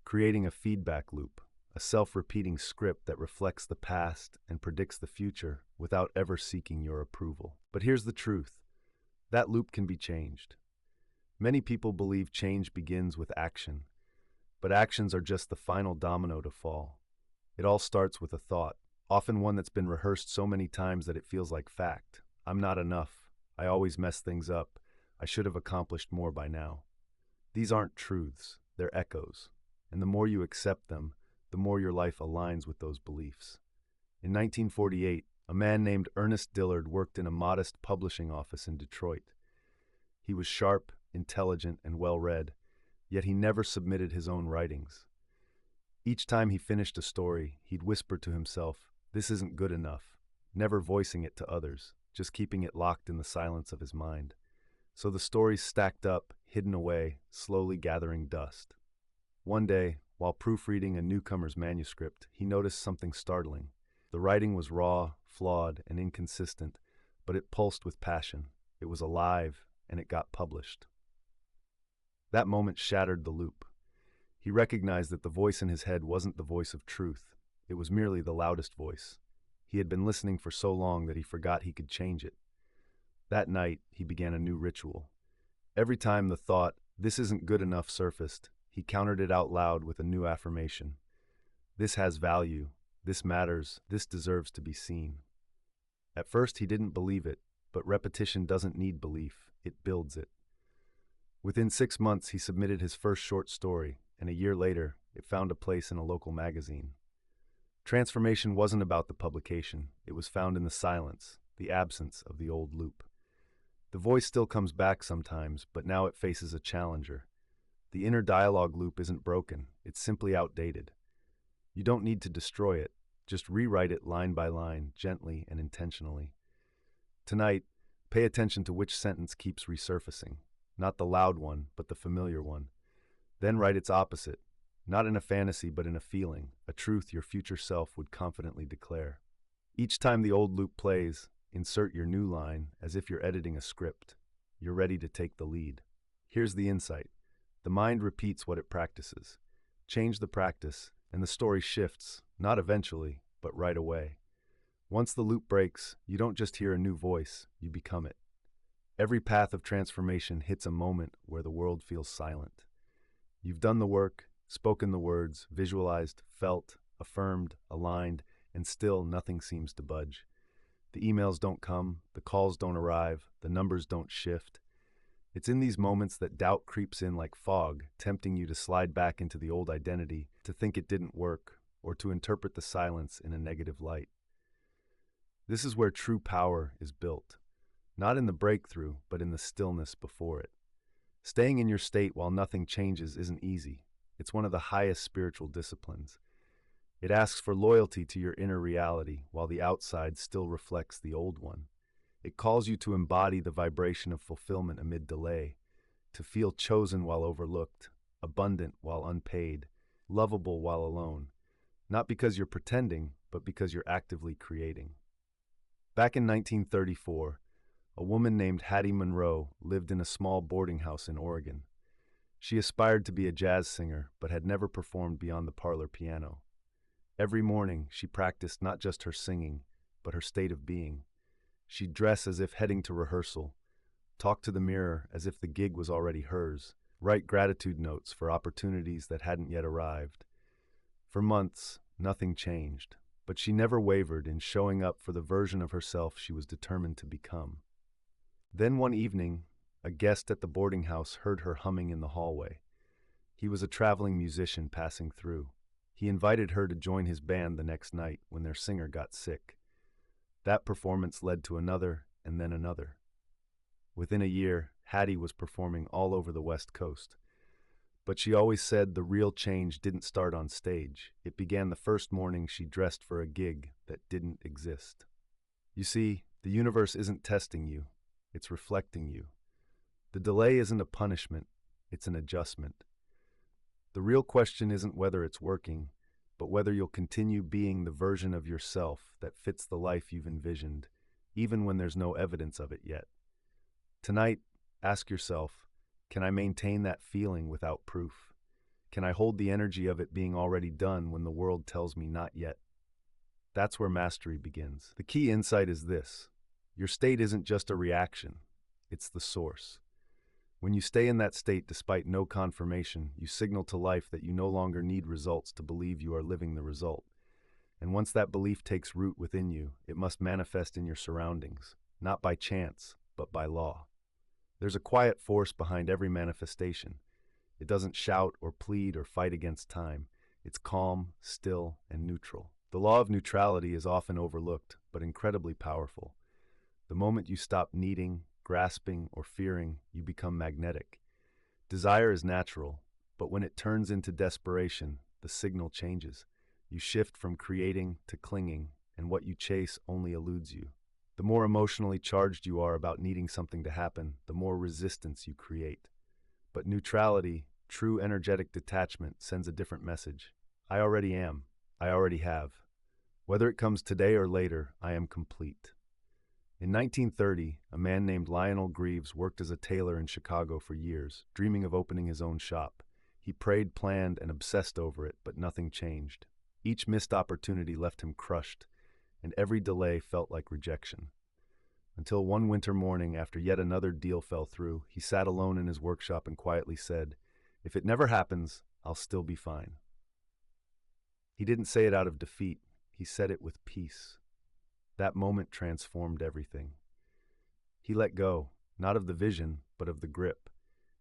creating a feedback loop, a self-repeating script that reflects the past and predicts the future without ever seeking your approval. But here's the truth: that loop can be changed. Many people believe change begins with action, but actions are just the final domino to fall. It all starts with a thought, often one that's been rehearsed so many times that it feels like fact. "I'm not enough. I always mess things up. I should have accomplished more by now." These aren't truths, they're echoes, and the more you accept them, the more your life aligns with those beliefs. In 1948, a man named Ernest Dillard worked in a modest publishing office in Detroit. He was sharp, intelligent, and well-read, yet he never submitted his own writings. Each time he finished a story, he'd whisper to himself, "This isn't good enough," never voicing it to others, just keeping it locked in the silence of his mind. So the stories stacked up, hidden away, slowly gathering dust. One day, while proofreading a newcomer's manuscript, he noticed something startling. The writing was raw, flawed, and inconsistent, but it pulsed with passion. It was alive, and it got published. That moment shattered the loop. He recognized that the voice in his head wasn't the voice of truth. It was merely the loudest voice. He had been listening for so long that he forgot he could change it. That night, he began a new ritual. Every time the thought, "This isn't good enough," surfaced, he countered it out loud with a new affirmation. "This has value. This matters. This deserves to be seen." At first, he didn't believe it, but repetition doesn't need belief. It builds it. Within 6 months, he submitted his first short story, and a year later, it found a place in a local magazine. Transformation wasn't about the publication. It was found in the silence, the absence of the old loop. The voice still comes back sometimes, but now it faces a challenger. The inner dialogue loop isn't broken. It's simply outdated. You don't need to destroy it. Just rewrite it line by line, gently and intentionally. Tonight, pay attention to which sentence keeps resurfacing. Not the loud one, but the familiar one. Then write its opposite, not in a fantasy but in a feeling, a truth your future self would confidently declare. Each time the old loop plays, insert your new line as if you're editing a script. You're ready to take the lead. Here's the insight. The mind repeats what it practices. Change the practice, and the story shifts, not eventually, but right away. Once the loop breaks, you don't just hear a new voice, you become it. Every path of transformation hits a moment where the world feels silent. You've done the work, spoken the words, visualized, felt, affirmed, aligned, and still nothing seems to budge. The emails don't come, the calls don't arrive, the numbers don't shift. It's in these moments that doubt creeps in like fog, tempting you to slide back into the old identity, to think it didn't work, or to interpret the silence in a negative light. This is where true power is built. Not in the breakthrough, but in the stillness before it. Staying in your state while nothing changes isn't easy. It's one of the highest spiritual disciplines. It asks for loyalty to your inner reality while the outside still reflects the old one. It calls you to embody the vibration of fulfillment amid delay, to feel chosen while overlooked, abundant while unpaid, lovable while alone, not because you're pretending, but because you're actively creating. Back in 1934, a woman named Hattie Monroe lived in a small boarding house in Oregon. She aspired to be a jazz singer, but had never performed beyond the parlor piano. Every morning, she practiced not just her singing, but her state of being. She'd dress as if heading to rehearsal, talk to the mirror as if the gig was already hers, write gratitude notes for opportunities that hadn't yet arrived. For months, nothing changed, but she never wavered in showing up for the version of herself she was determined to become. Then one evening, a guest at the boarding house heard her humming in the hallway. He was a traveling musician passing through. He invited her to join his band the next night when their singer got sick. That performance led to another and then another. Within a year, Hattie was performing all over the West Coast. But she always said the real change didn't start on stage. It began the first morning she dressed for a gig that didn't exist. You see, the universe isn't testing you. It's reflecting you. The delay isn't a punishment, it's an adjustment. The real question isn't whether it's working, but whether you'll continue being the version of yourself that fits the life you've envisioned, even when there's no evidence of it yet. Tonight, ask yourself, can I maintain that feeling without proof? Can I hold the energy of it being already done when the world tells me not yet? That's where mastery begins. The key insight is this. Your state isn't just a reaction, it's the source. When you stay in that state despite no confirmation, you signal to life that you no longer need results to believe you are living the result. And once that belief takes root within you, it must manifest in your surroundings, not by chance, but by law. There's a quiet force behind every manifestation. It doesn't shout or plead or fight against time. It's calm, still, and neutral. The law of neutrality is often overlooked, but incredibly powerful. The moment you stop needing, grasping, or fearing, you become magnetic. Desire is natural, but when it turns into desperation, the signal changes. You shift from creating to clinging, and what you chase only eludes you. The more emotionally charged you are about needing something to happen, the more resistance you create. But neutrality, true energetic detachment, sends a different message. I already am. I already have. Whether it comes today or later, I am complete. In 1930, a man named Lionel Greaves worked as a tailor in Chicago for years, dreaming of opening his own shop. He prayed, planned, and obsessed over it, but nothing changed. Each missed opportunity left him crushed, and every delay felt like rejection. Until one winter morning, after yet another deal fell through, he sat alone in his workshop and quietly said, "If it never happens, I'll still be fine." He didn't say it out of defeat. He said it with peace. That moment transformed everything. He let go, not of the vision, but of the grip.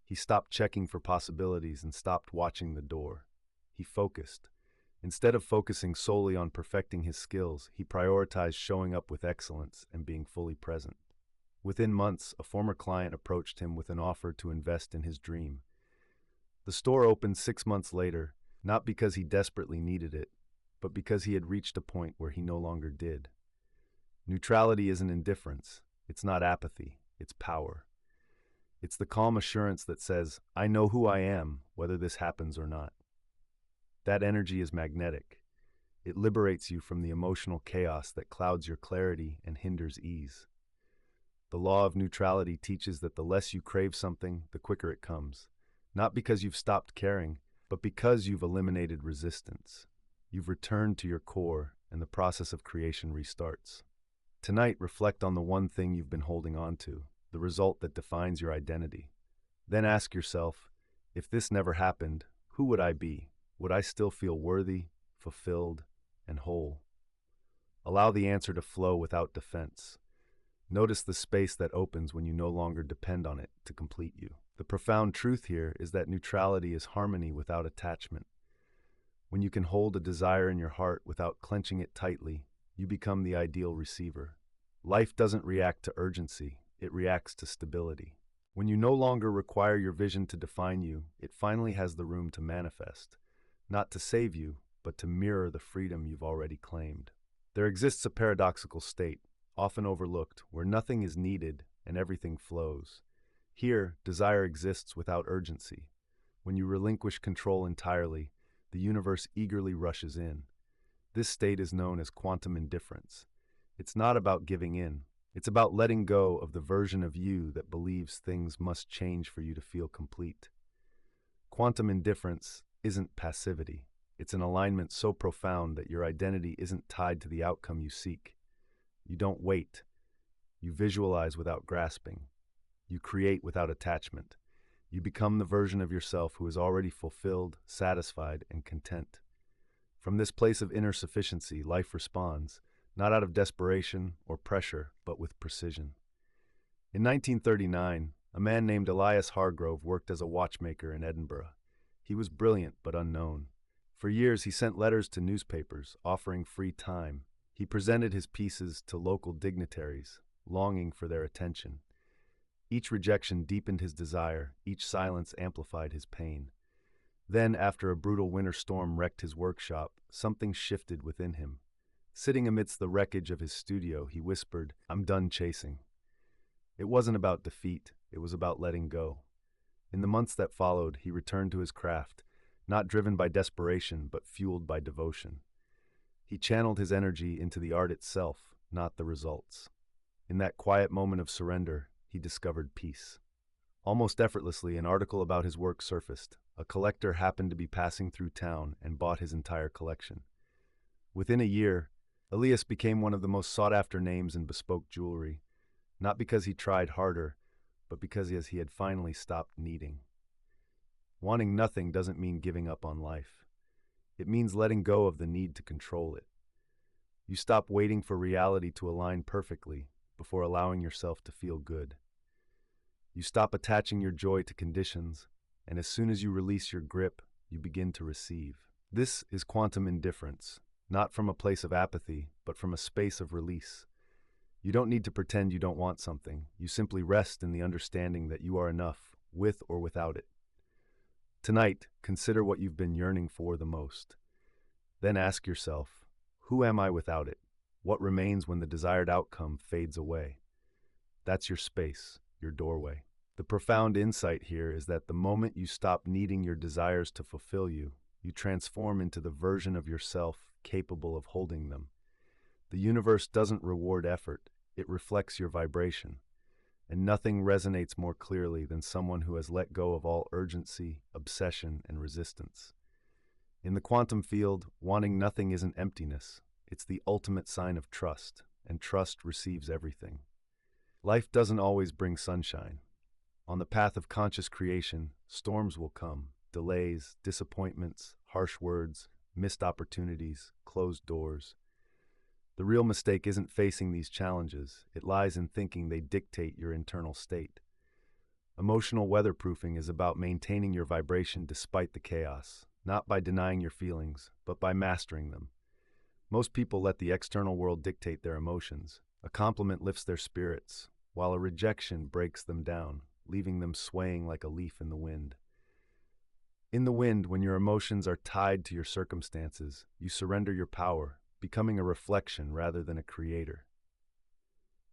He stopped checking for possibilities and stopped watching the door. He focused. Instead of focusing solely on perfecting his skills, he prioritized showing up with excellence and being fully present. Within months, a former client approached him with an offer to invest in his dream. The store opened 6 months later, not because he desperately needed it, but because he had reached a point where he no longer did. Neutrality isn't indifference. It's not apathy. It's power. It's the calm assurance that says, I know who I am, whether this happens or not. That energy is magnetic. It liberates you from the emotional chaos that clouds your clarity and hinders ease. The law of neutrality teaches that the less you crave something, the quicker it comes. Not because you've stopped caring, but because you've eliminated resistance. You've returned to your core, and the process of creation restarts. Tonight, reflect on the one thing you've been holding on to, the result that defines your identity. Then ask yourself, if this never happened, who would I be? Would I still feel worthy, fulfilled, and whole? Allow the answer to flow without defense. Notice the space that opens when you no longer depend on it to complete you. The profound truth here is that neutrality is harmony without attachment. When you can hold a desire in your heart without clenching it tightly, you become the ideal receiver. Life doesn't react to urgency, it reacts to stability. When you no longer require your vision to define you, it finally has the room to manifest, not to save you, but to mirror the freedom you've already claimed. There exists a paradoxical state, often overlooked, where nothing is needed and everything flows. Here, desire exists without urgency. When you relinquish control entirely, the universe eagerly rushes in. This state is known as quantum indifference. It's not about giving in. It's about letting go of the version of you that believes things must change for you to feel complete. Quantum indifference isn't passivity. It's an alignment so profound that your identity isn't tied to the outcome you seek. You don't wait. You visualize without grasping. You create without attachment. You become the version of yourself who is already fulfilled, satisfied, and content. From this place of inner sufficiency, life responds, not out of desperation or pressure, but with precision. In 1939, a man named Elias Hargrove worked as a watchmaker in Edinburgh. He was brilliant but unknown. For years, he sent letters to newspapers, offering free time. He presented his pieces to local dignitaries, longing for their attention. Each rejection deepened his desire, each silence amplified his pain. Then, after a brutal winter storm wrecked his workshop, something shifted within him. Sitting amidst the wreckage of his studio, he whispered, "I'm done chasing." It wasn't about defeat, it was about letting go. In the months that followed, he returned to his craft, not driven by desperation, but fueled by devotion. He channeled his energy into the art itself, not the results. In that quiet moment of surrender, he discovered peace. Almost effortlessly, an article about his work surfaced. A collector happened to be passing through town and bought his entire collection. Within a year, Elias became one of the most sought-after names in bespoke jewelry, not because he tried harder, but because he had finally stopped needing. Wanting nothing doesn't mean giving up on life. It means letting go of the need to control it. You stop waiting for reality to align perfectly before allowing yourself to feel good. You stop attaching your joy to conditions, and as soon as you release your grip, you begin to receive. This is quantum indifference, not from a place of apathy, but from a space of release. You don't need to pretend you don't want something. You simply rest in the understanding that you are enough, with or without it. Tonight, consider what you've been yearning for the most. Then ask yourself, who am I without it? What remains when the desired outcome fades away? That's your space, your doorway. The profound insight here is that the moment you stop needing your desires to fulfill you, you transform into the version of yourself capable of holding them. The universe doesn't reward effort, it reflects your vibration. And nothing resonates more clearly than someone who has let go of all urgency, obsession, and resistance. In the quantum field, wanting nothing isn't emptiness, it's the ultimate sign of trust, and trust receives everything. Life doesn't always bring sunshine. On the path of conscious creation, storms will come, delays, disappointments, harsh words, missed opportunities, closed doors. The real mistake isn't facing these challenges, it lies in thinking they dictate your internal state. Emotional weatherproofing is about maintaining your vibration despite the chaos, not by denying your feelings, but by mastering them. Most people let the external world dictate their emotions. A compliment lifts their spirits, while a rejection breaks them down, leaving them swaying like a leaf in the wind. In the wind, when your emotions are tied to your circumstances, you surrender your power, becoming a reflection rather than a creator.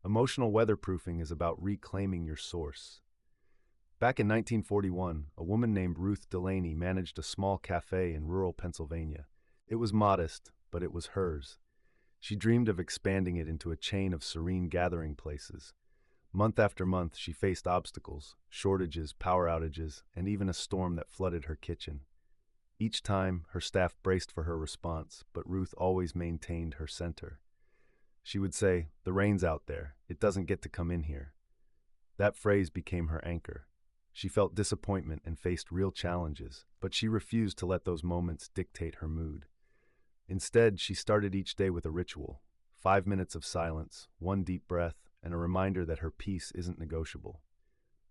Emotional weatherproofing is about reclaiming your source. Back in 1941, a woman named Ruth Delaney managed a small cafe in rural Pennsylvania. It was modest, but it was hers. She dreamed of expanding it into a chain of serene gathering places. Month after month, she faced obstacles, shortages, power outages, and even a storm that flooded her kitchen. Each time, her staff braced for her response, but Ruth always maintained her center. She would say, "The rain's out there. It doesn't get to come in here." That phrase became her anchor. She felt disappointment and faced real challenges, but she refused to let those moments dictate her mood. Instead, she started each day with a ritual: 5 minutes of silence, one deep breath, and a reminder that her peace isn't negotiable.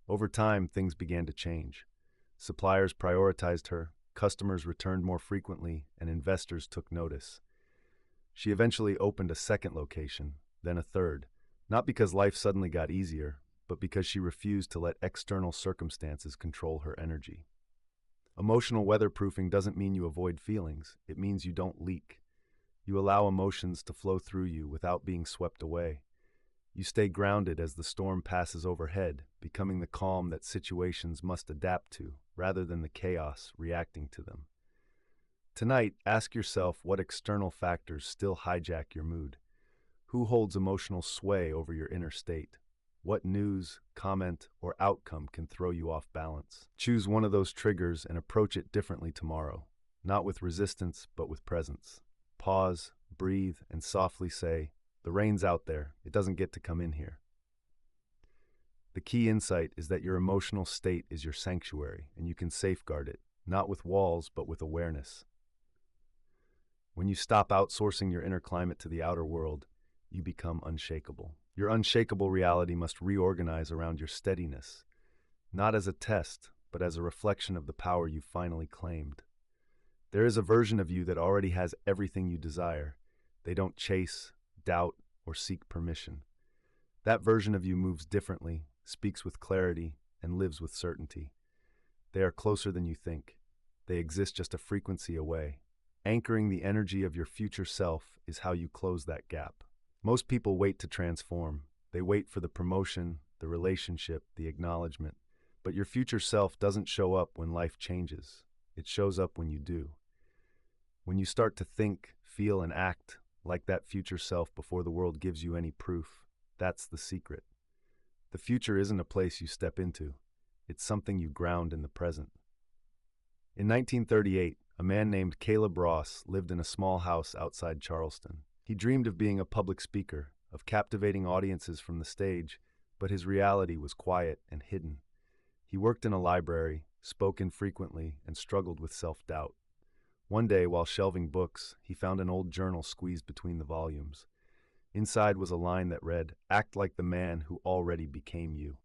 Over time, things began to change. Suppliers prioritized her, customers returned more frequently, and investors took notice. She eventually opened a second location, then a third, not because life suddenly got easier, but because she refused to let external circumstances control her energy. Emotional weatherproofing doesn't mean you avoid feelings, it means you don't leak. You allow emotions to flow through you without being swept away. You stay grounded as the storm passes overhead, becoming the calm that situations must adapt to, rather than the chaos reacting to them. Tonight, ask yourself what external factors still hijack your mood. Who holds emotional sway over your inner state? What news, comment, or outcome can throw you off balance? Choose one of those triggers and approach it differently tomorrow, not with resistance, but with presence. Pause, breathe, and softly say, "The rain's out there. It doesn't get to come in here." The key insight is that your emotional state is your sanctuary, and you can safeguard it, not with walls, but with awareness. When you stop outsourcing your inner climate to the outer world, you become unshakable. Your unshakable reality must reorganize around your steadiness, not as a test, but as a reflection of the power you finally claimed. There is a version of you that already has everything you desire. They don't chase, doubt, or seek permission. That version of you moves differently, speaks with clarity, and lives with certainty. They are closer than you think. They exist just a frequency away. Anchoring the energy of your future self is how you close that gap. Most people wait to transform. They wait for the promotion, the relationship, the acknowledgement. But your future self doesn't show up when life changes. It shows up when you do. When you start to think, feel, and act like that future self before the world gives you any proof, that's the secret. The future isn't a place you step into. It's something you ground in the present. In 1938, a man named Caleb Ross lived in a small house outside Charleston. He dreamed of being a public speaker, of captivating audiences from the stage, but his reality was quiet and hidden. He worked in a library, spoke infrequently, and struggled with self-doubt. One day, while shelving books, he found an old journal squeezed between the volumes. Inside was a line that read, "Act like the man who already became you."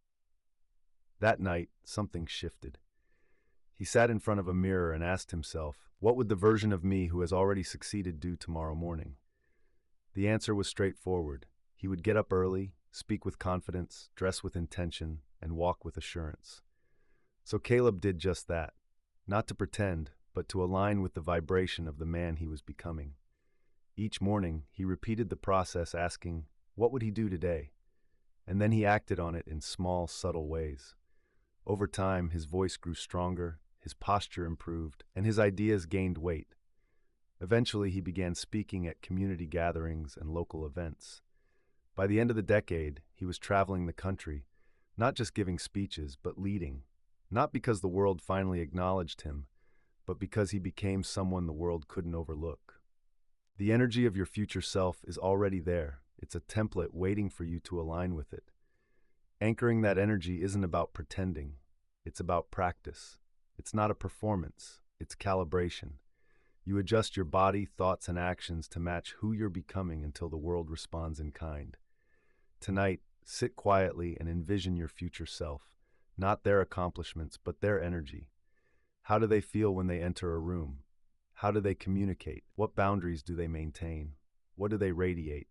That night, something shifted. He sat in front of a mirror and asked himself, what would the version of me who has already succeeded do tomorrow morning? The answer was straightforward. He would get up early, speak with confidence, dress with intention, and walk with assurance. So Caleb did just that. not to pretend, but to align with the vibration of the man he was becoming. Each morning, he repeated the process, asking, what would he do today? And then he acted on it in small, subtle ways. Over time, his voice grew stronger, his posture improved, and his ideas gained weight. Eventually, he began speaking at community gatherings and local events. By the end of the decade, he was traveling the country, not just giving speeches, but leading. Not because the world finally acknowledged him, but because he became someone the world couldn't overlook. The energy of your future self is already there. It's a template waiting for you to align with it. Anchoring that energy isn't about pretending. It's about practice. It's not a performance. It's calibration. You adjust your body, thoughts, and actions to match who you're becoming until the world responds in kind. Tonight, sit quietly and envision your future self, not their accomplishments, but their energy. How do they feel when they enter a room? How do they communicate? What boundaries do they maintain? What do they radiate?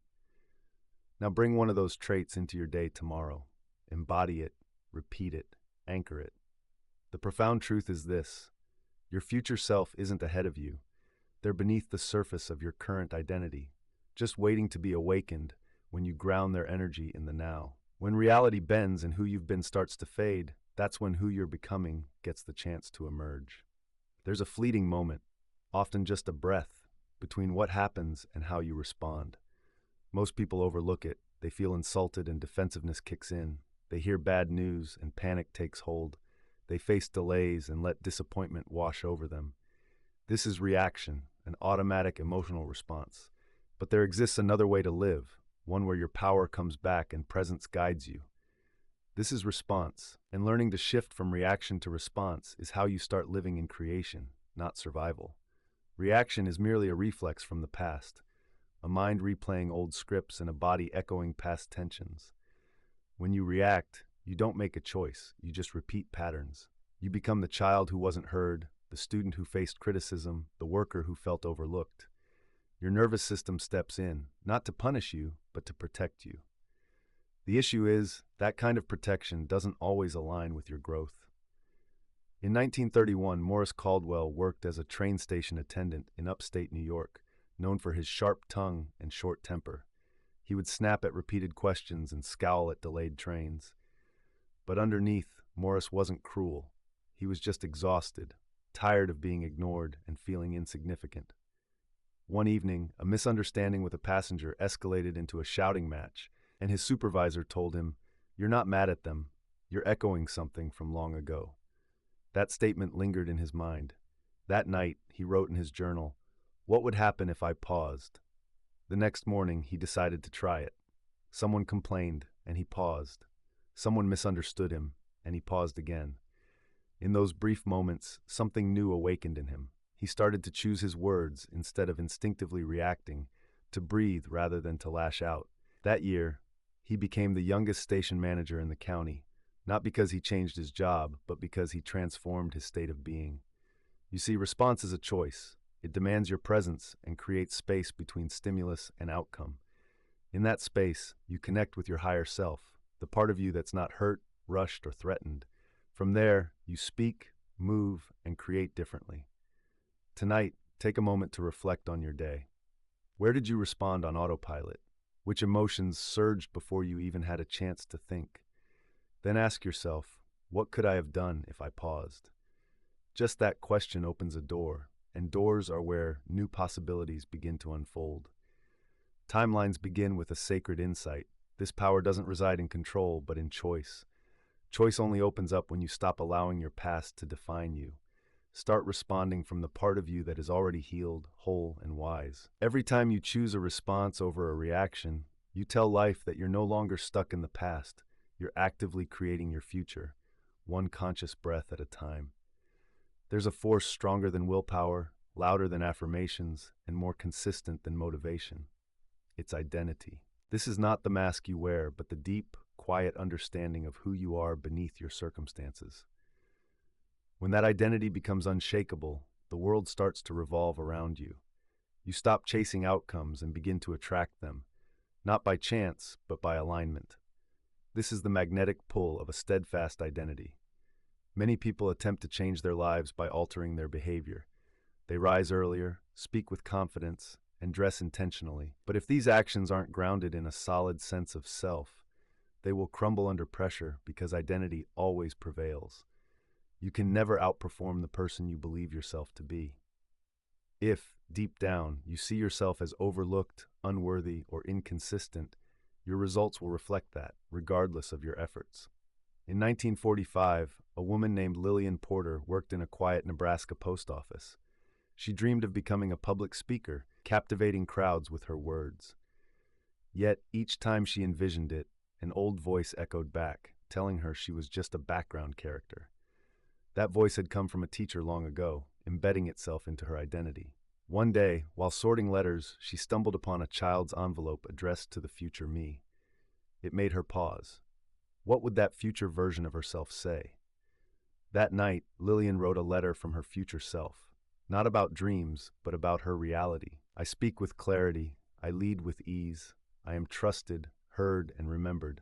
Now bring one of those traits into your day tomorrow. Embody it, repeat it, anchor it. The profound truth is this: your future self isn't ahead of you. They're beneath the surface of your current identity, just waiting to be awakened when you ground their energy in the now. When reality bends and who you've been starts to fade, that's when who you're becoming gets the chance to emerge. There's a fleeting moment, often just a breath, between what happens and how you respond. Most people overlook it. They feel insulted and defensiveness kicks in. They hear bad news and panic takes hold. They face delays and let disappointment wash over them. This is reaction, an automatic emotional response. But there exists another way to live, one where your power comes back and presence guides you. This is response, and learning to shift from reaction to response is how you start living in creation, not survival. Reaction is merely a reflex from the past, a mind replaying old scripts and a body echoing past tensions. When you react, you don't make a choice, you just repeat patterns. You become the child who wasn't heard, the student who faced criticism, the worker who felt overlooked. Your nervous system steps in, not to punish you, but to protect you. The issue is, that kind of protection doesn't always align with your growth. In 1931, Morris Caldwell worked as a train station attendant in upstate New York, known for his sharp tongue and short temper. He would snap at repeated questions and scowl at delayed trains. But underneath, Morris wasn't cruel. He was just exhausted, tired of being ignored and feeling insignificant. One evening, a misunderstanding with a passenger escalated into a shouting match, and his supervisor told him, "You're not mad at them, you're echoing something from long ago." That statement lingered in his mind. That night, he wrote in his journal, "What would happen if I paused?" The next morning, he decided to try it. Someone complained, and he paused. Someone misunderstood him, and he paused again. In those brief moments, something new awakened in him. He started to choose his words instead of instinctively reacting, to breathe rather than to lash out. That year, he became the youngest station manager in the county, not because he changed his job, but because he transformed his state of being. You see, response is a choice. It demands your presence and creates space between stimulus and outcome. In that space, you connect with your higher self, the part of you that's not hurt, rushed, or threatened. From there, you speak, move, and create differently. Tonight, take a moment to reflect on your day. Where did you respond on autopilot? Which emotions surged before you even had a chance to think? Then ask yourself, what could I have done if I paused? Just that question opens a door, and doors are where new possibilities begin to unfold. Timelines begin with a sacred insight. This power doesn't reside in control, but in choice. Choice only opens up when you stop allowing your past to define you. Start responding from the part of you that is already healed, whole, and wise. Every time you choose a response over a reaction, you tell life that you're no longer stuck in the past. You're actively creating your future, one conscious breath at a time. There's a force stronger than willpower, louder than affirmations, and more consistent than motivation. It's identity. This is not the mask you wear, but the deep, quiet understanding of who you are beneath your circumstances. When that identity becomes unshakable, the world starts to revolve around you. You stop chasing outcomes and begin to attract them, not by chance, but by alignment. This is the magnetic pull of a steadfast identity. Many people attempt to change their lives by altering their behavior. They rise earlier, speak with confidence, and dress intentionally. But if these actions aren't grounded in a solid sense of self, they will crumble under pressure because identity always prevails. You can never outperform the person you believe yourself to be. If, deep down, you see yourself as overlooked, unworthy, or inconsistent, your results will reflect that, regardless of your efforts. In 1945, a woman named Lillian Porter worked in a quiet Nebraska post office. She dreamed of becoming a public speaker, captivating crowds with her words. Yet, each time she envisioned it, an old voice echoed back, telling her she was just a background character. That voice had come from a teacher long ago, embedding itself into her identity. One day, while sorting letters, she stumbled upon a child's envelope addressed to the future me. It made her pause. What would that future version of herself say? That night, Lillian wrote a letter from her future self. Not about dreams, but about her reality. I speak with clarity. I lead with ease. I am trusted, heard, and remembered.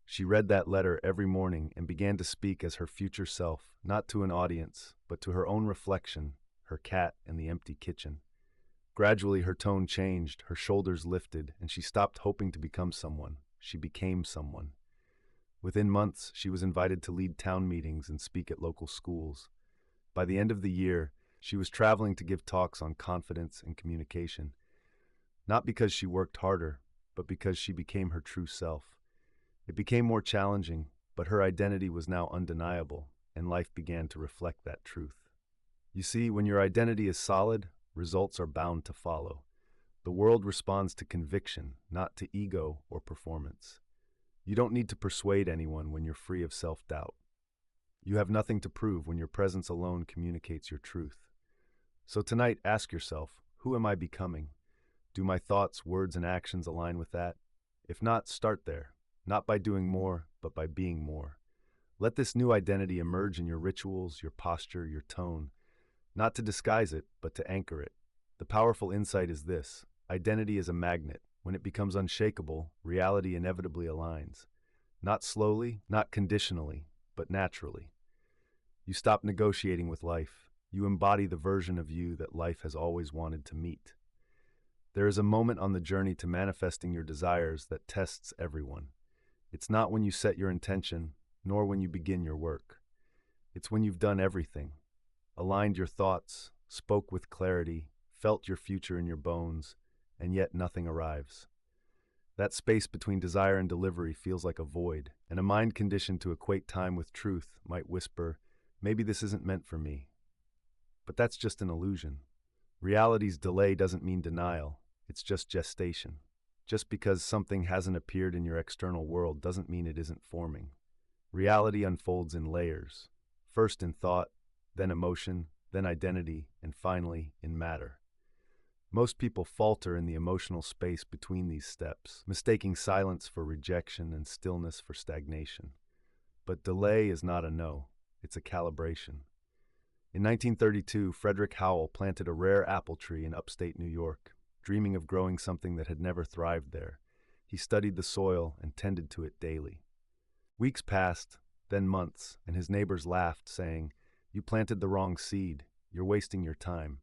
She read that letter every morning and began to speak as her future self, not to an audience, but to her own reflection, her cat, and the empty kitchen. Gradually, her tone changed, her shoulders lifted, and she stopped hoping to become someone. She became someone. Within months, she was invited to lead town meetings and speak at local schools. By the end of the year, she was traveling to give talks on confidence and communication. Not because she worked harder, but because she became her true self. It became more challenging, but her identity was now undeniable, and life began to reflect that truth. You see, when your identity is solid, results are bound to follow. The world responds to conviction, not to ego or performance. You don't need to persuade anyone when you're free of self-doubt. You have nothing to prove when your presence alone communicates your truth. So tonight, ask yourself, who am I becoming? Do my thoughts, words, and actions align with that? If not, start there. Not by doing more, but by being more. Let this new identity emerge in your rituals, your posture, your tone. Not to disguise it, but to anchor it. The powerful insight is this: identity is a magnet. When it becomes unshakable, reality inevitably aligns. Not slowly, not conditionally, but naturally. You stop negotiating with life. You embody the version of you that life has always wanted to meet. There is a moment on the journey to manifesting your desires that tests everyone. It's not when you set your intention, nor when you begin your work. It's when you've done everything, aligned your thoughts, spoke with clarity, felt your future in your bones, and yet nothing arrives. That space between desire and delivery feels like a void, and a mind conditioned to equate time with truth might whisper, maybe this isn't meant for me. But that's just an illusion. Reality's delay doesn't mean denial, it's just gestation. Just because something hasn't appeared in your external world doesn't mean it isn't forming. Reality unfolds in layers, first in thought, then emotion, then identity, and finally in matter. Most people falter in the emotional space between these steps, mistaking silence for rejection and stillness for stagnation. But delay is not a no, it's a calibration. In 1932, Frederick Howell planted a rare apple tree in upstate New York, dreaming of growing something that had never thrived there. He studied the soil and tended to it daily. Weeks passed, then months, and his neighbors laughed, saying, "You planted the wrong seed. You're wasting your time."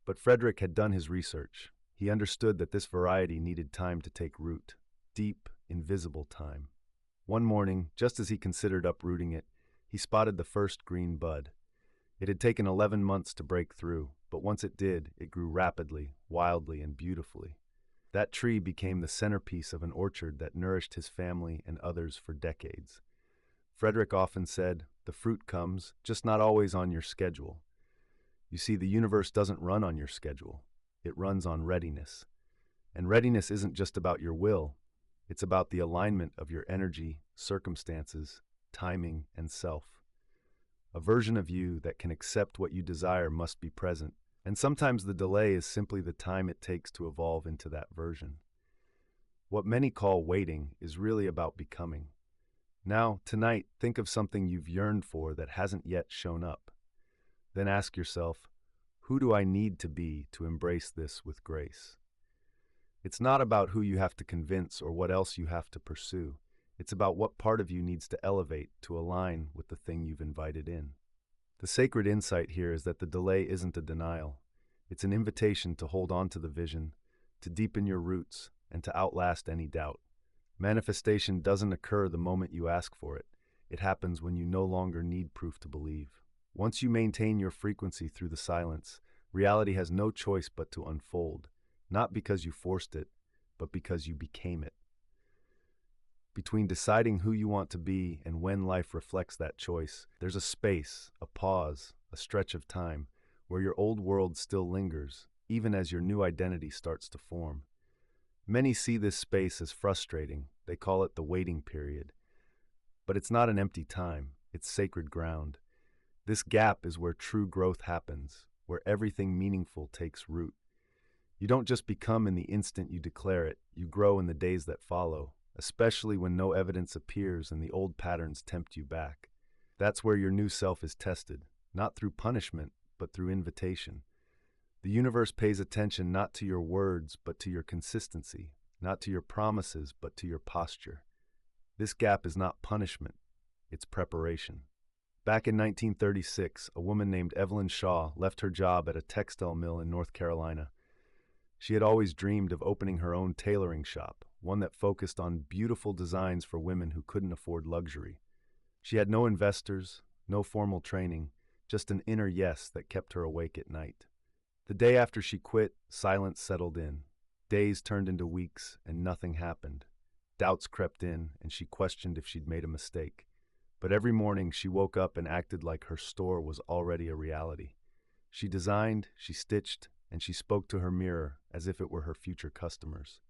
But Frederick had done his research. He understood that this variety needed time to take root, deep, invisible time. One morning, just as he considered uprooting it, he spotted the first green bud. It had taken 11 months to break through, but once it did, it grew rapidly, wildly, and beautifully. That tree became the centerpiece of an orchard that nourished his family and others for decades. Frederick often said, "The fruit comes, just not always on your schedule." You see, the universe doesn't run on your schedule. It runs on readiness. And readiness isn't just about your will. It's about the alignment of your energy, circumstances, timing, and self. A version of you that can accept what you desire must be present, and sometimes the delay is simply the time it takes to evolve into that version. What many call waiting is really about becoming. Now, tonight, think of something you've yearned for that hasn't yet shown up. Then ask yourself, who do I need to be to embrace this with grace? It's not about who you have to convince or what else you have to pursue. It's about what part of you needs to elevate to align with the thing you've invited in. The sacred insight here is that the delay isn't a denial. It's an invitation to hold on to the vision, to deepen your roots, and to outlast any doubt. Manifestation doesn't occur the moment you ask for it. It happens when you no longer need proof to believe. Once you maintain your frequency through the silence, reality has no choice but to unfold, not because you forced it, but because you became it. Between deciding who you want to be and when life reflects that choice, there's a space, a pause, a stretch of time where your old world still lingers, even as your new identity starts to form. Many see this space as frustrating. They call it the waiting period. But it's not an empty time, it's sacred ground. This gap is where true growth happens, where everything meaningful takes root. You don't just become in the instant you declare it, you grow in the days that follow, especially when no evidence appears and the old patterns tempt you back. That's where your new self is tested, not through punishment, but through invitation. The universe pays attention not to your words, but to your consistency, not to your promises, but to your posture. This gap is not punishment, it's preparation. Back in 1936, a woman named Evelyn Shaw left her job at a textile mill in North Carolina. She had always dreamed of opening her own tailoring shop, one that focused on beautiful designs for women who couldn't afford luxury. She had no investors, no formal training, just an inner yes that kept her awake at night. The day after she quit, silence settled in. Days turned into weeks, and nothing happened. Doubts crept in, and she questioned if she'd made a mistake. But every morning she woke up and acted like her store was already a reality. She designed, she stitched, and she spoke to her mirror as if it were her future customers.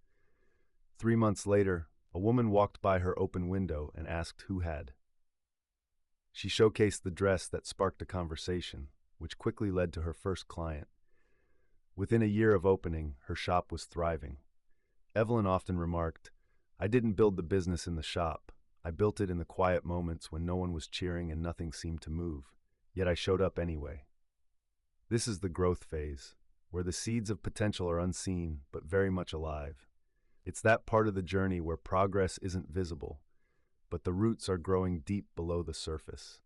3 months later, a woman walked by her open window and asked who had. She showcased the dress that sparked a conversation, which quickly led to her first client. Within a year of opening, her shop was thriving. Evelyn often remarked, "I didn't build the business in the shop. I built it in the quiet moments when no one was cheering and nothing seemed to move. Yet I showed up anyway." This is the growth phase, where the seeds of potential are unseen but very much alive. It's that part of the journey where progress isn't visible, but the roots are growing deep below the surface.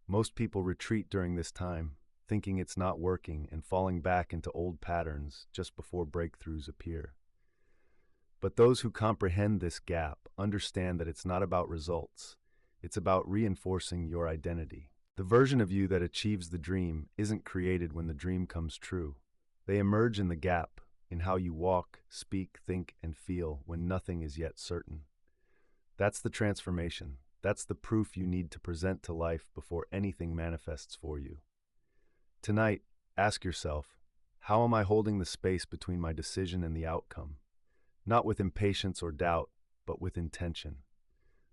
Most people retreat during this time, thinking it's not working and falling back into old patterns just before breakthroughs appear. But those who comprehend this gap understand that it's not about results. It's about reinforcing your identity. The version of you that achieves the dream isn't created when the dream comes true. They emerge in the gap, in how you walk, speak, think, and feel when nothing is yet certain. That's the transformation. That's the proof you need to present to life before anything manifests for you. Tonight, ask yourself, how am I holding the space between my decision and the outcome? Not with impatience or doubt, but with intention.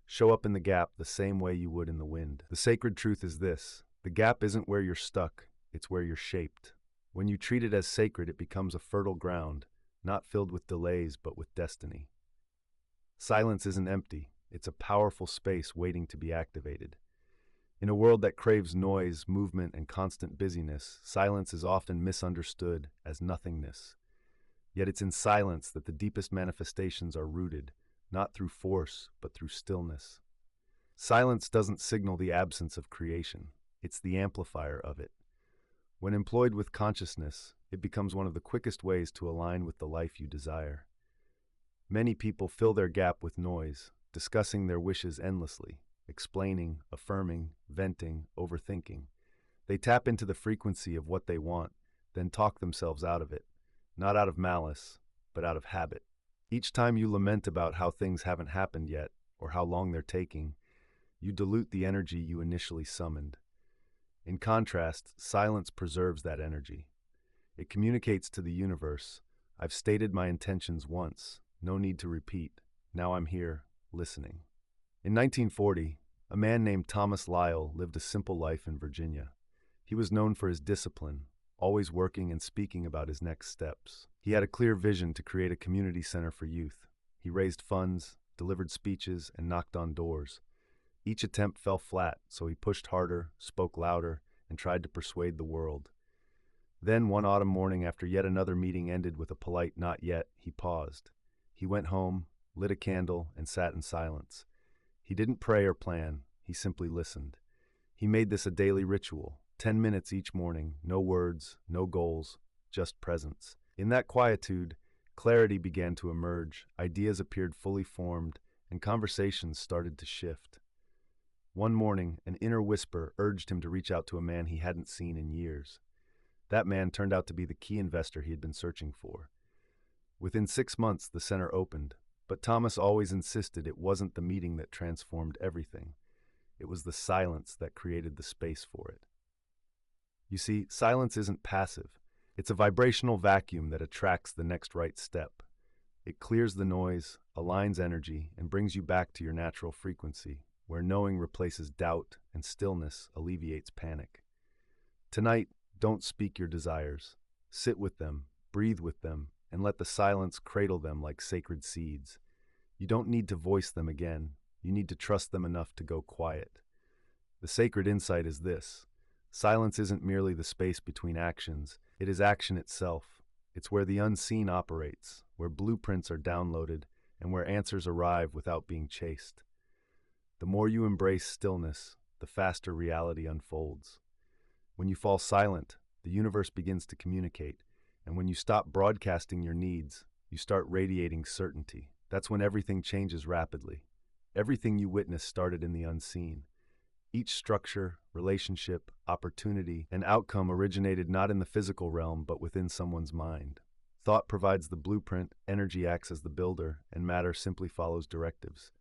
Show up in the gap the same way you would in the wind. The sacred truth is this: the gap isn't where you're stuck, it's where you're shaped. When you treat it as sacred, it becomes a fertile ground, not filled with delays, but with destiny. Silence isn't empty, it's a powerful space waiting to be activated. In a world that craves noise, movement, and constant busyness, silence is often misunderstood as nothingness. Yet it's in silence that the deepest manifestations are rooted, not through force, but through stillness. Silence doesn't signal the absence of creation, it's the amplifier of it. When employed with consciousness, it becomes one of the quickest ways to align with the life you desire. Many people fill their gap with noise, discussing their wishes endlessly, explaining, affirming, venting, overthinking. They tap into the frequency of what they want, then talk themselves out of it, not out of malice, but out of habit. Each time you lament about how things haven't happened yet, or how long they're taking, you dilute the energy you initially summoned. In contrast, silence preserves that energy. It communicates to the universe, "I've stated my intentions once, no need to repeat. Now I'm here, listening." In 1940, a man named Thomas Lyle lived a simple life in Virginia. He was known for his discipline, always working and speaking about his next steps. He had a clear vision to create a community center for youth. He raised funds, delivered speeches, and knocked on doors. Each attempt fell flat, so he pushed harder, spoke louder, and tried to persuade the world. Then, one autumn morning, after yet another meeting ended with a polite "not yet," he paused. He went home, lit a candle, and sat in silence. He didn't pray or plan, he simply listened. He made this a daily ritual, 10 minutes each morning, no words, no goals, just presence. In that quietude, clarity began to emerge, ideas appeared fully formed, and conversations started to shift. One morning, an inner whisper urged him to reach out to a man he hadn't seen in years. That man turned out to be the key investor he had been searching for. Within 6 months, the center opened, but Thomas always insisted it wasn't the meeting that transformed everything. It was the silence that created the space for it. You see, silence isn't passive. It's a vibrational vacuum that attracts the next right step. It clears the noise, aligns energy, and brings you back to your natural frequency, where knowing replaces doubt and stillness alleviates panic. Tonight, don't speak your desires. Sit with them, breathe with them, and let the silence cradle them like sacred seeds. You don't need to voice them again. You need to trust them enough to go quiet. The sacred insight is this: silence isn't merely the space between actions, it is action itself. It's where the unseen operates, where blueprints are downloaded, and where answers arrive without being chased. The more you embrace stillness, the faster reality unfolds. When you fall silent, the universe begins to communicate, and when you stop broadcasting your needs, you start radiating certainty. That's when everything changes rapidly. Everything you witness started in the unseen. Each structure, relationship, opportunity, and outcome originated not in the physical realm, but within someone's mind. Thought provides the blueprint, energy acts as the builder, and matter simply follows directives.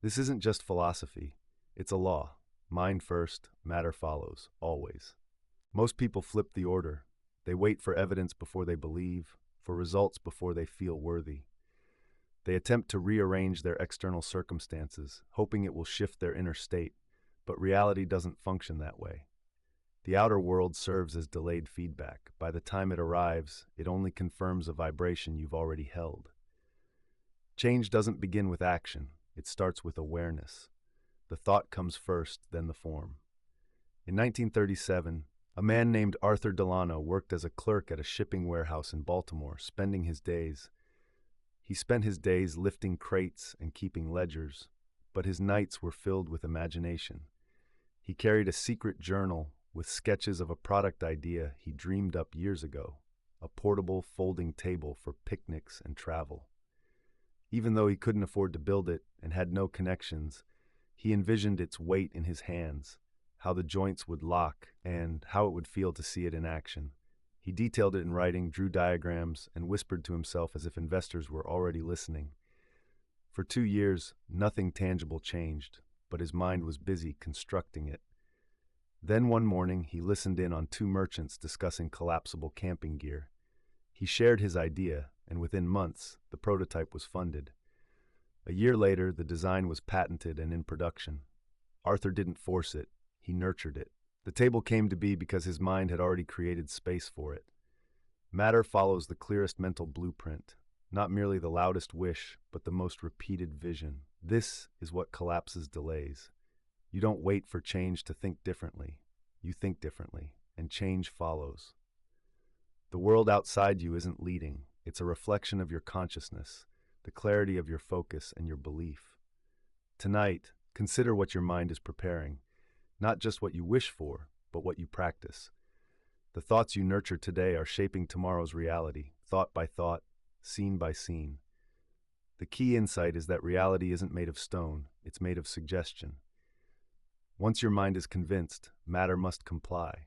This isn't just philosophy, it's a law. Mind first, matter follows, always. Most people flip the order. They wait for evidence before they believe, for results before they feel worthy. They attempt to rearrange their external circumstances, hoping it will shift their inner state, but reality doesn't function that way. The outer world serves as delayed feedback. By the time it arrives, it only confirms a vibration you've already held. Change doesn't begin with action, it starts with awareness. The thought comes first, then the form. In 1937, a man named Arthur Delano worked as a clerk at a shipping warehouse in Baltimore, He spent his days lifting crates and keeping ledgers, but his nights were filled with imagination. He carried a secret journal with sketches of a product idea he dreamed up years ago, a portable folding table for picnics and travel. Even though he couldn't afford to build it and had no connections, he envisioned its weight in his hands, how the joints would lock, and how it would feel to see it in action. He detailed it in writing, drew diagrams, and whispered to himself as if investors were already listening. For 2 years, nothing tangible changed, but his mind was busy constructing it. Then one morning, he listened in on 2 merchants discussing collapsible camping gear. He shared his idea, and within months, the prototype was funded. A year later, the design was patented and in production. Arthur didn't force it, he nurtured it. The table came to be because his mind had already created space for it. Matter follows the clearest mental blueprint, not merely the loudest wish, but the most repeated vision. This is what collapses delays. You don't wait for change to think differently. You think differently, and change follows. The world outside you isn't leading. It's a reflection of your consciousness, the clarity of your focus and your belief. Tonight, consider what your mind is preparing. Not just what you wish for, but what you practice. The thoughts you nurture today are shaping tomorrow's reality, thought by thought, scene by scene. The key insight is that reality isn't made of stone, it's made of suggestion. Once your mind is convinced, matter must comply.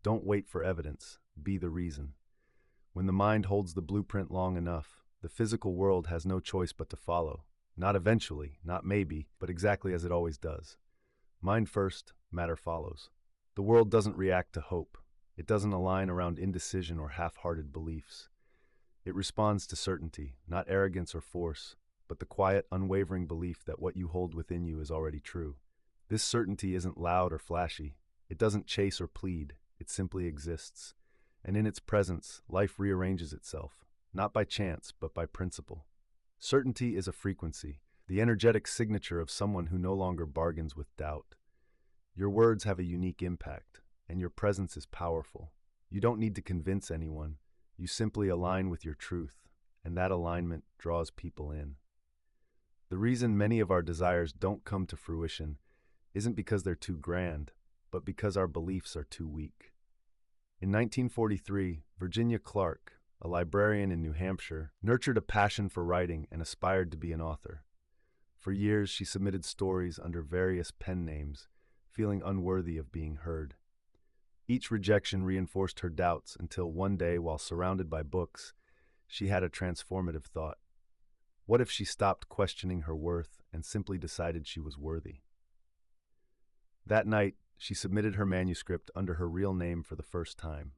Don't wait for evidence, be the reason. When the mind holds the blueprint long enough, the physical world has no choice but to follow. Not eventually, not maybe, but exactly as it always does. Mind first, matter follows. The world doesn't react to hope. It doesn't align around indecision or half-hearted beliefs. It responds to certainty, not arrogance or force, but the quiet, unwavering belief that what you hold within you is already true. This certainty isn't loud or flashy. It doesn't chase or plead. It simply exists. And in its presence, life rearranges itself, not by chance, but by principle. Certainty is a frequency, the energetic signature of someone who no longer bargains with doubt. Your words have a unique impact, and your presence is powerful. You don't need to convince anyone. You simply align with your truth, and that alignment draws people in. The reason many of our desires don't come to fruition isn't because they're too grand, but because our beliefs are too weak. In 1943, Virginia Clark, a librarian in New Hampshire, nurtured a passion for writing and aspired to be an author. For years, she submitted stories under various pen names, feeling unworthy of being heard. Each rejection reinforced her doubts until one day, while surrounded by books, she had a transformative thought. What if she stopped questioning her worth and simply decided she was worthy? That night, she submitted her manuscript under her real name for the first time.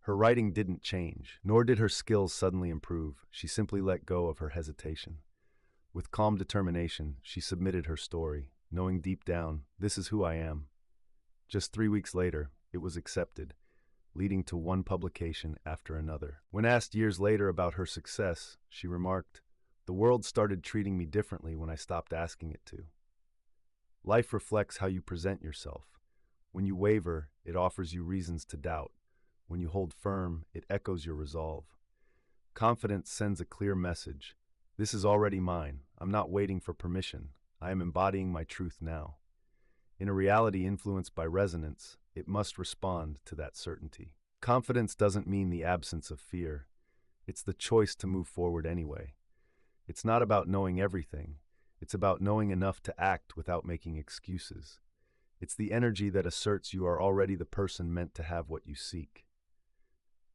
Her writing didn't change, nor did her skills suddenly improve. She simply let go of her hesitation. With calm determination, she submitted her story, knowing deep down, this is who I am. Just 3 weeks later, it was accepted, leading to one publication after another. When asked years later about her success, she remarked, "The world started treating me differently when I stopped asking it to." Life reflects how you present yourself. When you waver, it offers you reasons to doubt. When you hold firm, it echoes your resolve. Confidence sends a clear message. This is already mine. I'm not waiting for permission. I am embodying my truth now. In a reality influenced by resonance, it must respond to that certainty. Confidence doesn't mean the absence of fear. It's the choice to move forward anyway. It's not about knowing everything. It's about knowing enough to act without making excuses. It's the energy that asserts you are already the person meant to have what you seek.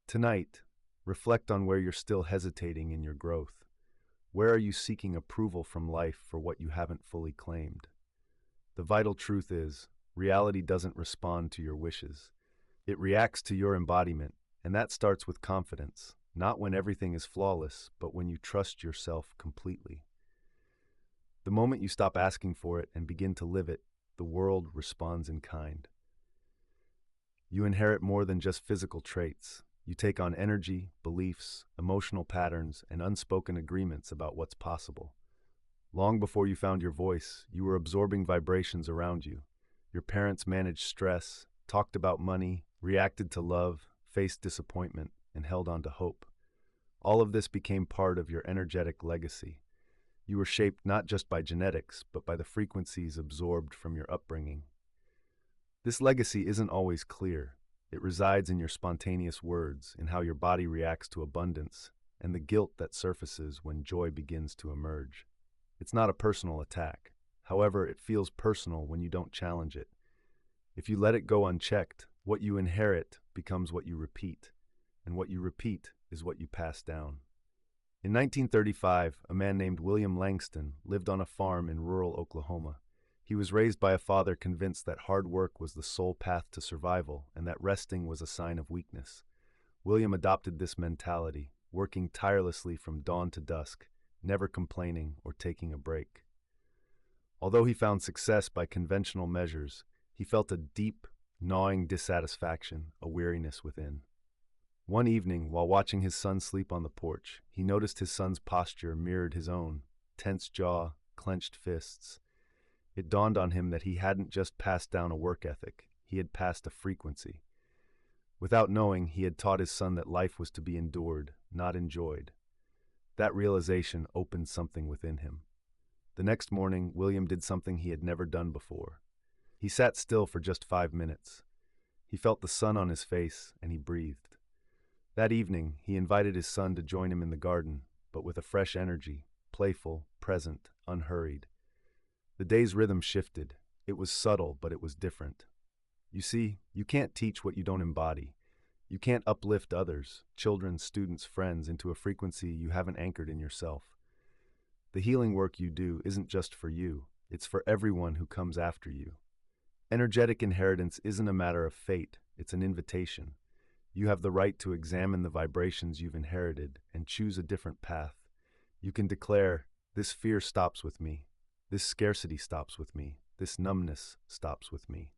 Tonight, reflect on where you're still hesitating in your growth. Where are you seeking approval from life for what you haven't fully claimed? The vital truth is, reality doesn't respond to your wishes. It reacts to your embodiment, and that starts with confidence, not when everything is flawless, but when you trust yourself completely. The moment you stop asking for it and begin to live it, the world responds in kind. You inherit more than just physical traits. You take on energy, beliefs, emotional patterns, and unspoken agreements about what's possible. Long before you found your voice, you were absorbing vibrations around you. Your parents managed stress, talked about money, reacted to love, faced disappointment, and held on to hope. All of this became part of your energetic legacy. You were shaped not just by genetics, but by the frequencies absorbed from your upbringing. This legacy isn't always clear. It resides in your spontaneous words, in how your body reacts to abundance, and the guilt that surfaces when joy begins to emerge. It's not a personal attack. However, it feels personal when you don't challenge it. If you let it go unchecked, what you inherit becomes what you repeat, and what you repeat is what you pass down. In 1935, a man named William Langston lived on a farm in rural Oklahoma. He was raised by a father convinced that hard work was the sole path to survival and that resting was a sign of weakness. William adopted this mentality, working tirelessly from dawn to dusk, never complaining or taking a break. Although he found success by conventional measures, he felt a deep, gnawing dissatisfaction, a weariness within. One evening, while watching his son sleep on the porch, he noticed his son's posture mirrored his own, tense jaw, clenched fists. It dawned on him that he hadn't just passed down a work ethic, he had passed a frequency. Without knowing, he had taught his son that life was to be endured, not enjoyed. That realization opened something within him. The next morning, William did something he had never done before. He sat still for just 5 minutes. He felt the sun on his face, and he breathed. That evening, he invited his son to join him in the garden, but with a fresh energy, playful, present, unhurried. The day's rhythm shifted. It was subtle, but it was different. You see, you can't teach what you don't embody. You can't uplift others, children, students, friends, into a frequency you haven't anchored in yourself. The healing work you do isn't just for you, it's for everyone who comes after you. Energetic inheritance isn't a matter of fate, it's an invitation. You have the right to examine the vibrations you've inherited and choose a different path. You can declare, this fear stops with me. This scarcity stops with me. This numbness stops with me.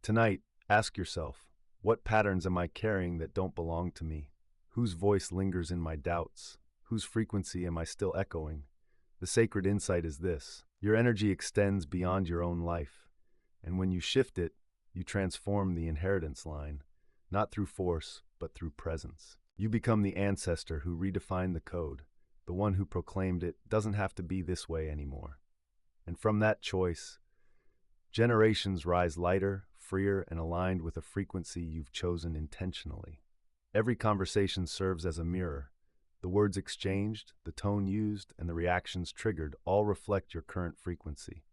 Tonight, ask yourself, what patterns am I carrying that don't belong to me? Whose voice lingers in my doubts? Whose frequency am I still echoing? The sacred insight is this: your energy extends beyond your own life. And when you shift it, you transform the inheritance line, not through force, but through presence. You become the ancestor who redefined the code, the one who proclaimed it doesn't have to be this way anymore. And from that choice, generations rise lighter, freer, and aligned with a frequency you've chosen intentionally. Every conversation serves as a mirror. The words exchanged, the tone used, and the reactions triggered all reflect your current frequency.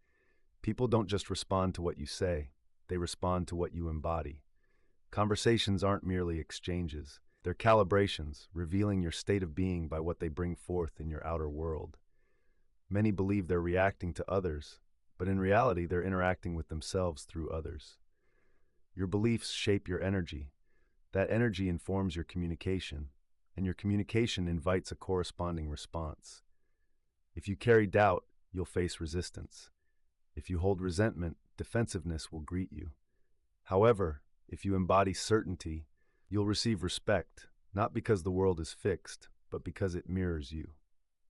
People don't just respond to what you say, they respond to what you embody. Conversations aren't merely exchanges, they're calibrations, revealing your state of being by what they bring forth in your outer world. Many believe they're reacting to others, but in reality, they're interacting with themselves through others. Your beliefs shape your energy. That energy informs your communication, and your communication invites a corresponding response. If you carry doubt, you'll face resistance. If you hold resentment, defensiveness will greet you. However, if you embody certainty, you'll receive respect, not because the world is fixed, but because it mirrors you.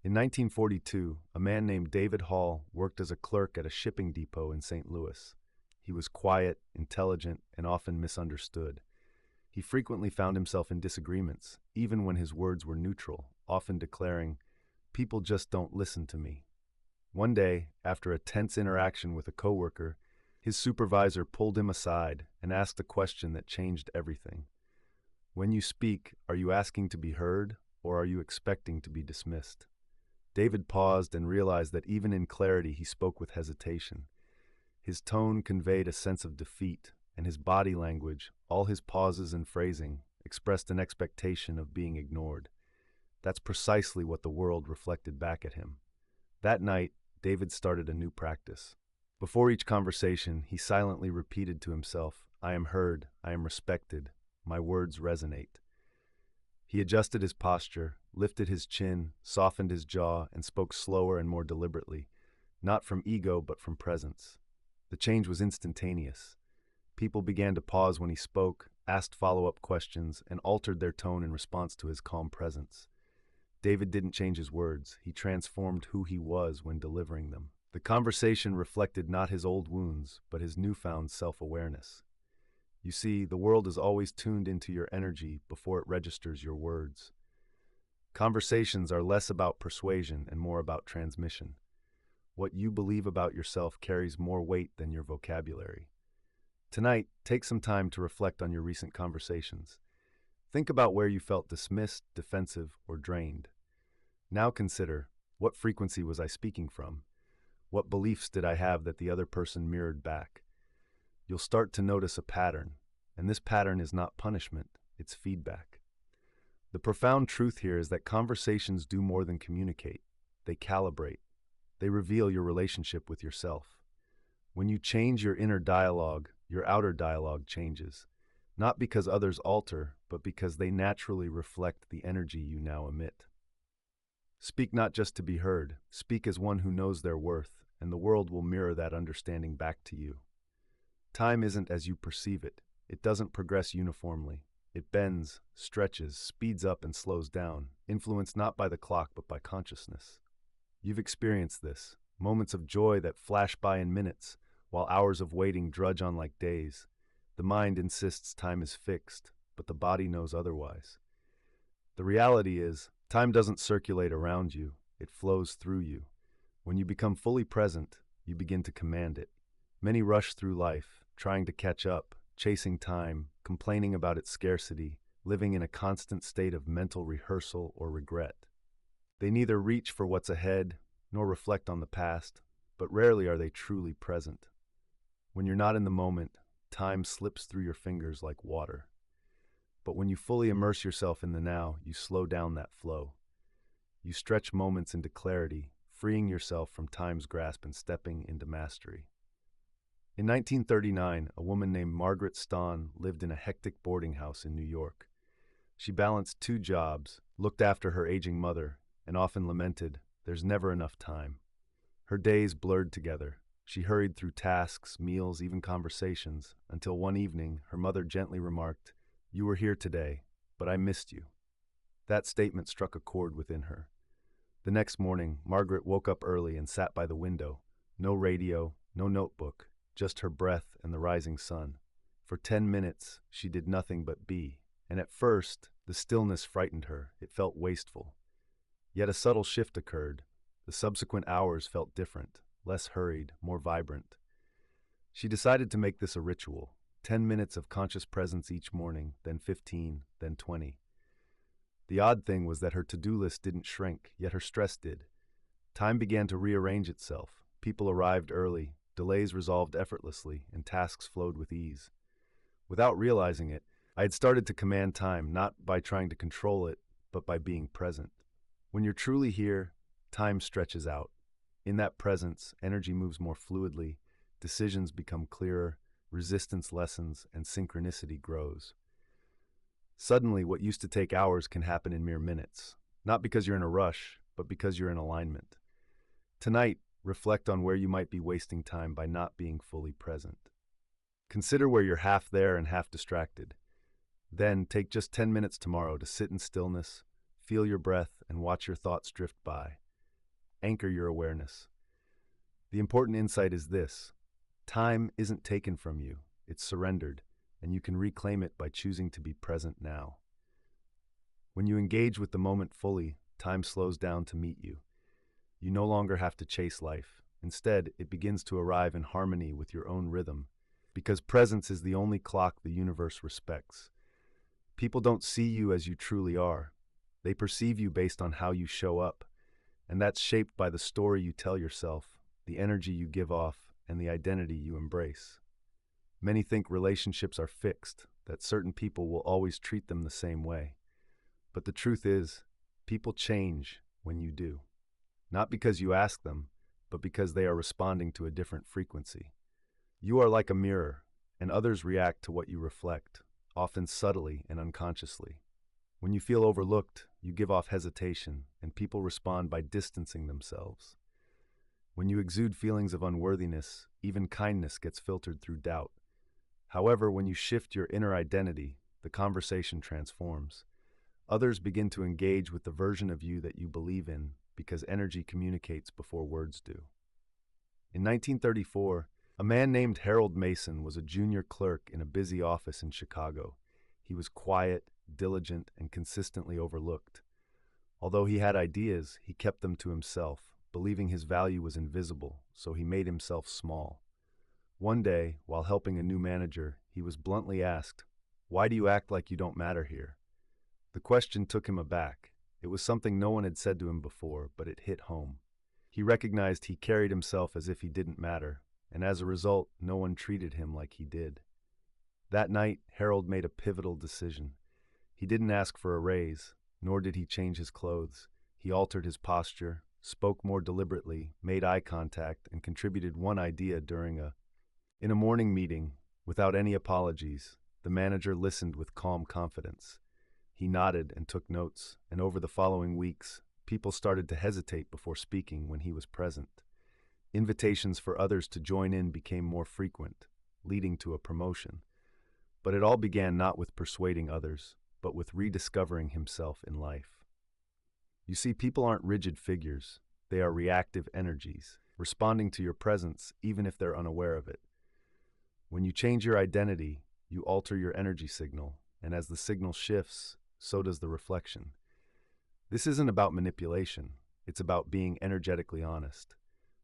In 1942, a man named David Hall worked as a clerk at a shipping depot in St. Louis. He was quiet, intelligent, and often misunderstood. He frequently found himself in disagreements, even when his words were neutral, often declaring, "People just don't listen to me." One day, after a tense interaction with a coworker, his supervisor pulled him aside and asked a question that changed everything. "When you speak, are you asking to be heard, or are you expecting to be dismissed?" David paused and realized that even in clarity he spoke with hesitation. His tone conveyed a sense of defeat, and his body language, all his pauses and phrasing, expressed an expectation of being ignored. That's precisely what the world reflected back at him. That night, David started a new practice. Before each conversation, he silently repeated to himself, "I am heard, I am respected, my words resonate." He adjusted his posture, lifted his chin, softened his jaw, and spoke slower and more deliberately, not from ego but from presence. The change was instantaneous. People began to pause when he spoke, asked follow-up questions, and altered their tone in response to his calm presence. David didn't change his words, he transformed who he was when delivering them. The conversation reflected not his old wounds, but his newfound self-awareness. You see, the world is always tuned into your energy before it registers your words. Conversations are less about persuasion and more about transmission. What you believe about yourself carries more weight than your vocabulary. Tonight, take some time to reflect on your recent conversations. Think about where you felt dismissed, defensive, or drained. Now consider, what frequency was I speaking from? What beliefs did I have that the other person mirrored back? You'll start to notice a pattern, and this pattern is not punishment, it's feedback. The profound truth here is that conversations do more than communicate. They calibrate. They reveal your relationship with yourself. When you change your inner dialogue, your outer dialogue changes. Not because others alter, but because they naturally reflect the energy you now emit. Speak not just to be heard, speak as one who knows their worth, and the world will mirror that understanding back to you. Time isn't as you perceive it. It doesn't progress uniformly. It bends, stretches, speeds up, and slows down, influenced not by the clock but by consciousness. You've experienced this, moments of joy that flash by in minutes, while hours of waiting drudge on like days. The mind insists time is fixed, but the body knows otherwise. The reality is, time doesn't circulate around you, it flows through you. When you become fully present, you begin to command it. Many rush through life, trying to catch up, chasing time, complaining about its scarcity, living in a constant state of mental rehearsal or regret. They neither reach for what's ahead, nor reflect on the past, but rarely are they truly present. When you're not in the moment, time slips through your fingers like water. But when you fully immerse yourself in the now, you slow down that flow. You stretch moments into clarity, freeing yourself from time's grasp and stepping into mastery. In 1939, a woman named Margaret Stahn lived in a hectic boarding house in New York. She balanced 2 jobs, looked after her aging mother, and often lamented, "There's never enough time." Her days blurred together. She hurried through tasks, meals, even conversations, until one evening her mother gently remarked, "You were here today, but I missed you." That statement struck a chord within her. The next morning, Margaret woke up early and sat by the window. No radio, no notebook, just her breath and the rising sun. For 10 minutes, she did nothing but be, and at first, the stillness frightened her. It felt wasteful. Yet a subtle shift occurred. The subsequent hours felt different. less hurried, more vibrant. She decided to make this a ritual, 10 minutes of conscious presence each morning, then 15, then 20. The odd thing was that her to-do list didn't shrink, yet her stress did. Time began to rearrange itself. People arrived early, delays resolved effortlessly, and tasks flowed with ease. Without realizing it, I had started to command time, not by trying to control it, but by being present. When you're truly here, time stretches out. In that presence, energy moves more fluidly, decisions become clearer, resistance lessens, and synchronicity grows. Suddenly, what used to take hours can happen in mere minutes, not because you're in a rush, but because you're in alignment. Tonight, reflect on where you might be wasting time by not being fully present. Consider where you're half there and half distracted. Then, take just 10 minutes tomorrow to sit in stillness, feel your breath, and watch your thoughts drift by. Anchor your awareness. The important insight is this: time isn't taken from you, it's surrendered, and you can reclaim it by choosing to be present now. When you engage with the moment fully, time slows down to meet you. You no longer have to chase life. Instead, it begins to arrive in harmony with your own rhythm, because presence is the only clock the universe respects. People don't see you as you truly are. They perceive you based on how you show up, and that's shaped by the story you tell yourself, the energy you give off, and the identity you embrace. Many think relationships are fixed, that certain people will always treat them the same way. But the truth is, people change when you do. Not because you ask them, but because they are responding to a different frequency. You are like a mirror, and others react to what you reflect, often subtly and unconsciously. When you feel overlooked, you give off hesitation, and people respond by distancing themselves. When you exude feelings of unworthiness, even kindness gets filtered through doubt. However, when you shift your inner identity, the conversation transforms. Others begin to engage with the version of you that you believe in, because energy communicates before words do. In 1934, a man named Harold Mason was a junior clerk in a busy office in Chicago. He was quiet, diligent, and consistently overlooked. Although he had ideas, he kept them to himself, believing his value was invisible, so he made himself small. One day, while helping a new manager, he was bluntly asked, "Why do you act like you don't matter here?" The question took him aback. It was something no one had said to him before, but it hit home. He recognized he carried himself as if he didn't matter, and as a result, no one treated him like he did. That night, Harold made a pivotal decision. He didn't ask for a raise, nor did he change his clothes. He altered his posture, spoke more deliberately, made eye contact, and contributed one idea in a morning meeting. Without any apologies, the manager listened with calm confidence. He nodded and took notes, and over the following weeks, people started to hesitate before speaking when he was present. Invitations for others to join in became more frequent, leading to a promotion. But it all began not with persuading others, but with rediscovering himself in life. You see, people aren't rigid figures. They are reactive energies, responding to your presence even if they're unaware of it. When you change your identity, you alter your energy signal, and as the signal shifts, so does the reflection. This isn't about manipulation. It's about being energetically honest.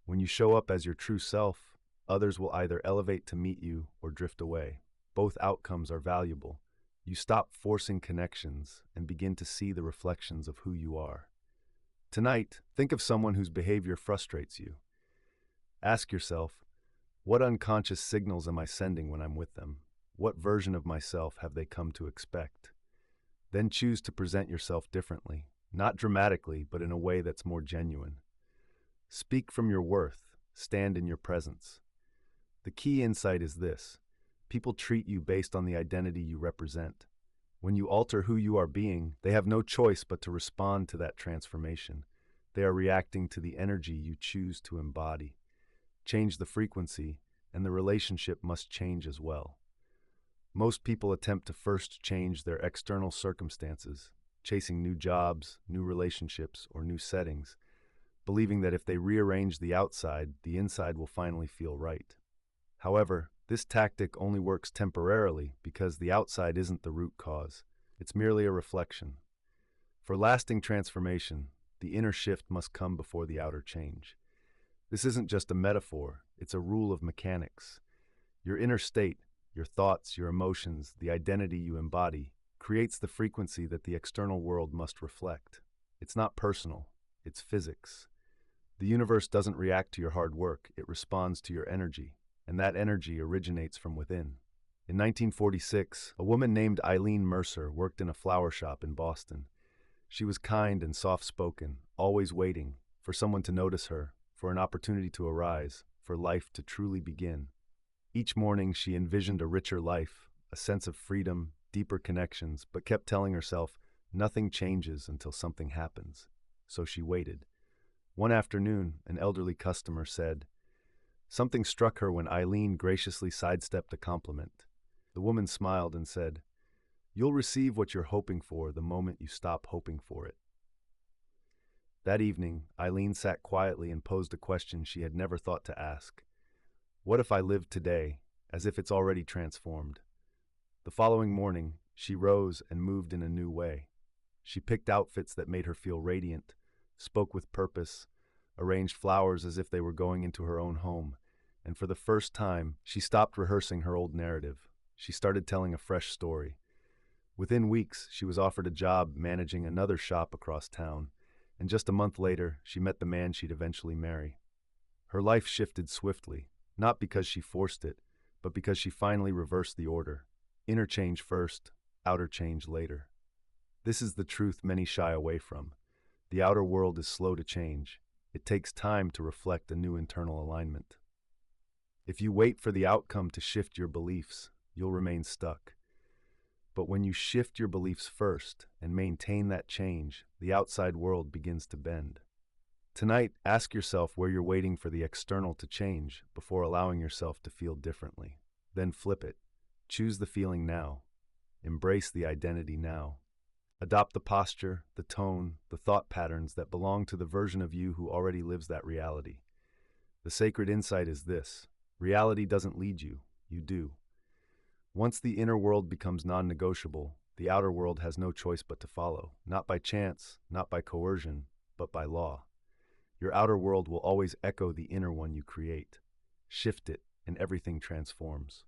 When you show up as your true self, others will either elevate to meet you or drift away. Both outcomes are valuable. You stop forcing connections and begin to see the reflections of who you are. Tonight, think of someone whose behavior frustrates you. Ask yourself, what unconscious signals am I sending when I'm with them? What version of myself have they come to expect? Then choose to present yourself differently, not dramatically, but in a way that's more genuine. Speak from your worth, stand in your presence. The key insight is this: people treat you based on the identity you represent. When you alter who you are being, they have no choice but to respond to that transformation. They are reacting to the energy you choose to embody. Change the frequency, and the relationship must change as well. Most people attempt to first change their external circumstances, chasing new jobs, new relationships, or new settings, believing that if they rearrange the outside, the inside will finally feel right. However, this tactic only works temporarily because the outside isn't the root cause. It's merely a reflection. For lasting transformation, the inner shift must come before the outer change. This isn't just a metaphor, it's a rule of mechanics. Your inner state, your thoughts, your emotions, the identity you embody, creates the frequency that the external world must reflect. It's not personal, it's physics. The universe doesn't react to your hard work, it responds to your energy, and that energy originates from within. In 1946, a woman named Eileen Mercer worked in a flower shop in Boston. She was kind and soft-spoken, always waiting for someone to notice her, for an opportunity to arise, for life to truly begin. Each morning she envisioned a richer life, a sense of freedom, deeper connections, but kept telling herself, nothing changes until something happens. So she waited. One afternoon, an elderly customer said, something struck her when Eileen graciously sidestepped a compliment. The woman smiled and said, you'll receive what you're hoping for the moment you stop hoping for it. That evening, Eileen sat quietly and posed a question she had never thought to ask. What if I lived today, as if it's already transformed? The following morning, she rose and moved in a new way. She picked outfits that made her feel radiant, spoke with purpose, arranged flowers as if they were going into her own home, and for the first time, she stopped rehearsing her old narrative. She started telling a fresh story. Within weeks, she was offered a job managing another shop across town, and just a month later, she met the man she'd eventually marry. Her life shifted swiftly, not because she forced it, but because she finally reversed the order. Inner change first, outer change later. This is the truth many shy away from. The outer world is slow to change. It takes time to reflect a new internal alignment. If you wait for the outcome to shift your beliefs, you'll remain stuck. But when you shift your beliefs first and maintain that change, the outside world begins to bend. Tonight, ask yourself where you're waiting for the external to change before allowing yourself to feel differently. Then flip it. Choose the feeling now. Embrace the identity now. Adopt the posture, the tone, the thought patterns that belong to the version of you who already lives that reality. The sacred insight is this: reality doesn't lead you, you do. Once the inner world becomes non-negotiable, the outer world has no choice but to follow, not by chance, not by coercion, but by law. Your outer world will always echo the inner one you create. Shift it, and everything transforms.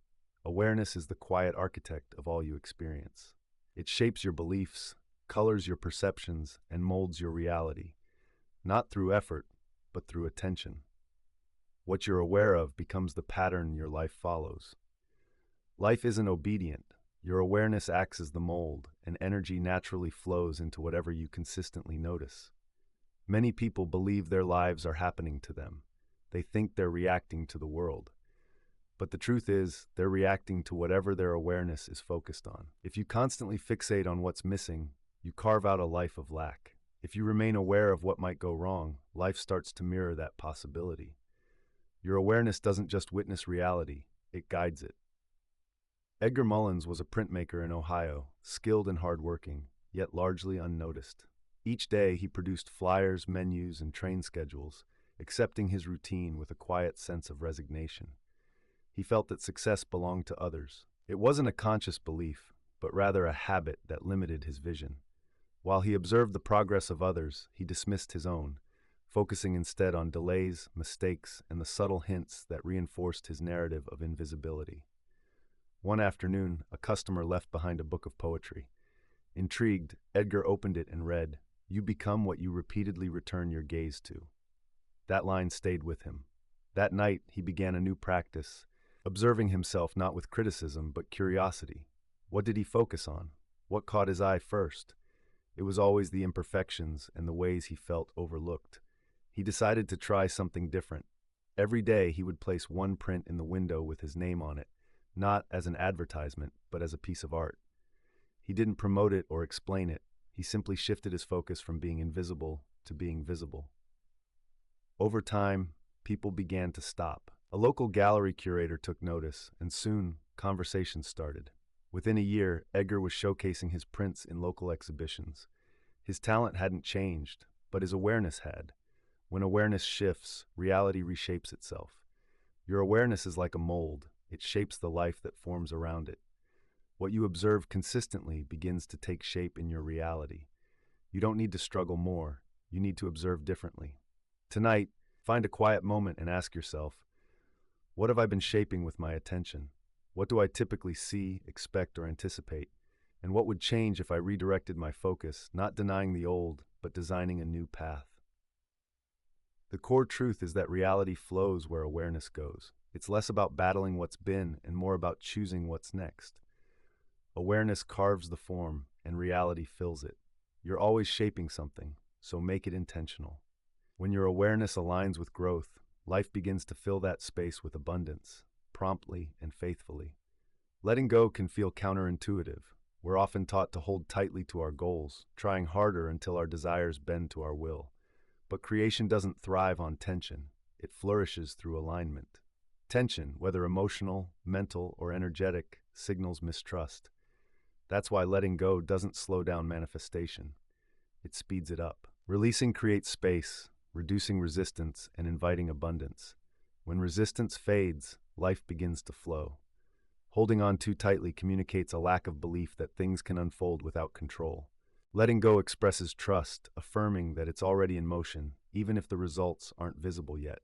Awareness is the quiet architect of all you experience. It shapes your beliefs, colors your perceptions, and molds your reality, not through effort, but through attention. What you're aware of becomes the pattern your life follows. Life isn't obedient. Your awareness acts as the mold, and energy naturally flows into whatever you consistently notice. Many people believe their lives are happening to them. They think they're reacting to the world. But the truth is, they're reacting to whatever their awareness is focused on. If you constantly fixate on what's missing, you carve out a life of lack. If you remain aware of what might go wrong, life starts to mirror that possibility. Your awareness doesn't just witness reality, it guides it. Edgar Mullins was a printmaker in Ohio, skilled and hardworking, yet largely unnoticed. Each day he produced flyers, menus, and train schedules, accepting his routine with a quiet sense of resignation. He felt that success belonged to others. It wasn't a conscious belief, but rather a habit that limited his vision. While he observed the progress of others, he dismissed his own, focusing instead on delays, mistakes, and the subtle hints that reinforced his narrative of invisibility. One afternoon, a customer left behind a book of poetry. Intrigued, Edgar opened it and read, "You become what you repeatedly return your gaze to." That line stayed with him. That night, he began a new practice, observing himself not with criticism but curiosity. What did he focus on? What caught his eye first? It was always the imperfections and the ways he felt overlooked. He decided to try something different. Every day, he would place one print in the window with his name on it, not as an advertisement, but as a piece of art. He didn't promote it or explain it. He simply shifted his focus from being invisible to being visible. Over time, people began to stop. A local gallery curator took notice, and soon, conversations started. Within a year, Edgar was showcasing his prints in local exhibitions. His talent hadn't changed, but his awareness had. When awareness shifts, reality reshapes itself. Your awareness is like a mold. It shapes the life that forms around it. What you observe consistently begins to take shape in your reality. You don't need to struggle more. You need to observe differently. Tonight, Find a quiet moment and ask yourself, what have I been shaping with my attention? What do I typically see, expect, or anticipate? And what would change if I redirected my focus, not denying the old, but designing a new path? The core truth is that reality flows where awareness goes. It's less about battling what's been and more about choosing what's next. Awareness carves the form, and reality fills it. You're always shaping something, so make it intentional. When your awareness aligns with growth, life begins to fill that space with abundance, promptly and faithfully. Letting go can feel counterintuitive. We're often taught to hold tightly to our goals, trying harder until our desires bend to our will. But creation doesn't thrive on tension. It flourishes through alignment. Tension, whether emotional, mental, or energetic, signals mistrust. That's why letting go doesn't slow down manifestation. It speeds it up. Releasing creates space, reducing resistance and inviting abundance. When resistance fades, life begins to flow. Holding on too tightly communicates a lack of belief that things can unfold without control. Letting go expresses trust, affirming that it's already in motion, even if the results aren't visible yet.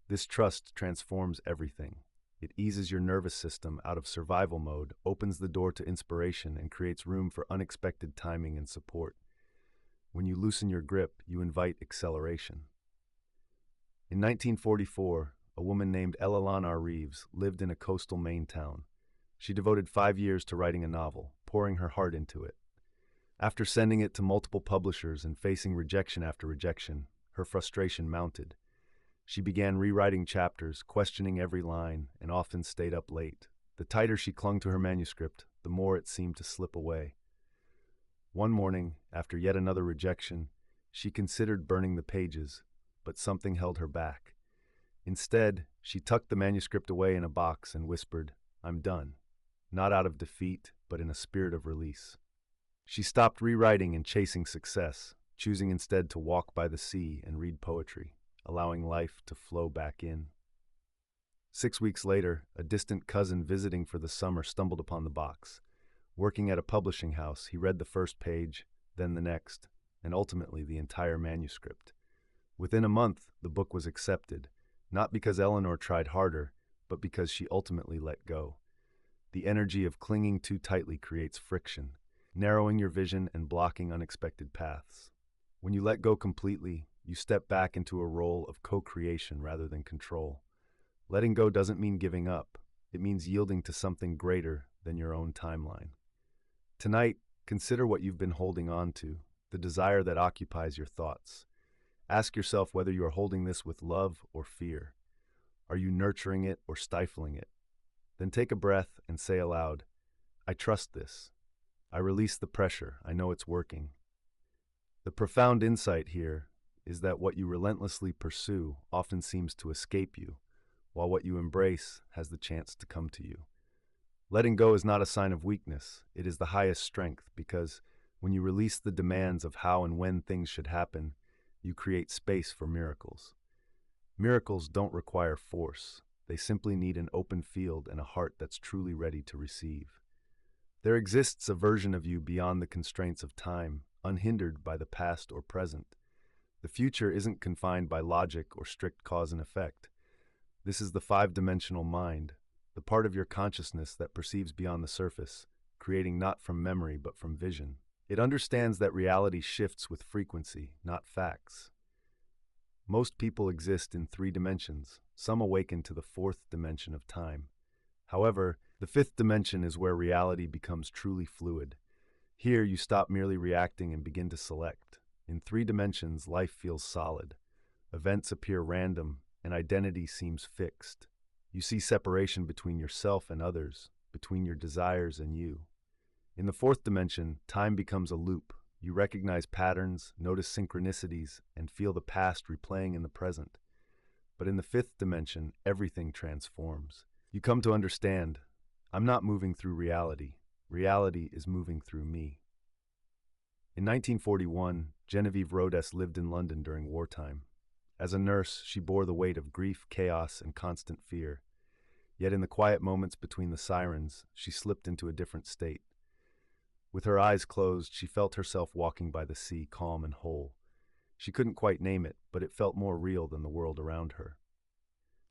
This trust transforms everything. It eases your nervous system out of survival mode, opens the door to inspiration, and creates room for unexpected timing and support. When you loosen your grip, you invite acceleration. In 1944, a woman named Ellen R. Reeves lived in a coastal Maine town. She devoted 5 years to writing a novel, pouring her heart into it. After sending it to multiple publishers and facing rejection after rejection, her frustration mounted. She began rewriting chapters, questioning every line, and often stayed up late. The tighter she clung to her manuscript, the more it seemed to slip away. One morning, after yet another rejection, she considered burning the pages, but something held her back. Instead, she tucked the manuscript away in a box and whispered, "I'm done," not out of defeat, but in a spirit of release. She stopped rewriting and chasing success, choosing instead to walk by the sea and read poetry, allowing life to flow back in. 6 weeks later, a distant cousin visiting for the summer stumbled upon the box. Working at a publishing house, he read the first page, then the next, and ultimately the entire manuscript. Within a month, the book was accepted, not because Eleanor tried harder, but because she ultimately let go. The energy of clinging too tightly creates friction, narrowing your vision and blocking unexpected paths. When you let go completely, you step back into a role of co-creation rather than control. Letting go doesn't mean giving up. It means yielding to something greater than your own timeline. Tonight, consider what you've been holding on to, the desire that occupies your thoughts. Ask yourself whether you are holding this with love or fear. Are you nurturing it or stifling it? Then take a breath and say aloud, "I trust this. I release the pressure. I know it's working." The profound insight here is that what you relentlessly pursue often seems to escape you, while what you embrace has the chance to come to you. Letting go is not a sign of weakness. It is the highest strength because when you release the demands of how and when things should happen, you create space for miracles. Miracles don't require force. They simply need an open field and a heart that's truly ready to receive. There exists a version of you beyond the constraints of time, unhindered by the past or present. The future isn't confined by logic or strict cause and effect. This is the five-dimensional mind, the part of your consciousness that perceives beyond the surface, creating not from memory but from vision. It understands that reality shifts with frequency, not facts. Most people exist in 3 dimensions. Some awaken to the 4th dimension of time. However, the 5th dimension is where reality becomes truly fluid. Here, you stop merely reacting and begin to select. In 3 dimensions, life feels solid. Events appear random, and identity seems fixed. You see separation between yourself and others, between your desires and you. In the 4th dimension, time becomes a loop. You recognize patterns, notice synchronicities, and feel the past replaying in the present. But in the 5th dimension, everything transforms. You come to understand, I'm not moving through reality. Reality is moving through me. In 1941, Genevieve Rhodes lived in London during wartime. As a nurse, she bore the weight of grief, chaos, and constant fear. Yet in the quiet moments between the sirens, she slipped into a different state. With her eyes closed, she felt herself walking by the sea, calm and whole. She couldn't quite name it, but it felt more real than the world around her.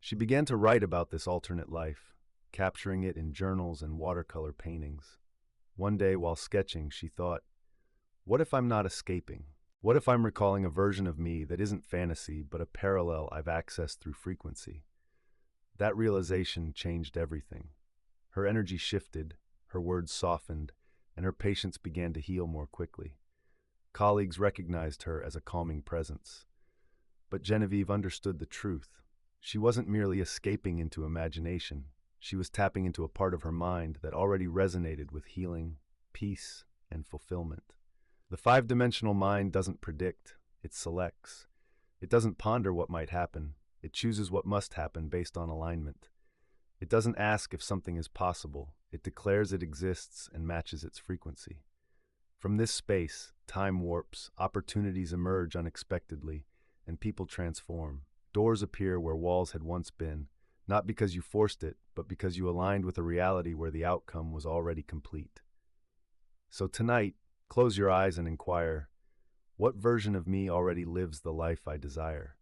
She began to write about this alternate life, capturing it in journals and watercolor paintings. One day, while sketching, she thought, what if I'm not escaping? What if I'm recalling a version of me that isn't fantasy, but a parallel I've accessed through frequency? That realization changed everything. Her energy shifted, her words softened, and her patients began to heal more quickly. Colleagues recognized her as a calming presence. But Genevieve understood the truth. She wasn't merely escaping into imagination. She was tapping into a part of her mind that already resonated with healing, peace, and fulfillment. The five-dimensional mind doesn't predict, it selects. It doesn't ponder what might happen, it chooses what must happen based on alignment. It doesn't ask if something is possible, it declares it exists and matches its frequency. From this space, time warps, opportunities emerge unexpectedly, and people transform. Doors appear where walls had once been, not because you forced it, but because you aligned with a reality where the outcome was already complete. So tonight, close your eyes and inquire, what version of me already lives the life I desire?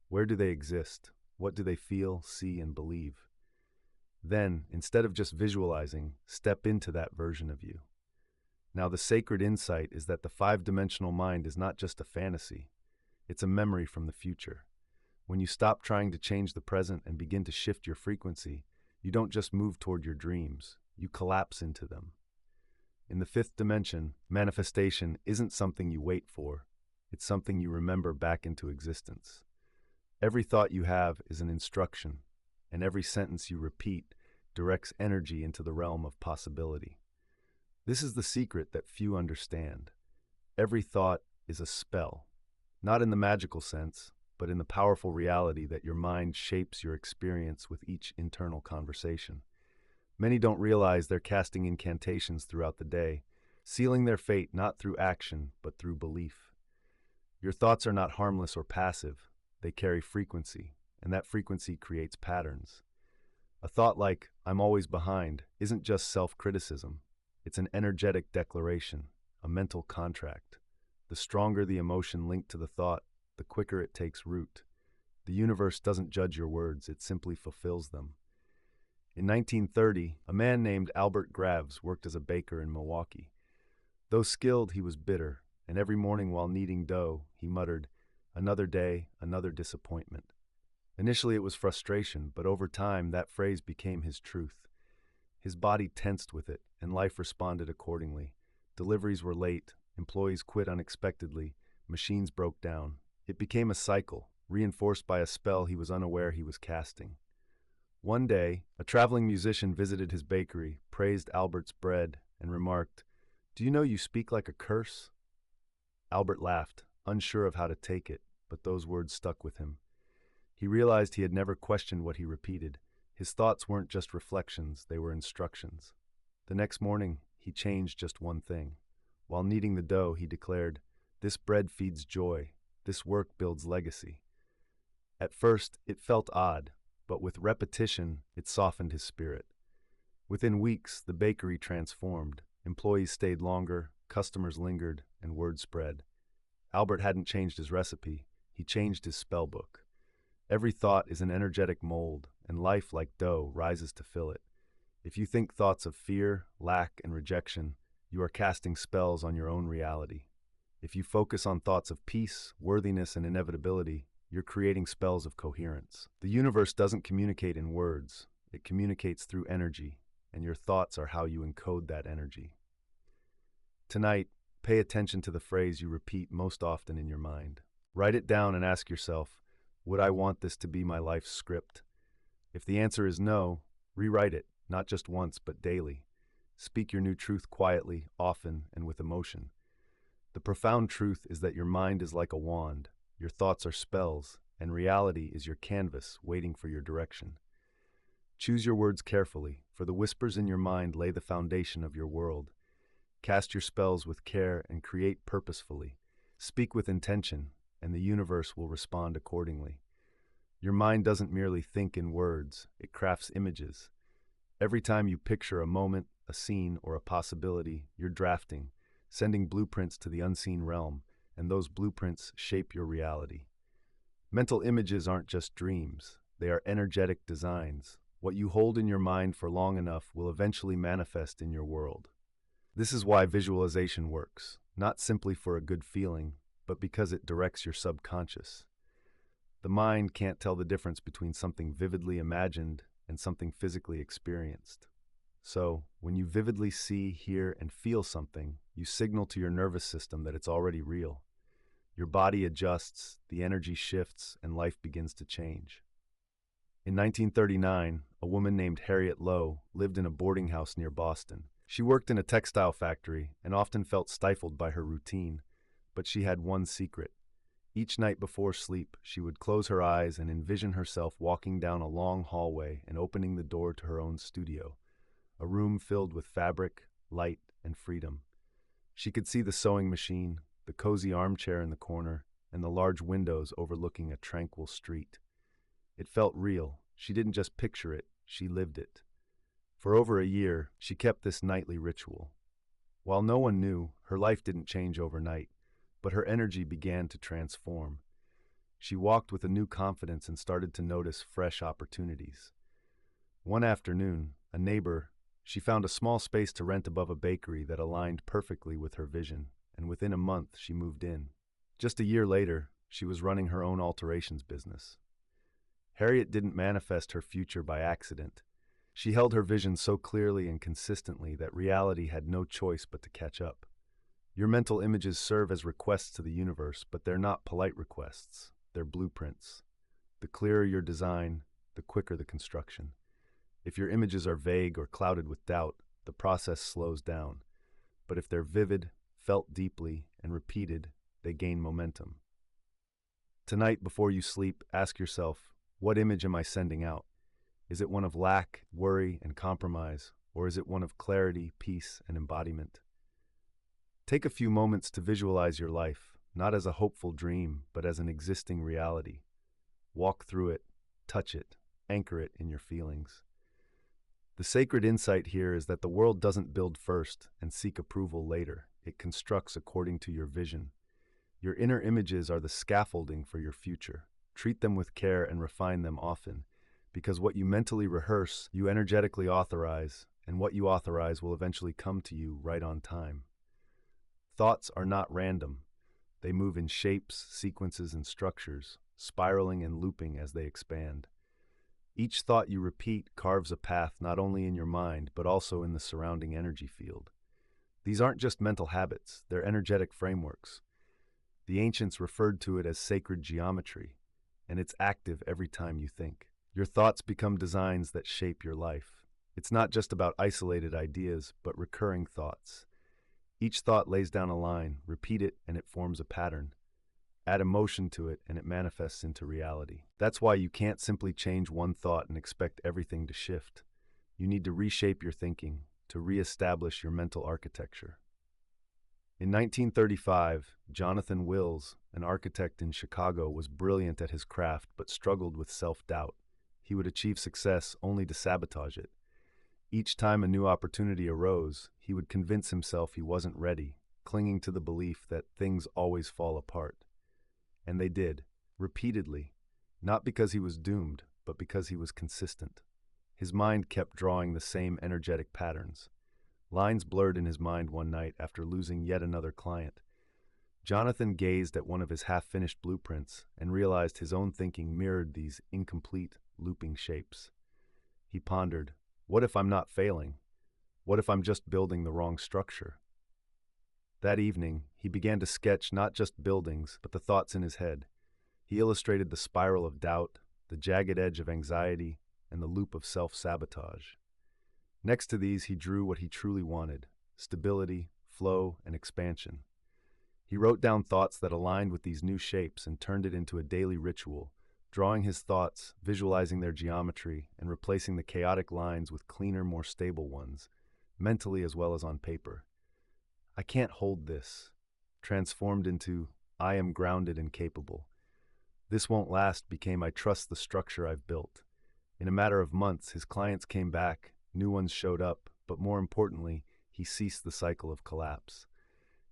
Where do they exist? What do they feel, see, and believe? Then, instead of just visualizing, step into that version of you. Now, the sacred insight is that the five-dimensional mind is not just a fantasy. It's a memory from the future. When you stop trying to change the present and begin to shift your frequency, you don't just move toward your dreams, you collapse into them. In the fifth dimension, manifestation isn't something you wait for, it's something you remember back into existence. Every thought you have is an instruction, and every sentence you repeat directs energy into the realm of possibility. This is the secret that few understand. Every thought is a spell, not in the magical sense, but in the powerful reality that your mind shapes your experience with each internal conversation. Many don't realize they're casting incantations throughout the day, sealing their fate not through action, but through belief. Your thoughts are not harmless or passive, they carry frequency, and that frequency creates patterns. A thought like, I'm always behind, isn't just self-criticism. It's an energetic declaration, a mental contract. The stronger the emotion linked to the thought, the quicker it takes root. The universe doesn't judge your words, it simply fulfills them. In 1930, a man named Albert Graves worked as a baker in Milwaukee. Though skilled, he was bitter, and every morning while kneading dough, he muttered, "Another day, another disappointment." Initially it was frustration, but over time that phrase became his truth. His body tensed with it, and life responded accordingly. Deliveries were late, employees quit unexpectedly, machines broke down. It became a cycle, reinforced by a spell he was unaware he was casting. One day, a traveling musician visited his bakery, praised Albert's bread, and remarked, "Do you know you speak like a curse?" Albert laughed, unsure of how to take it, but those words stuck with him. He realized he had never questioned what he repeated. His thoughts weren't just reflections, they were instructions. The next morning, he changed just one thing. While kneading the dough, he declared, "This bread feeds joy. This work builds legacy." At first, it felt odd, but with repetition, it softened his spirit. Within weeks, the bakery transformed. Employees stayed longer, customers lingered, and word spread. Albert hadn't changed his recipe, he changed his spell book. Every thought is an energetic mold, and life, like dough, rises to fill it. If you think thoughts of fear, lack, and rejection, you are casting spells on your own reality. If you focus on thoughts of peace, worthiness, and inevitability, you're creating spells of coherence. The universe doesn't communicate in words, it communicates through energy, and your thoughts are how you encode that energy. Tonight, pay attention to the phrase you repeat most often in your mind. Write it down and ask yourself, would I want this to be my life's script? If the answer is no, rewrite it, not just once, but daily. Speak your new truth quietly, often, and with emotion. The profound truth is that your mind is like a wand, your thoughts are spells, and reality is your canvas waiting for your direction. Choose your words carefully, for the whispers in your mind lay the foundation of your world. Cast your spells with care and create purposefully. Speak with intention, and the universe will respond accordingly. Your mind doesn't merely think in words, it crafts images. Every time you picture a moment, a scene, or a possibility, you're drafting, sending blueprints to the unseen realm, and those blueprints shape your reality. Mental images aren't just dreams, they are energetic designs. What you hold in your mind for long enough will eventually manifest in your world. This is why visualization works, not simply for a good feeling, but because it directs your subconscious. The mind can't tell the difference between something vividly imagined and something physically experienced. So, when you vividly see, hear, and feel something, you signal to your nervous system that it's already real. Your body adjusts, the energy shifts, and life begins to change. In 1939, a woman named Harriet Lowe lived in a boarding house near Boston. She worked in a textile factory and often felt stifled by her routine, but she had one secret. Each night before sleep, she would close her eyes and envision herself walking down a long hallway and opening the door to her own studio, a room filled with fabric, light, and freedom. She could see the sewing machine, the cozy armchair in the corner, and the large windows overlooking a tranquil street. It felt real. She didn't just picture it, she lived it. For over a year, she kept this nightly ritual. While no one knew, her life didn't change overnight, but her energy began to transform. She walked with a new confidence and started to notice fresh opportunities. One afternoon, she found a small space to rent above a bakery that aligned perfectly with her vision, and within a month she moved in. Just a year later, she was running her own alterations business. Harriet didn't manifest her future by accident. She held her vision so clearly and consistently that reality had no choice but to catch up. Your mental images serve as requests to the universe, but they're not polite requests. They're blueprints. The clearer your design, the quicker the construction. If your images are vague or clouded with doubt, the process slows down. But if they're vivid, felt deeply, and repeated, they gain momentum. Tonight, before you sleep, ask yourself, what image am I sending out? Is it one of lack, worry, and compromise, or is it one of clarity, peace, and embodiment? Take a few moments to visualize your life, not as a hopeful dream, but as an existing reality. Walk through it, touch it, anchor it in your feelings. The sacred insight here is that the world doesn't build first and seek approval later. It constructs according to your vision. Your inner images are the scaffolding for your future. Treat them with care and refine them often, because what you mentally rehearse, you energetically authorize, and what you authorize will eventually come to you right on time. Thoughts are not random. They move in shapes, sequences, and structures, spiraling and looping as they expand. Each thought you repeat carves a path not only in your mind, but also in the surrounding energy field. These aren't just mental habits, they're energetic frameworks. The ancients referred to it as sacred geometry, and it's active every time you think. Your thoughts become designs that shape your life. It's not just about isolated ideas, but recurring thoughts. Each thought lays down a line, repeat it, and it forms a pattern. Add emotion to it, and it manifests into reality. That's why you can't simply change one thought and expect everything to shift. You need to reshape your thinking, to reestablish your mental architecture. In 1935, Jonathan Wills, an architect in Chicago, was brilliant at his craft but struggled with self-doubt. He would achieve success only to sabotage it. Each time a new opportunity arose, he would convince himself he wasn't ready, clinging to the belief that things always fall apart. And they did, repeatedly, not because he was doomed, but because he was consistent. His mind kept drawing the same energetic patterns. Lines blurred in his mind one night after losing yet another client. Jonathan gazed at one of his half-finished blueprints and realized his own thinking mirrored these incomplete, looping shapes. He pondered, what if I'm not failing? What if I'm just building the wrong structure? That evening, he began to sketch not just buildings, but the thoughts in his head. He illustrated the spiral of doubt, the jagged edge of anxiety, and the loop of self-sabotage. Next to these, he drew what he truly wanted: stability, flow, and expansion. He wrote down thoughts that aligned with these new shapes and turned it into a daily ritual, drawing his thoughts, visualizing their geometry, and replacing the chaotic lines with cleaner, more stable ones, mentally as well as on paper. I can't hold this, transformed into I am grounded and capable. This won't last became I trust the structure I've built. In a matter of months, his clients came back, new ones showed up, but more importantly, he ceased the cycle of collapse.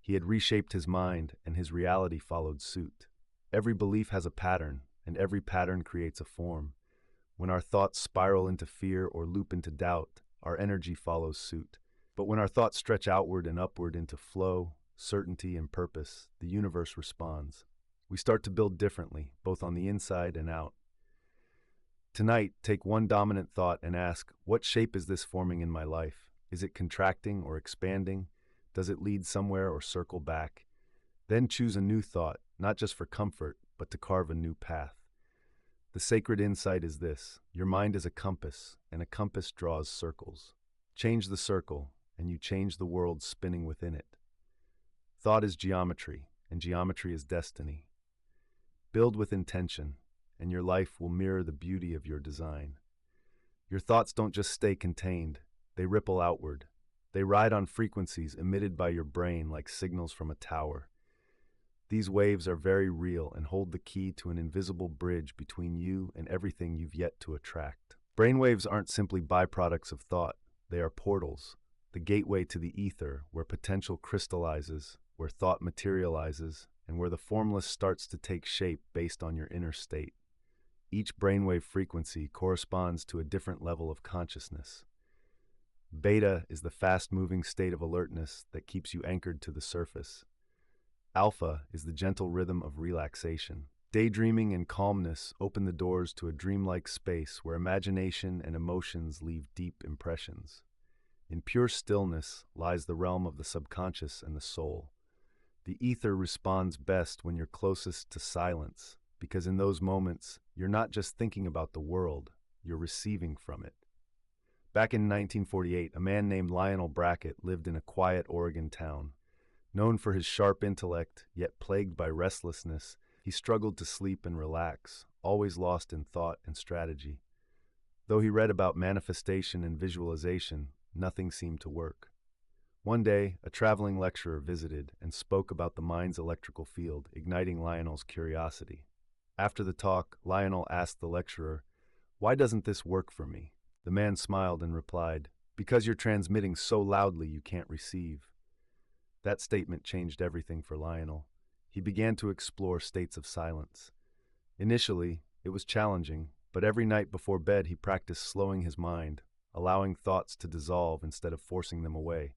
He had reshaped his mind, and his reality followed suit. Every belief has a pattern, and every pattern creates a form. When our thoughts spiral into fear or loop into doubt, our energy follows suit. But when our thoughts stretch outward and upward into flow, certainty, and purpose, the universe responds. We start to build differently, both on the inside and out. Tonight, take one dominant thought and ask, what shape is this forming in my life? Is it contracting or expanding? Does it lead somewhere or circle back? Then choose a new thought, not just for comfort, but to carve a new path. The sacred insight is this: your mind is a compass, and a compass draws circles. Change the circle, and you change the world spinning within it. Thought is geometry, and geometry is destiny. Build with intention, and your life will mirror the beauty of your design. Your thoughts don't just stay contained, they ripple outward. They ride on frequencies emitted by your brain like signals from a tower. These waves are very real and hold the key to an invisible bridge between you and everything you've yet to attract. Brainwaves aren't simply byproducts of thought, they are portals, the gateway to the ether where potential crystallizes, where thought materializes, and where the formless starts to take shape based on your inner state. Each brainwave frequency corresponds to a different level of consciousness. Beta is the fast-moving state of alertness that keeps you anchored to the surface. Alpha is the gentle rhythm of relaxation. Daydreaming and calmness open the doors to a dreamlike space where imagination and emotions leave deep impressions. In pure stillness lies the realm of the subconscious and the soul. The ether responds best when you're closest to silence, because in those moments, you're not just thinking about the world, you're receiving from it. Back in 1948, a man named Lionel Brackett lived in a quiet Oregon town. Known for his sharp intellect, yet plagued by restlessness, he struggled to sleep and relax, always lost in thought and strategy. Though he read about manifestation and visualization, nothing seemed to work. One day, a traveling lecturer visited and spoke about the mind's electrical field, igniting Lionel's curiosity. After the talk, Lionel asked the lecturer, "Why doesn't this work for me?" The man smiled and replied, "Because you're transmitting so loudly you can't receive." That statement changed everything for Lionel. He began to explore states of silence. Initially, it was challenging, but every night before bed he practiced slowing his mind, allowing thoughts to dissolve instead of forcing them away.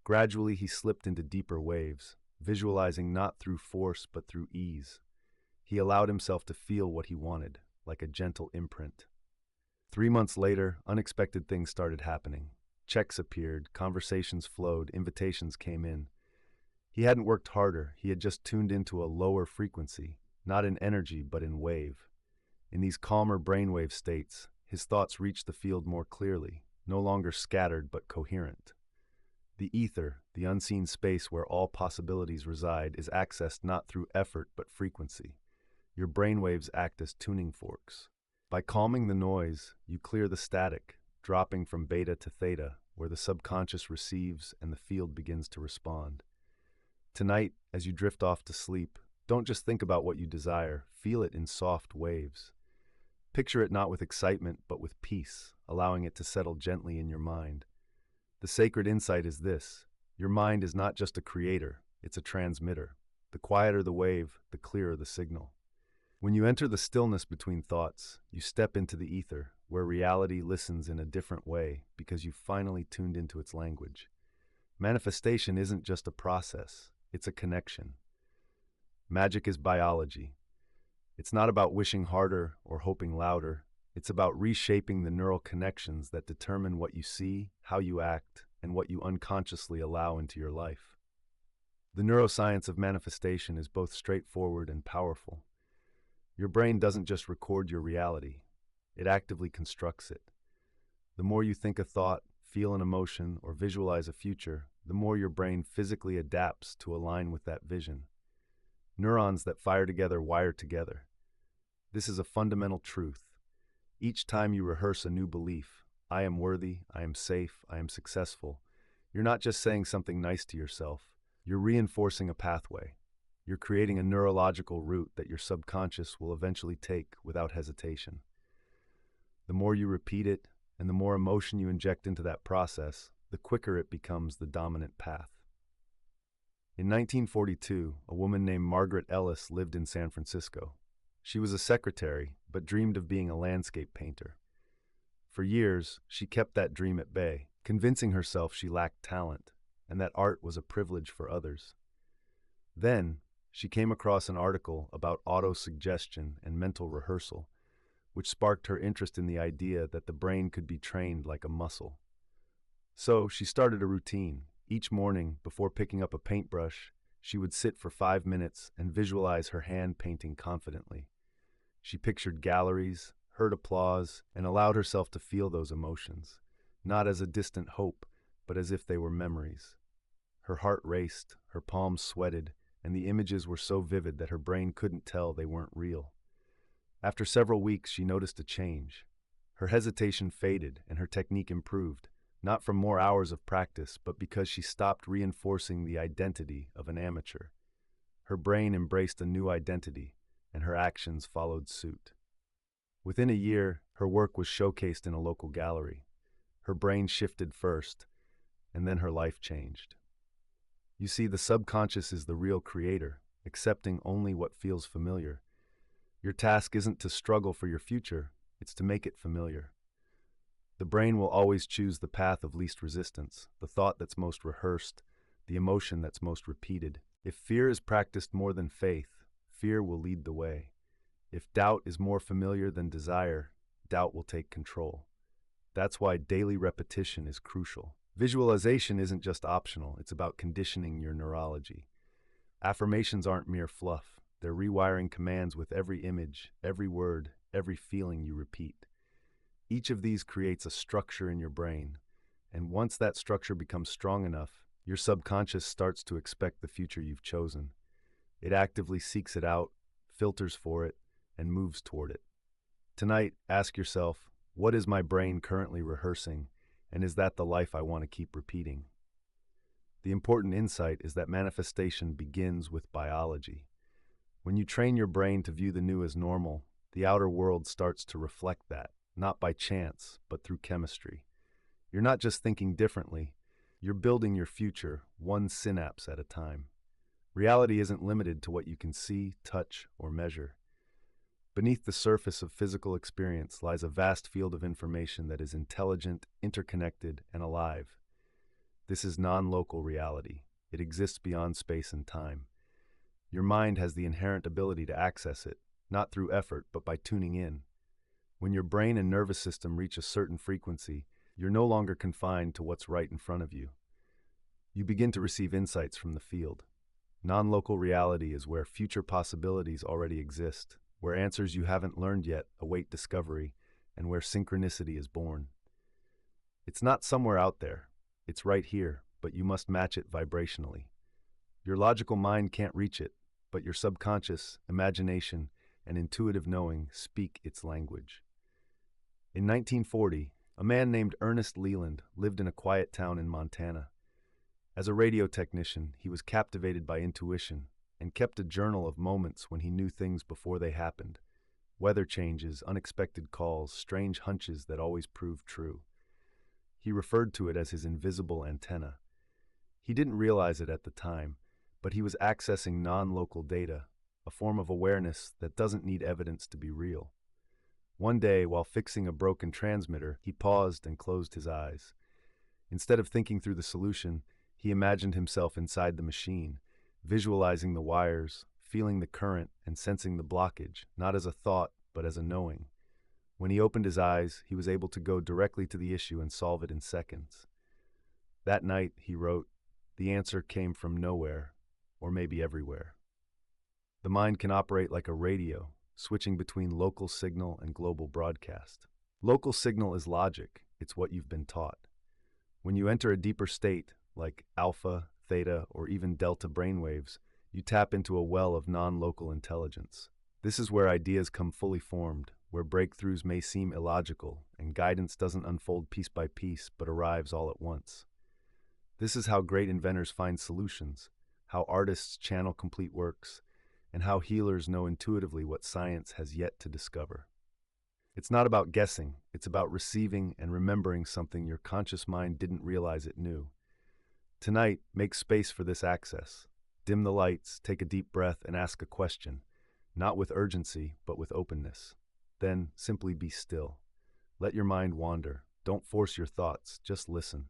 Gradually, he slipped into deeper waves, visualizing not through force but through ease. He allowed himself to feel what he wanted, like a gentle imprint. 3 months later, unexpected things started happening. Checks appeared, conversations flowed, invitations came in. He hadn't worked harder, he had just tuned into a lower frequency, not in energy but in wave. In these calmer brainwave states, his thoughts reached the field more clearly, no longer scattered but coherent. The ether, the unseen space where all possibilities reside, is accessed not through effort but frequency. Your brainwaves act as tuning forks. By calming the noise, you clear the static, dropping from beta to theta, where the subconscious receives and the field begins to respond. Tonight, as you drift off to sleep, don't just think about what you desire, feel it in soft waves. Picture it not with excitement, but with peace, allowing it to settle gently in your mind. The sacred insight is this: your mind is not just a creator, it's a transmitter. The quieter the wave, the clearer the signal. When you enter the stillness between thoughts, you step into the ether, where reality listens in a different way because you've finally tuned into its language. Manifestation isn't just a process, it's a connection. Magic is biology. It's not about wishing harder or hoping louder. It's about reshaping the neural connections that determine what you see, how you act, and what you unconsciously allow into your life. The neuroscience of manifestation is both straightforward and powerful. Your brain doesn't just record your reality, it actively constructs it. The more you think a thought, feel an emotion, or visualize a future, the more your brain physically adapts to align with that vision. Neurons that fire together wire together. This is a fundamental truth. Each time you rehearse a new belief, I am worthy, I am safe, I am successful, you're not just saying something nice to yourself, you're reinforcing a pathway. You're creating a neurological route that your subconscious will eventually take without hesitation. The more you repeat it, and the more emotion you inject into that process, the quicker it becomes the dominant path. In 1942, a woman named Margaret Ellis lived in San Francisco. She was a secretary, but dreamed of being a landscape painter. For years, she kept that dream at bay, convincing herself she lacked talent and that art was a privilege for others. Then, she came across an article about autosuggestion and mental rehearsal, which sparked her interest in the idea that the brain could be trained like a muscle. So, she started a routine. Each morning, before picking up a paintbrush, she would sit for 5 minutes and visualize her hand painting confidently. She pictured galleries, heard applause, and allowed herself to feel those emotions, not as a distant hope, but as if they were memories. Her heart raced, her palms sweated, and the images were so vivid that her brain couldn't tell they weren't real. After several weeks, she noticed a change. Her hesitation faded and her technique improved, not from more hours of practice, but because she stopped reinforcing the identity of an amateur. Her brain embraced a new identity, and her actions followed suit. Within a year, her work was showcased in a local gallery. Her brain shifted first, and then her life changed. You see, the subconscious is the real creator, accepting only what feels familiar. Your task isn't to struggle for your future, it's to make it familiar. The brain will always choose the path of least resistance, the thought that's most rehearsed, the emotion that's most repeated. If fear is practiced more than faith, fear will lead the way. If doubt is more familiar than desire, doubt will take control. That's why daily repetition is crucial. Visualization isn't just optional, it's about conditioning your neurology. Affirmations aren't mere fluff. They're rewiring commands with every image, every word, every feeling you repeat. Each of these creates a structure in your brain, and once that structure becomes strong enough, your subconscious starts to expect the future you've chosen. It actively seeks it out, filters for it, and moves toward it. Tonight, ask yourself, what is my brain currently rehearsing, and is that the life I want to keep repeating? The important insight is that manifestation begins with biology. When you train your brain to view the new as normal, the outer world starts to reflect that, not by chance, but through chemistry. You're not just thinking differently, you're building your future one synapse at a time. Reality isn't limited to what you can see, touch, or measure. Beneath the surface of physical experience lies a vast field of information that is intelligent, interconnected, and alive. This is non-local reality. It exists beyond space and time. Your mind has the inherent ability to access it, not through effort, but by tuning in. When your brain and nervous system reach a certain frequency, you're no longer confined to what's right in front of you. You begin to receive insights from the field. Non-local reality is where future possibilities already exist, where answers you haven't learned yet await discovery, and where synchronicity is born. It's not somewhere out there. It's right here, but you must match it vibrationally. Your logical mind can't reach it, but your subconscious, imagination, and intuitive knowing speak its language. In 1940, a man named Ernest Leland lived in a quiet town in Montana. As a radio technician, he was captivated by intuition and kept a journal of moments when he knew things before they happened. Weather changes, unexpected calls, strange hunches that always proved true. He referred to it as his invisible antenna. He didn't realize it at the time, but he was accessing non-local data, a form of awareness that doesn't need evidence to be real. One day, while fixing a broken transmitter, he paused and closed his eyes. Instead of thinking through the solution, he imagined himself inside the machine, visualizing the wires, feeling the current, and sensing the blockage, not as a thought, but as a knowing. When he opened his eyes, he was able to go directly to the issue and solve it in seconds. That night, he wrote, "The answer came from nowhere, or maybe everywhere." The mind can operate like a radio, switching between local signal and global broadcast. Local signal is logic, it's what you've been taught. When you enter a deeper state, like alpha, theta, or even delta brainwaves, you tap into a well of non-local intelligence. This is where ideas come fully formed, where breakthroughs may seem illogical, and guidance doesn't unfold piece by piece, but arrives all at once. This is how great inventors find solutions, how artists channel complete works, and how healers know intuitively what science has yet to discover. It's not about guessing, it's about receiving and remembering something your conscious mind didn't realize it knew. Tonight, make space for this access. Dim the lights, take a deep breath, and ask a question, not with urgency, but with openness. Then, simply be still. Let your mind wander. Don't force your thoughts, just listen.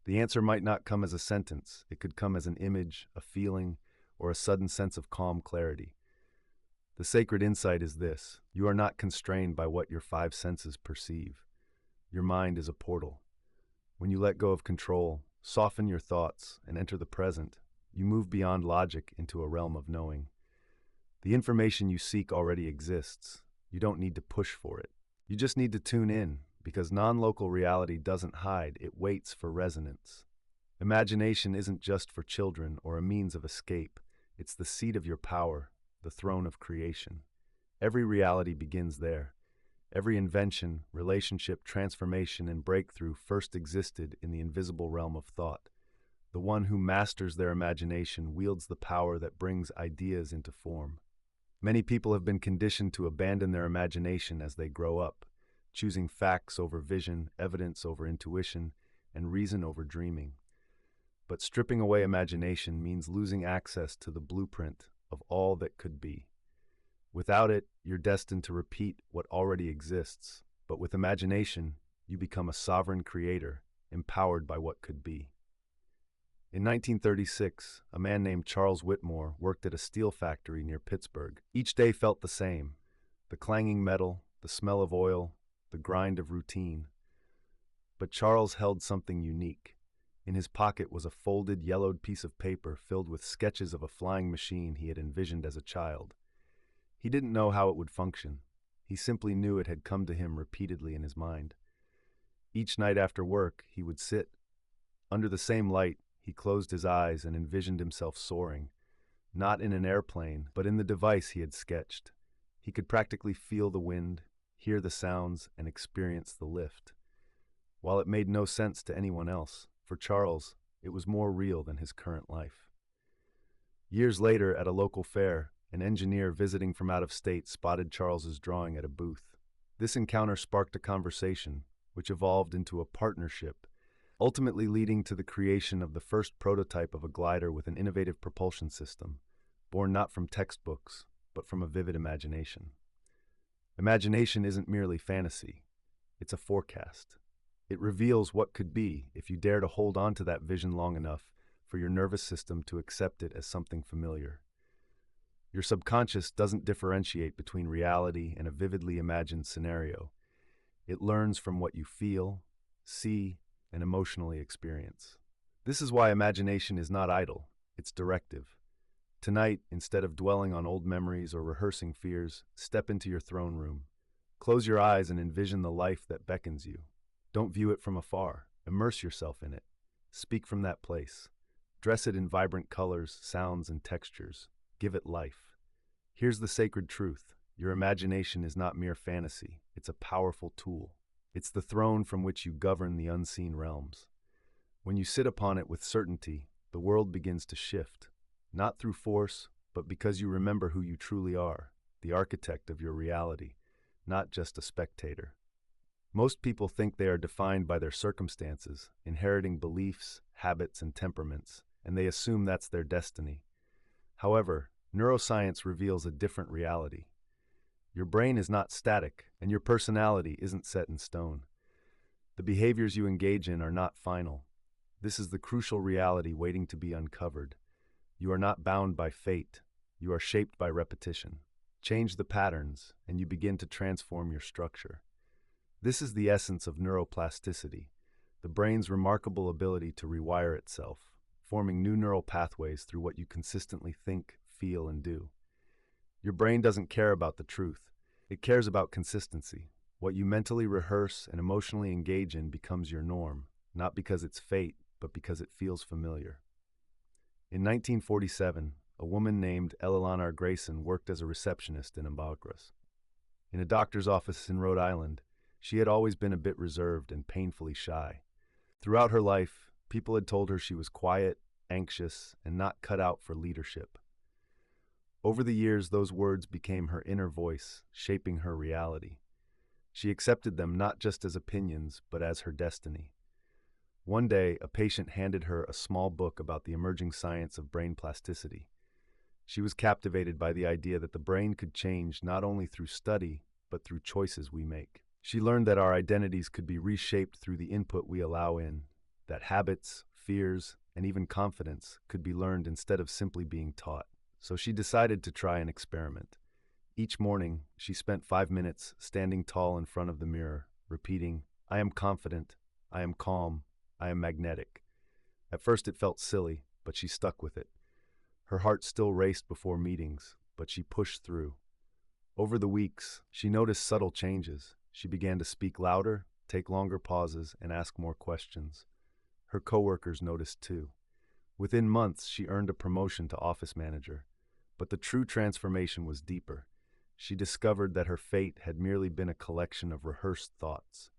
The answer might not come as a sentence. It could come as an image, a feeling, or a sudden sense of calm clarity. The sacred insight is this: you are not constrained by what your five senses perceive. Your mind is a portal. When you let go of control, soften your thoughts, and enter the present, you move beyond logic into a realm of knowing. The information you seek already exists. You don't need to push for it. You just need to tune in, because non-local reality doesn't hide, it waits for resonance. Imagination isn't just for children or a means of escape. It's the seat of your power, the throne of creation. Every reality begins there. Every invention, relationship, transformation, and breakthrough first existed in the invisible realm of thought. The one who masters their imagination wields the power that brings ideas into form. Many people have been conditioned to abandon their imagination as they grow up, choosing facts over vision, evidence over intuition, and reason over dreaming. But stripping away imagination means losing access to the blueprint of all that could be. Without it, you're destined to repeat what already exists, but with imagination, you become a sovereign creator, empowered by what could be. In 1936, a man named Charles Whitmore worked at a steel factory near Pittsburgh. Each day felt the same: the clanging metal, the smell of oil, the grind of routine. But Charles held something unique. In his pocket was a folded, yellowed piece of paper filled with sketches of a flying machine he had envisioned as a child. He didn't know how it would function. He simply knew it had come to him repeatedly in his mind. Each night after work, he would sit. Under the same light, he closed his eyes and envisioned himself soaring, not in an airplane, but in the device he had sketched. He could practically feel the wind, hear the sounds, and experience the lift. While it made no sense to anyone else, for Charles, it was more real than his current life. Years later, at a local fair, an engineer visiting from out of state spotted Charles's drawing at a booth. This encounter sparked a conversation, which evolved into a partnership, ultimately leading to the creation of the first prototype of a glider with an innovative propulsion system, born not from textbooks, but from a vivid imagination. Imagination isn't merely fantasy, it's a forecast. It reveals what could be if you dare to hold on to that vision long enough for your nervous system to accept it as something familiar. Your subconscious doesn't differentiate between reality and a vividly imagined scenario. It learns from what you feel, see, and emotionally experience. This is why imagination is not idle, it's directive. Tonight, instead of dwelling on old memories or rehearsing fears, step into your throne room. Close your eyes and envision the life that beckons you. Don't view it from afar. Immerse yourself in it. Speak from that place. Dress it in vibrant colors, sounds, and textures. Give it life. Here's the sacred truth. Your imagination is not mere fantasy. It's a powerful tool. It's the throne from which you govern the unseen realms. When you sit upon it with certainty, the world begins to shift, not through force, but because you remember who you truly are, the architect of your reality, not just a spectator. Most people think they are defined by their circumstances, inheriting beliefs, habits, and temperaments, and they assume that's their destiny. However, neuroscience reveals a different reality. Your brain is not static, and your personality isn't set in stone. The behaviors you engage in are not final. This is the crucial reality waiting to be uncovered. You are not bound by fate. You are shaped by repetition. Change the patterns, and you begin to transform your structure. This is the essence of neuroplasticity, the brain's remarkable ability to rewire itself, forming new neural pathways through what you consistently think, feel, and do. Your brain doesn't care about the truth. It cares about consistency. What you mentally rehearse and emotionally engage in becomes your norm, not because it's fate, but because it feels familiar. In 1947, a woman named Eleanor Grayson worked as a receptionist in Ambagras. In a doctor's office in Rhode Island, she had always been a bit reserved and painfully shy. Throughout her life, people had told her she was quiet, anxious, and not cut out for leadership. Over the years, those words became her inner voice, shaping her reality. She accepted them not just as opinions, but as her destiny. One day, a patient handed her a small book about the emerging science of brain plasticity. She was captivated by the idea that the brain could change not only through study, but through choices we make. She learned that our identities could be reshaped through the input we allow in, that habits, fears, and even confidence could be learned instead of simply being taught. So she decided to try an experiment. Each morning, she spent 5 minutes standing tall in front of the mirror, repeating, "I am confident, I am calm, I am magnetic." At first it felt silly, but she stuck with it. Her heart still raced before meetings, but she pushed through. Over the weeks, she noticed subtle changes. She began to speak louder, take longer pauses, and ask more questions. Her coworkers noticed too. Within months, she earned a promotion to office manager. But the true transformation was deeper. She discovered that her fate had merely been a collection of rehearsed thoughts.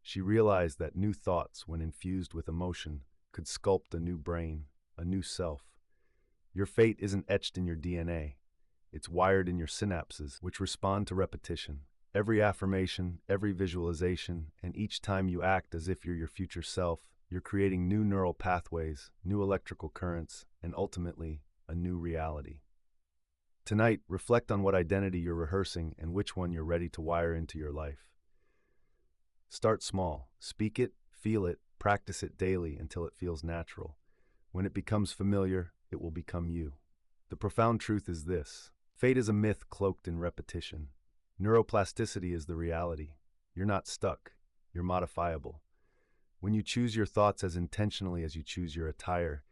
She realized that new thoughts, when infused with emotion, could sculpt a new brain, a new self. Your fate isn't etched in your DNA. It's wired in your synapses, which respond to repetition. Every affirmation, every visualization, and each time you act as if you're your future self, you're creating new neural pathways, new electrical currents, and ultimately, a new reality. Tonight, reflect on what identity you're rehearsing and which one you're ready to wire into your life. Start small. Speak it, feel it, practice it daily until it feels natural. When it becomes familiar, it will become you. The profound truth is this: fate is a myth cloaked in repetition. Neuroplasticity is the reality. You're not stuck. You're modifiable. When you choose your thoughts as intentionally as you choose your attire,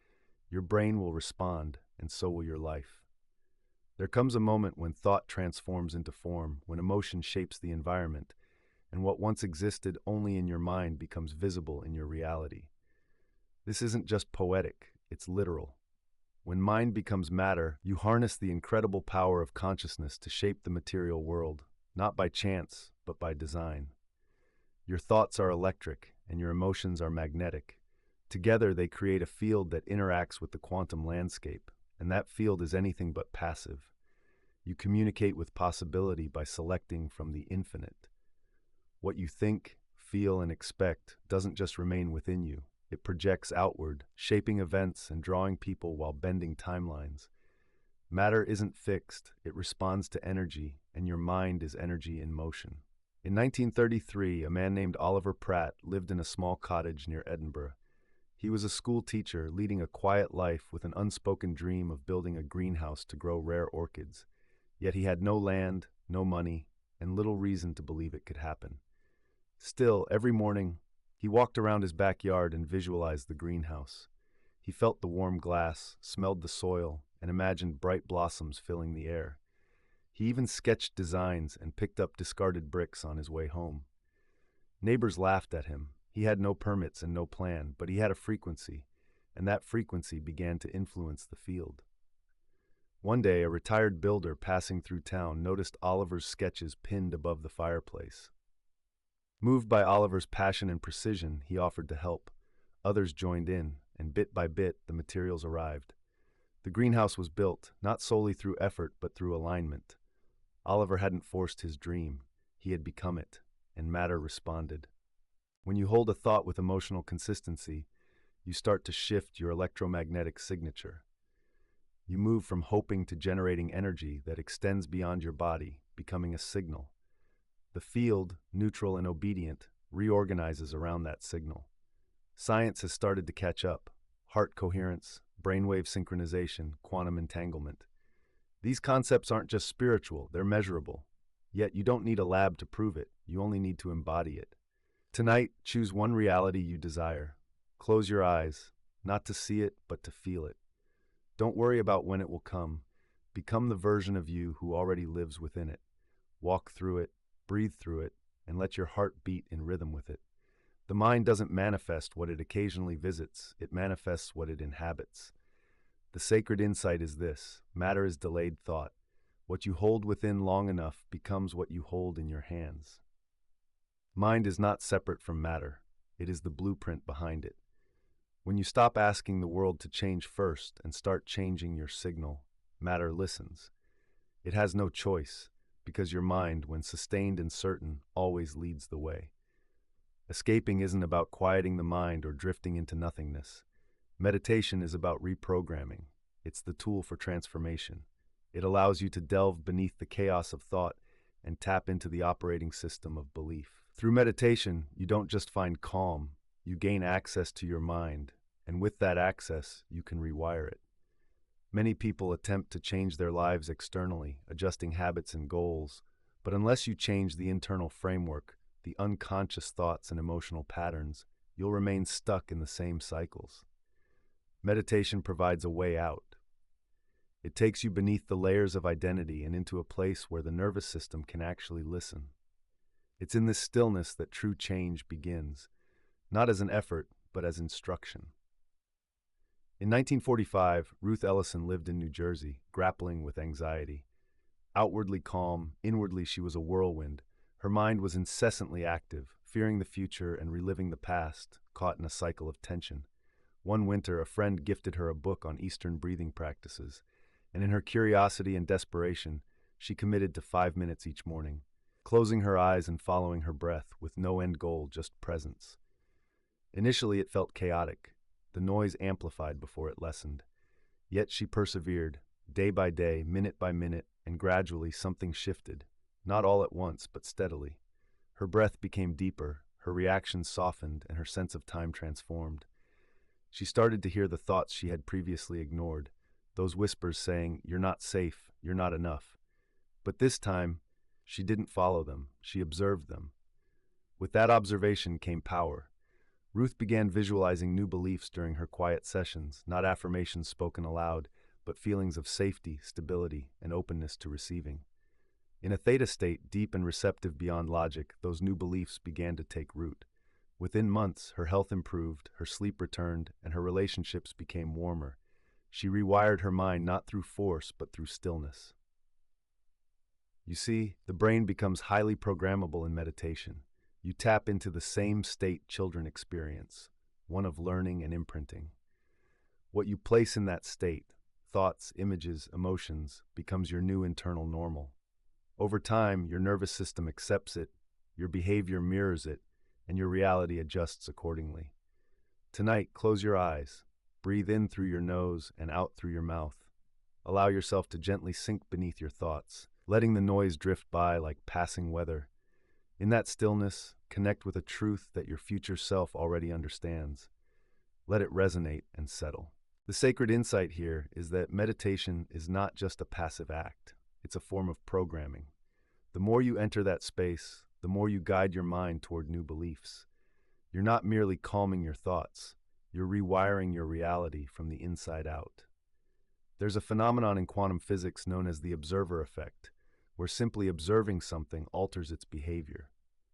your brain will respond, and so will your life. There comes a moment when thought transforms into form, when emotion shapes the environment, and what once existed only in your mind becomes visible in your reality. This isn't just poetic, it's literal. When mind becomes matter, you harness the incredible power of consciousness to shape the material world, not by chance, but by design. Your thoughts are electric, and your emotions are magnetic. Together, they create a field that interacts with the quantum landscape, and that field is anything but passive. You communicate with possibility by selecting from the infinite. What you think, feel, and expect doesn't just remain within you. It projects outward, shaping events and drawing people while bending timelines. Matter isn't fixed, it responds to energy, and your mind is energy in motion. In 1933, a man named Oliver Pratt lived in a small cottage near Edinburgh. He was a school teacher, leading a quiet life with an unspoken dream of building a greenhouse to grow rare orchids. Yet he had no land, no money, and little reason to believe it could happen. Still, every morning, he walked around his backyard and visualized the greenhouse. He felt the warm glass, smelled the soil, and imagined bright blossoms filling the air. He even sketched designs and picked up discarded bricks on his way home. Neighbors laughed at him. He had no permits and no plan, but he had a frequency, and that frequency began to influence the field. One day, a retired builder passing through town noticed Oliver's sketches pinned above the fireplace. Moved by Oliver's passion and precision, he offered to help. Others joined in, and bit by bit, the materials arrived. The greenhouse was built, not solely through effort, but through alignment. Oliver hadn't forced his dream. He had become it, and matter responded. When you hold a thought with emotional consistency, you start to shift your electromagnetic signature. You move from hoping to generating energy that extends beyond your body, becoming a signal. The field, neutral and obedient, reorganizes around that signal. Science has started to catch up. Heart coherence, brainwave synchronization, quantum entanglement. These concepts aren't just spiritual, they're measurable. Yet you don't need a lab to prove it, you only need to embody it. Tonight, choose one reality you desire. Close your eyes, not to see it, but to feel it. Don't worry about when it will come. Become the version of you who already lives within it. Walk through it, breathe through it, and let your heart beat in rhythm with it. The mind doesn't manifest what it occasionally visits, it manifests what it inhabits. The sacred insight is this: matter is delayed thought. What you hold within long enough becomes what you hold in your hands. Mind is not separate from matter. It is the blueprint behind it. When you stop asking the world to change first and start changing your signal, matter listens. It has no choice, because your mind, when sustained and certain, always leads the way. Escaping isn't about quieting the mind or drifting into nothingness. Meditation is about reprogramming. It's the tool for transformation. It allows you to delve beneath the chaos of thought and tap into the operating system of belief. Through meditation, you don't just find calm, you gain access to your mind, and with that access, you can rewire it. Many people attempt to change their lives externally, adjusting habits and goals, but unless you change the internal framework, the unconscious thoughts and emotional patterns, you'll remain stuck in the same cycles. Meditation provides a way out. It takes you beneath the layers of identity and into a place where the nervous system can actually listen. It's in this stillness that true change begins, not as an effort, but as instruction. In 1945, Ruth Ellison lived in New Jersey, grappling with anxiety. Outwardly calm, inwardly she was a whirlwind. Her mind was incessantly active, fearing the future and reliving the past, caught in a cycle of tension. One winter, a friend gifted her a book on Eastern breathing practices, and in her curiosity and desperation, she committed to 5 minutes each morning, closing her eyes and following her breath with no end goal, just presence. Initially, it felt chaotic. The noise amplified before it lessened. Yet she persevered, day by day, minute by minute, and gradually something shifted, not all at once, but steadily. Her breath became deeper, her reactions softened, and her sense of time transformed. She started to hear the thoughts she had previously ignored, those whispers saying, "You're not safe, you're not enough." But this time, she didn't follow them, she observed them. With that observation came power. Ruth began visualizing new beliefs during her quiet sessions, not affirmations spoken aloud, but feelings of safety, stability, and openness to receiving. In a theta state, deep and receptive beyond logic, those new beliefs began to take root. Within months, her health improved, her sleep returned, and her relationships became warmer. She rewired her mind not through force, but through stillness. You see, the brain becomes highly programmable in meditation. You tap into the same state children experience, one of learning and imprinting. What you place in that state, thoughts, images, emotions, becomes your new internal normal. Over time, your nervous system accepts it, your behavior mirrors it, and your reality adjusts accordingly. Tonight, close your eyes, breathe in through your nose and out through your mouth. Allow yourself to gently sink beneath your thoughts, letting the noise drift by like passing weather. In that stillness, connect with a truth that your future self already understands. Let it resonate and settle. The sacred insight here is that meditation is not just a passive act. It's a form of programming. The more you enter that space, the more you guide your mind toward new beliefs. You're not merely calming your thoughts. You're rewiring your reality from the inside out. There's a phenomenon in quantum physics known as the observer effect, where simply observing something alters its behavior.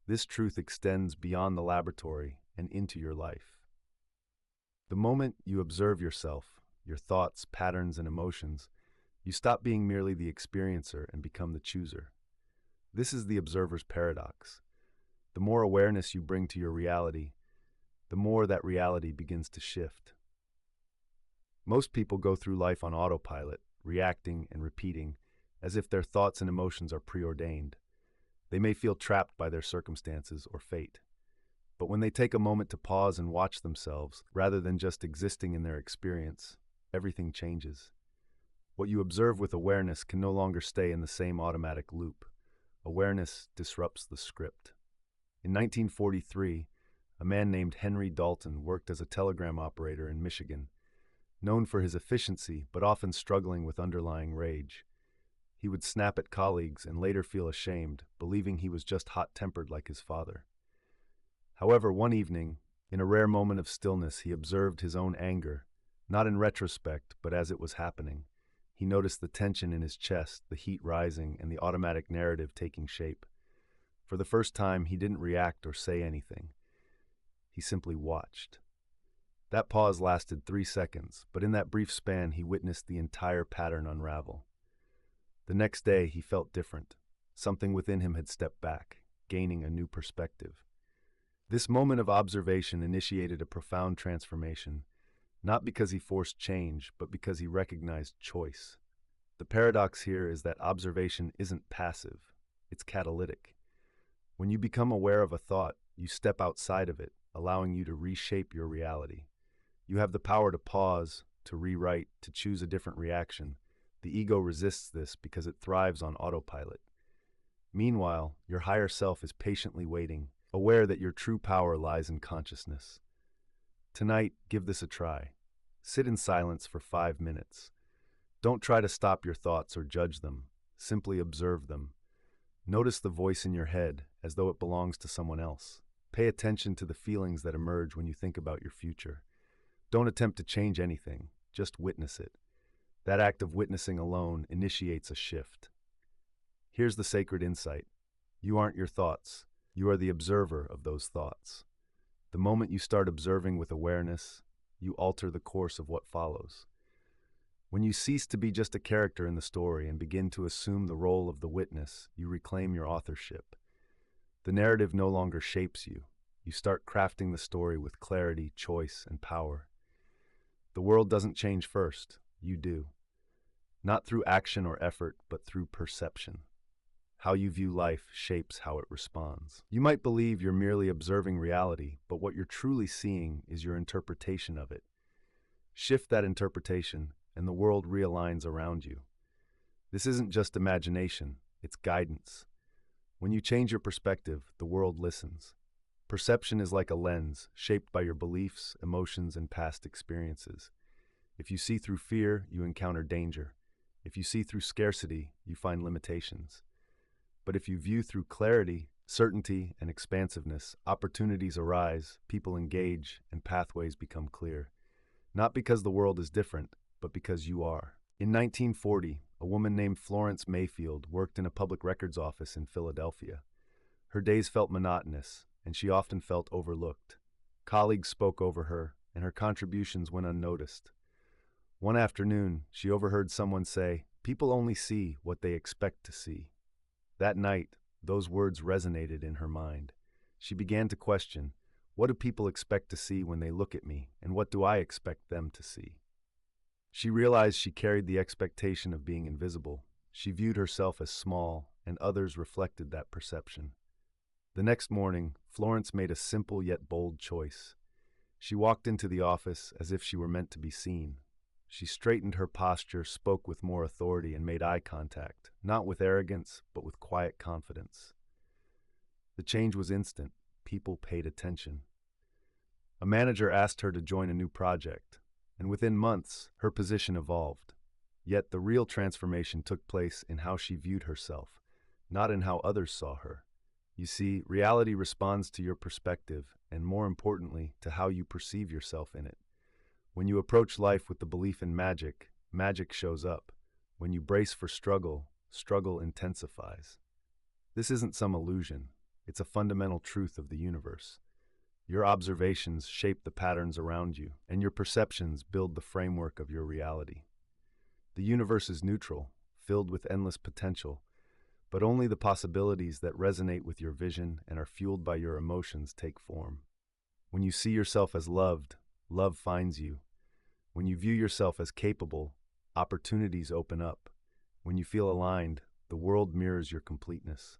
This truth extends beyond the laboratory and into your life. The moment you observe yourself, your thoughts, patterns, and emotions, you stop being merely the experiencer and become the chooser. This is the observer's paradox. The more awareness you bring to your reality, the more that reality begins to shift. Most people go through life on autopilot, reacting and repeating, as if their thoughts and emotions are preordained. They may feel trapped by their circumstances or fate. But when they take a moment to pause and watch themselves, rather than just existing in their experience, everything changes. What you observe with awareness can no longer stay in the same automatic loop. Awareness disrupts the script. In 1943, a man named Henry Dalton worked as a telegram operator in Michigan, known for his efficiency but often struggling with underlying rage. He would snap at colleagues and later feel ashamed, believing he was just hot-tempered like his father. However, one evening, in a rare moment of stillness, he observed his own anger, not in retrospect, but as it was happening. He noticed the tension in his chest, the heat rising, and the automatic narrative taking shape. For the first time, he didn't react or say anything. He simply watched. That pause lasted 3 seconds, but in that brief span, he witnessed the entire pattern unravel. The next day, he felt different. Something within him had stepped back, gaining a new perspective. This moment of observation initiated a profound transformation, not because he forced change, but because he recognized choice. The paradox here is that observation isn't passive, it's catalytic. When you become aware of a thought, you step outside of it, allowing you to reshape your reality. You have the power to pause, to rewrite, to choose a different reaction. The ego resists this because it thrives on autopilot. Meanwhile, your higher self is patiently waiting, aware that your true power lies in consciousness. Tonight, give this a try. Sit in silence for 5 minutes. Don't try to stop your thoughts or judge them. Simply observe them. Notice the voice in your head as though it belongs to someone else. Pay attention to the feelings that emerge when you think about your future. Don't attempt to change anything, just witness it. That act of witnessing alone initiates a shift. Here's the sacred insight. You aren't your thoughts. You are the observer of those thoughts. The moment you start observing with awareness, you alter the course of what follows. When you cease to be just a character in the story and begin to assume the role of the witness, you reclaim your authorship. The narrative no longer shapes you. You start crafting the story with clarity, choice, and power. The world doesn't change first, you do. Not through action or effort, but through perception. How you view life shapes how it responds. You might believe you're merely observing reality, but what you're truly seeing is your interpretation of it. Shift that interpretation, and the world realigns around you. This isn't just imagination, it's guidance. When you change your perspective, the world listens. Perception is like a lens, shaped by your beliefs, emotions, and past experiences. If you see through fear, you encounter danger. If you see through scarcity, you find limitations. But if you view through clarity, certainty, and expansiveness, opportunities arise, people engage, and pathways become clear. Not because the world is different, but because you are. In 1940, a woman named Florence Mayfield worked in a public records office in Philadelphia. Her days felt monotonous, and she often felt overlooked. Colleagues spoke over her, and her contributions went unnoticed. One afternoon, she overheard someone say, "People only see what they expect to see." That night, those words resonated in her mind. She began to question, what do people expect to see when they look at me, and what do I expect them to see? She realized she carried the expectation of being invisible. She viewed herself as small, and others reflected that perception. The next morning, Florence made a simple yet bold choice. She walked into the office as if she were meant to be seen. She straightened her posture, spoke with more authority, and made eye contact, not with arrogance, but with quiet confidence. The change was instant. People paid attention. A manager asked her to join a new project, and within months, her position evolved. Yet the real transformation took place in how she viewed herself, not in how others saw her. You see, reality responds to your perspective, and more importantly, to how you perceive yourself in it. When you approach life with the belief in magic, magic shows up. When you brace for struggle, struggle intensifies. This isn't some illusion. It's a fundamental truth of the universe. Your observations shape the patterns around you, and your perceptions build the framework of your reality. The universe is neutral, filled with endless potential, but only the possibilities that resonate with your vision and are fueled by your emotions take form. When you see yourself as loved, love finds you. When you view yourself as capable, opportunities open up. When you feel aligned, the world mirrors your completeness.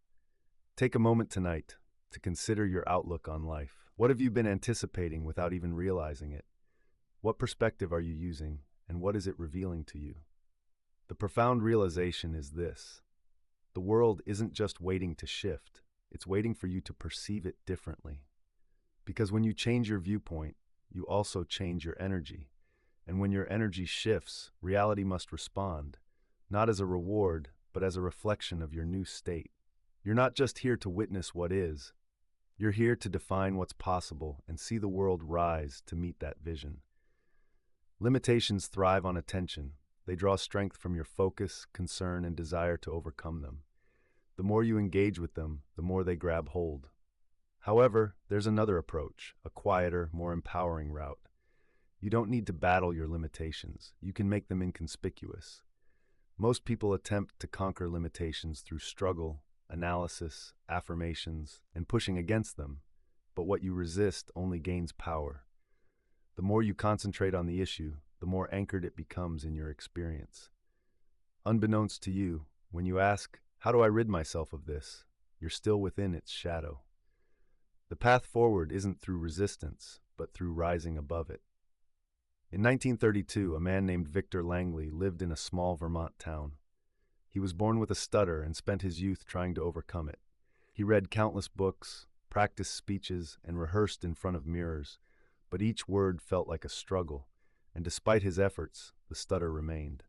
Take a moment tonight to consider your outlook on life. What have you been anticipating without even realizing it? What perspective are you using, and what is it revealing to you? The profound realization is this: the world isn't just waiting to shift, it's waiting for you to perceive it differently. Because when you change your viewpoint, you also change your energy. And when your energy shifts, reality must respond, not as a reward, but as a reflection of your new state. You're not just here to witness what is. You're here to define what's possible and see the world rise to meet that vision. Limitations thrive on attention. They draw strength from your focus, concern, and desire to overcome them. The more you engage with them, the more they grab hold. However, there's another approach, a quieter, more empowering route. You don't need to battle your limitations. You can make them inconspicuous. Most people attempt to conquer limitations through struggle, analysis, affirmations, and pushing against them, but what you resist only gains power. The more you concentrate on the issue, the more anchored it becomes in your experience. Unbeknownst to you, when you ask, "How do I rid myself of this?" you're still within its shadow. The path forward isn't through resistance, but through rising above it. In 1932, a man named Victor Langley lived in a small Vermont town. He was born with a stutter and spent his youth trying to overcome it. He read countless books, practiced speeches, and rehearsed in front of mirrors, but each word felt like a struggle, and despite his efforts, the stutter remained.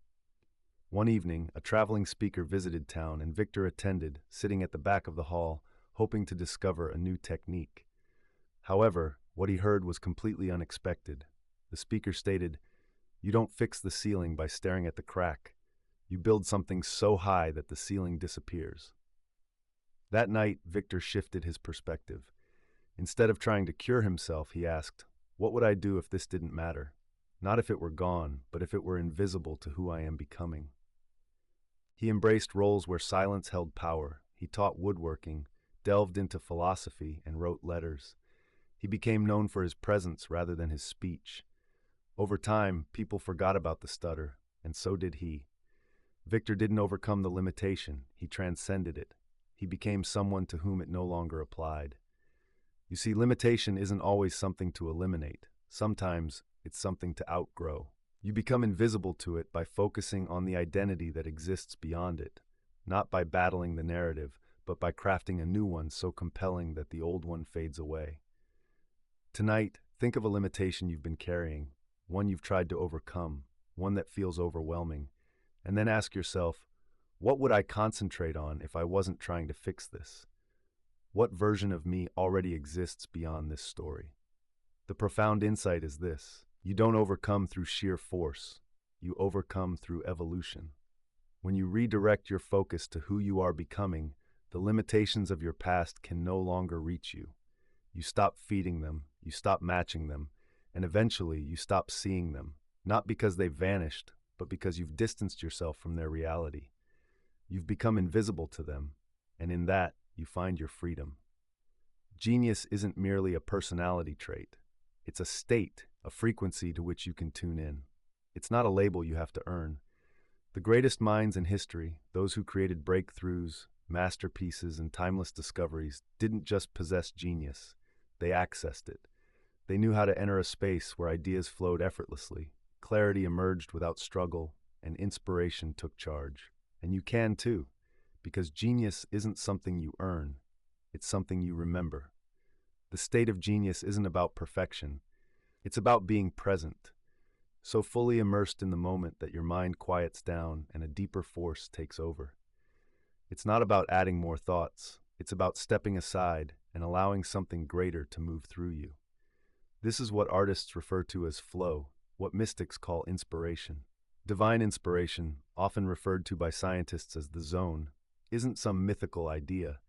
One evening, a traveling speaker visited town and Victor attended, sitting at the back of the hall, hoping to discover a new technique. However, what he heard was completely unexpected. The speaker stated, "You don't fix the ceiling by staring at the crack. You build something so high that the ceiling disappears." That night, Victor shifted his perspective. Instead of trying to cure himself, he asked, "What would I do if this didn't matter? Not if it were gone, but if it were invisible to who I am becoming." He embraced roles where silence held power. He taught woodworking, delved into philosophy, and wrote letters. He became known for his presence rather than his speech. Over time, people forgot about the stutter, and so did he. Victor didn't overcome the limitation, he transcended it. He became someone to whom it no longer applied. You see, limitation isn't always something to eliminate. Sometimes it's something to outgrow. You become invisible to it by focusing on the identity that exists beyond it, not by battling the narrative, but by crafting a new one so compelling that the old one fades away. Tonight, think of a limitation you've been carrying, one you've tried to overcome, one that feels overwhelming, and then ask yourself, what would I concentrate on if I wasn't trying to fix this? What version of me already exists beyond this story? The profound insight is this: you don't overcome through sheer force, you overcome through evolution. When you redirect your focus to who you are becoming, the limitations of your past can no longer reach you. You stop feeding them, you stop matching them, and eventually you stop seeing them, not because they've vanished, but because you've distanced yourself from their reality. You've become invisible to them, and in that, you find your freedom. Genius isn't merely a personality trait. It's a state, a frequency to which you can tune in. It's not a label you have to earn. The greatest minds in history, those who created breakthroughs, masterpieces, and timeless discoveries, didn't just possess genius. They accessed it. They knew how to enter a space where ideas flowed effortlessly, clarity emerged without struggle, and inspiration took charge. And you can too, because genius isn't something you earn, it's something you remember. The state of genius isn't about perfection, it's about being present, so fully immersed in the moment that your mind quiets down and a deeper force takes over. It's not about adding more thoughts, it's about stepping aside and allowing something greater to move through you. This is what artists refer to as flow, what mystics call inspiration. Divine inspiration, often referred to by scientists as the zone, isn't some mythical idea.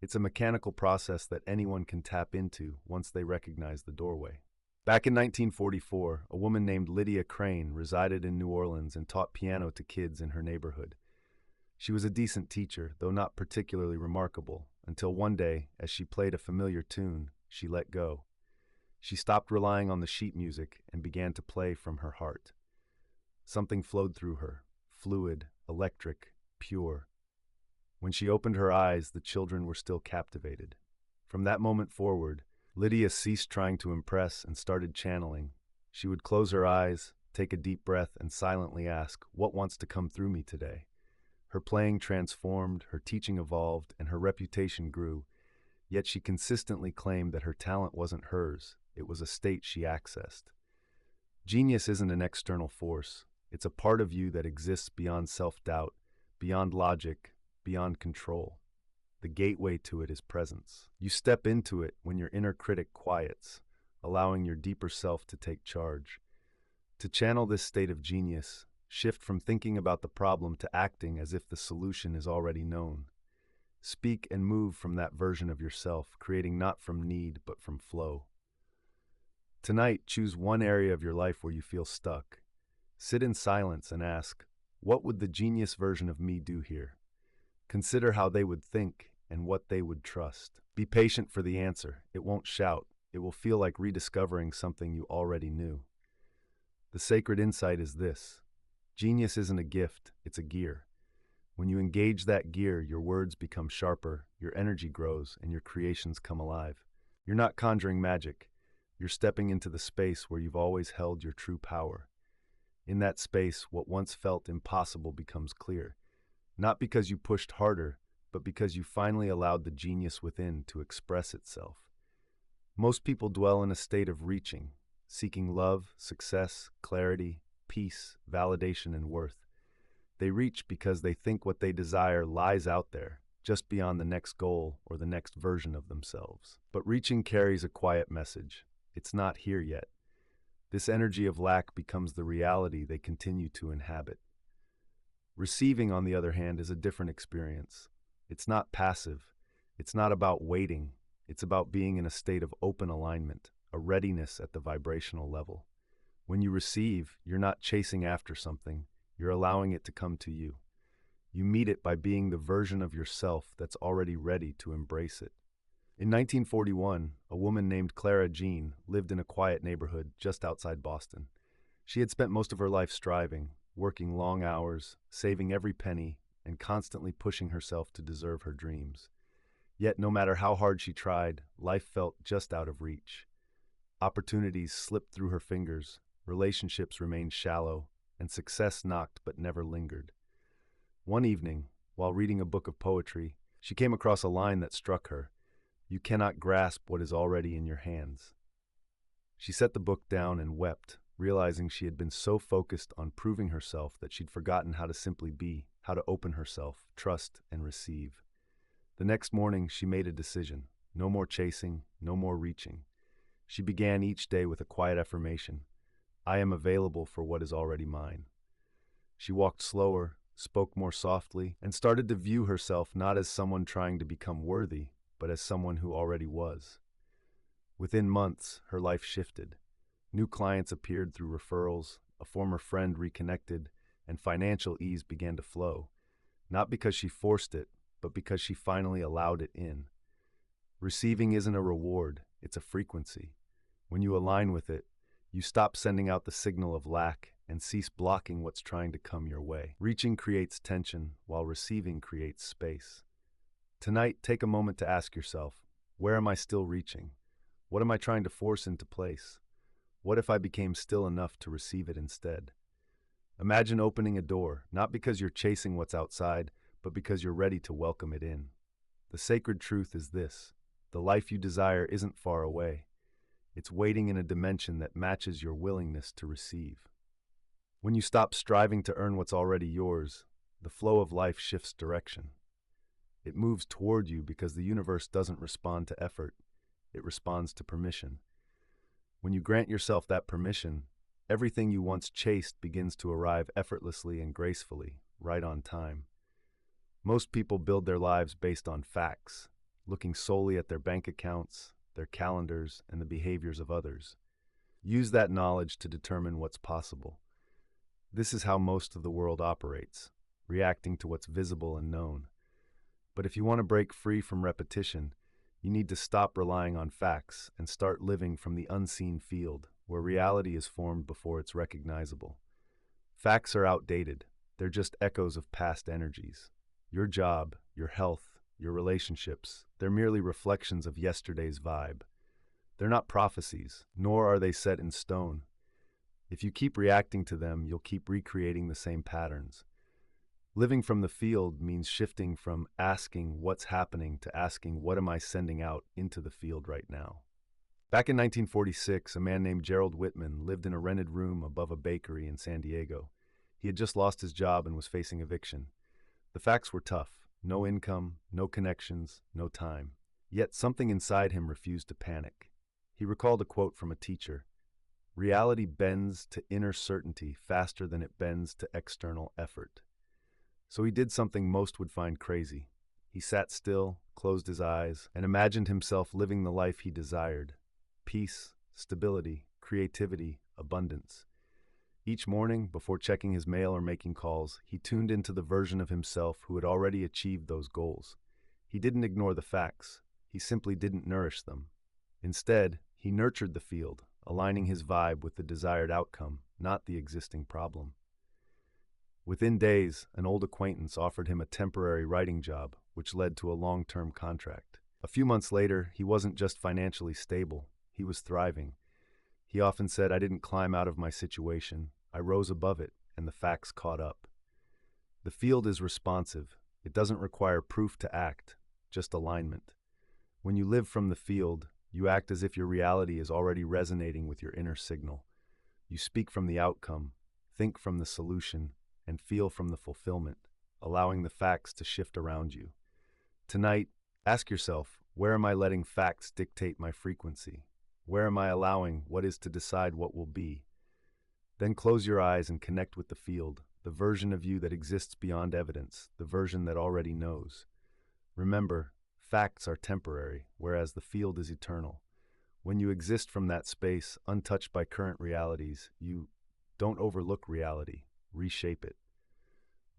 It's a mechanical process that anyone can tap into once they recognize the doorway. Back in 1944, a woman named Lydia Crane resided in New Orleans and taught piano to kids in her neighborhood. She was a decent teacher, though not particularly remarkable, until one day, as she played a familiar tune, she let go. She stopped relying on the sheet music and began to play from her heart. Something flowed through her, fluid, electric, pure. When she opened her eyes, the children were still captivated. From that moment forward, Lydia ceased trying to impress and started channeling. She would close her eyes, take a deep breath, and silently ask, "What wants to come through me today?" Her playing transformed, her teaching evolved, and her reputation grew. Yet she consistently claimed that her talent wasn't hers, it was a state she accessed. Genius isn't an external force. It's a part of you that exists beyond self-doubt, beyond logic, beyond control. The gateway to it is presence. You step into it when your inner critic quiets, allowing your deeper self to take charge. To channel this state of genius, shift from thinking about the problem to acting as if the solution is already known. Speak and move from that version of yourself, creating not from need, but from flow. Tonight, choose one area of your life where you feel stuck. Sit in silence and ask, what would the genius version of me do here? Consider how they would think and what they would trust. Be patient for the answer. It won't shout. It will feel like rediscovering something you already knew. The sacred insight is this: genius isn't a gift, it's a gear. When you engage that gear, your words become sharper, your energy grows, and your creations come alive. You're not conjuring magic. You're stepping into the space where you've always held your true power. In that space, what once felt impossible becomes clear, not because you pushed harder, but because you finally allowed the genius within to express itself. Most people dwell in a state of reaching, seeking love, success, clarity, peace, validation, and worth. They reach because they think what they desire lies out there, just beyond the next goal or the next version of themselves. But reaching carries a quiet message. It's not here yet. This energy of lack becomes the reality they continue to inhabit. Receiving, on the other hand, is a different experience. It's not passive. It's not about waiting. It's about being in a state of open alignment, a readiness at the vibrational level. When you receive, you're not chasing after something. You're allowing it to come to you. You meet it by being the version of yourself that's already ready to embrace it. In 1941, a woman named Clara Jean lived in a quiet neighborhood just outside Boston. She had spent most of her life striving, working long hours, saving every penny, and constantly pushing herself to deserve her dreams. Yet, no matter how hard she tried, life felt just out of reach. Opportunities slipped through her fingers, relationships remained shallow, and success knocked but never lingered. One evening, while reading a book of poetry, she came across a line that struck her: "You cannot grasp what is already in your hands." She set the book down and wept, realizing she had been so focused on proving herself that she'd forgotten how to simply be, how to open herself, trust, and receive. The next morning, she made a decision. No more chasing, no more reaching. She began each day with a quiet affirmation: "I am available for what is already mine." She walked slower, spoke more softly, and started to view herself not as someone trying to become worthy, but as someone who already was. Within months, her life shifted. New clients appeared through referrals, a former friend reconnected, and financial ease began to flow, not because she forced it, but because she finally allowed it in. Receiving isn't a reward, it's a frequency. When you align with it, you stop sending out the signal of lack and cease blocking what's trying to come your way. Reaching creates tension, while receiving creates space. Tonight, take a moment to ask yourself, where am I still reaching? What am I trying to force into place? What if I became still enough to receive it instead? Imagine opening a door, not because you're chasing what's outside, but because you're ready to welcome it in. The sacred truth is this: the life you desire isn't far away. It's waiting in a dimension that matches your willingness to receive. When you stop striving to earn what's already yours, the flow of life shifts direction. It moves toward you because the universe doesn't respond to effort, it responds to permission. When you grant yourself that permission, everything you once chased begins to arrive effortlessly and gracefully, right on time. Most people build their lives based on facts, looking solely at their bank accounts, their calendars, and the behaviors of others. Use that knowledge to determine what's possible. This is how most of the world operates, reacting to what's visible and known. But if you want to break free from repetition, you need to stop relying on facts and start living from the unseen field, where reality is formed before it's recognizable. Facts are outdated. They're just echoes of past energies. Your job, your health, your relationships, they're merely reflections of yesterday's vibe. They're not prophecies, nor are they set in stone. If you keep reacting to them, you'll keep recreating the same patterns. Living from the field means shifting from asking what's happening to asking what am I sending out into the field right now. Back in 1946, a man named Gerald Whitman lived in a rented room above a bakery in San Diego. He had just lost his job and was facing eviction. The facts were tough: no income, no connections, no time. Yet something inside him refused to panic. He recalled a quote from a teacher: "Reality bends to inner certainty faster than it bends to external effort." So he did something most would find crazy. He sat still, closed his eyes, and imagined himself living the life he desired: peace, stability, creativity, abundance. Each morning, before checking his mail or making calls, he tuned into the version of himself who had already achieved those goals. He didn't ignore the facts. He simply didn't nourish them. Instead, he nurtured the field, aligning his vibe with the desired outcome, not the existing problem. Within days, an old acquaintance offered him a temporary writing job, which led to a long-term contract. A few months later, he wasn't just financially stable, he was thriving. He often said, "I didn't climb out of my situation. I rose above it, and the facts caught up." The field is responsive. It doesn't require proof to act, just alignment. When you live from the field, you act as if your reality is already resonating with your inner signal. You speak from the outcome, think from the solution, and feel from the fulfillment, allowing the facts to shift around you. Tonight, ask yourself, where am I letting facts dictate my frequency? Where am I allowing what is to decide what will be? Then close your eyes and connect with the field, the version of you that exists beyond evidence, the version that already knows. Remember, facts are temporary, whereas the field is eternal. When you exist from that space, untouched by current realities, you don't overlook reality, reshape it.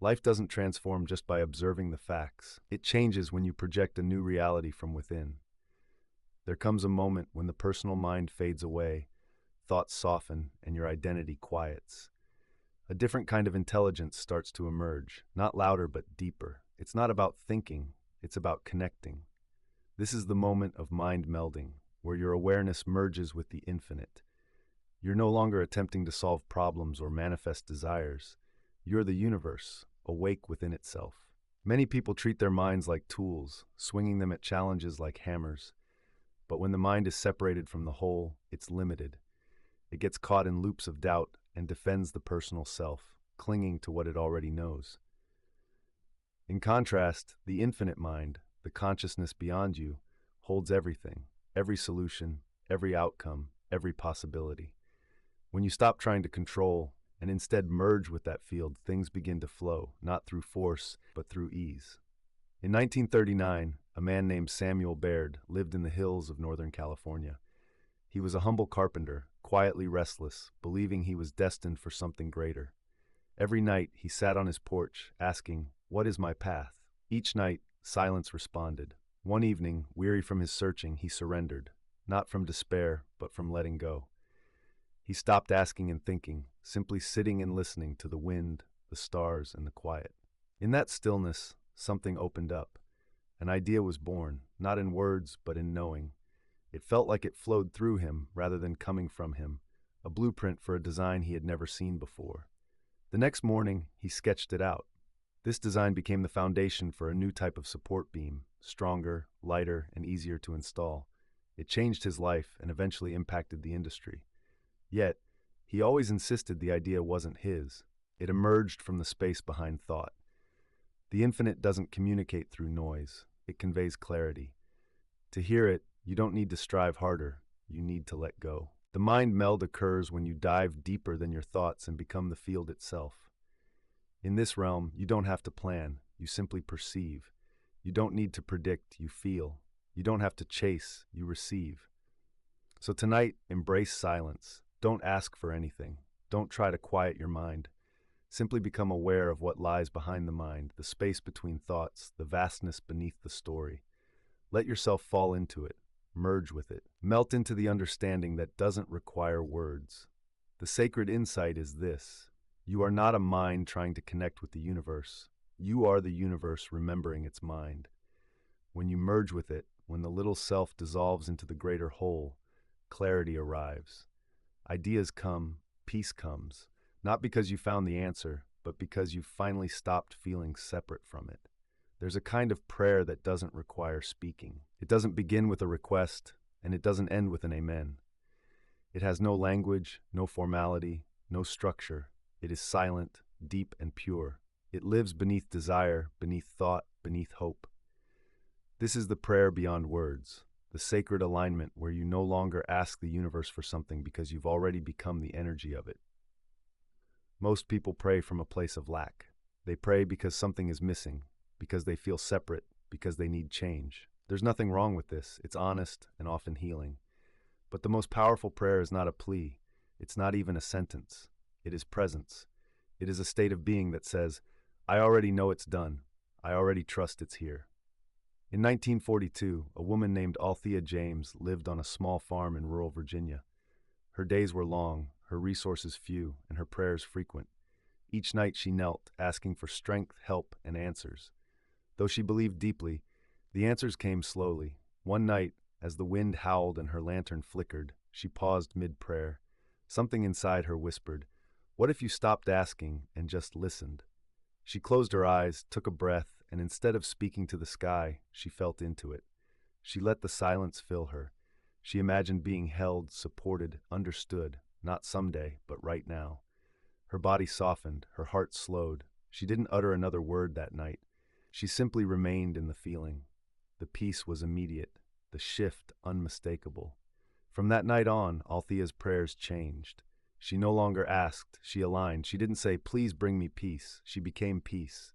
Life doesn't transform just by observing the facts. It changes when you project a new reality from within. There comes a moment when the personal mind fades away, thoughts soften, and your identity quiets. A different kind of intelligence starts to emerge, not louder but deeper. It's not about thinking, it's about connecting. This is the moment of mind melding, where your awareness merges with the infinite. You're no longer attempting to solve problems or manifest desires. You're the universe, awake within itself. Many people treat their minds like tools, swinging them at challenges like hammers. But when the mind is separated from the whole, it's limited. It gets caught in loops of doubt and defends the personal self, clinging to what it already knows. In contrast, the infinite mind, the consciousness beyond you, holds everything, every solution, every outcome, every possibility. When you stop trying to control and instead merge with that field, things begin to flow, not through force, but through ease. In 1939, a man named Samuel Baird lived in the hills of Northern California. He was a humble carpenter, quietly restless, believing he was destined for something greater. Every night, he sat on his porch, asking, "What is my path?" Each night, silence responded. One evening, weary from his searching, he surrendered, not from despair, but from letting go. He stopped asking and thinking, simply sitting and listening to the wind, the stars, and the quiet. In that stillness, something opened up. An idea was born, not in words, but in knowing. It felt like it flowed through him rather than coming from him, a blueprint for a design he had never seen before. The next morning, he sketched it out. This design became the foundation for a new type of support beam, stronger, lighter, and easier to install. It changed his life and eventually impacted the industry. Yet, he always insisted the idea wasn't his. It emerged from the space behind thought. The infinite doesn't communicate through noise. It conveys clarity. To hear it, you don't need to strive harder. You need to let go. The mind meld occurs when you dive deeper than your thoughts and become the field itself. In this realm, you don't have to plan. You simply perceive. You don't need to predict. You feel. You don't have to chase. You receive. So tonight, embrace silence. Don't ask for anything. Don't try to quiet your mind. Simply become aware of what lies behind the mind, the space between thoughts, the vastness beneath the story. Let yourself fall into it. Merge with it. Melt into the understanding that doesn't require words. The sacred insight is this: you are not a mind trying to connect with the universe. You are the universe remembering its mind. When you merge with it, when the little self dissolves into the greater whole, clarity arrives. Ideas come, peace comes, not because you found the answer, but because you've finally stopped feeling separate from it. There's a kind of prayer that doesn't require speaking. It doesn't begin with a request, and it doesn't end with an amen. It has no language, no formality, no structure. It is silent, deep, and pure. It lives beneath desire, beneath thought, beneath hope. This is the prayer beyond words, the sacred alignment where you no longer ask the universe for something because you've already become the energy of it. Most people pray from a place of lack. They pray because something is missing, because they feel separate, because they need change. There's nothing wrong with this. It's honest and often healing. But the most powerful prayer is not a plea. It's not even a sentence. It is presence. It is a state of being that says, "I already know it's done. I already trust it's here." In 1942, a woman named Althea James lived on a small farm in rural Virginia. Her days were long, her resources few, and her prayers frequent. Each night she knelt, asking for strength, help, and answers. Though she believed deeply, the answers came slowly. One night, as the wind howled and her lantern flickered, she paused mid-prayer. Something inside her whispered, "What if you stopped asking and just listened?" She closed her eyes, took a breath, and instead of speaking to the sky, she felt into it. She let the silence fill her. She imagined being held, supported, understood, not someday, but right now. Her body softened, her heart slowed. She didn't utter another word that night. She simply remained in the feeling. The peace was immediate, the shift unmistakable. From that night on, Althea's prayers changed. She no longer asked, she aligned. She didn't say, "Please bring me peace." She became peace.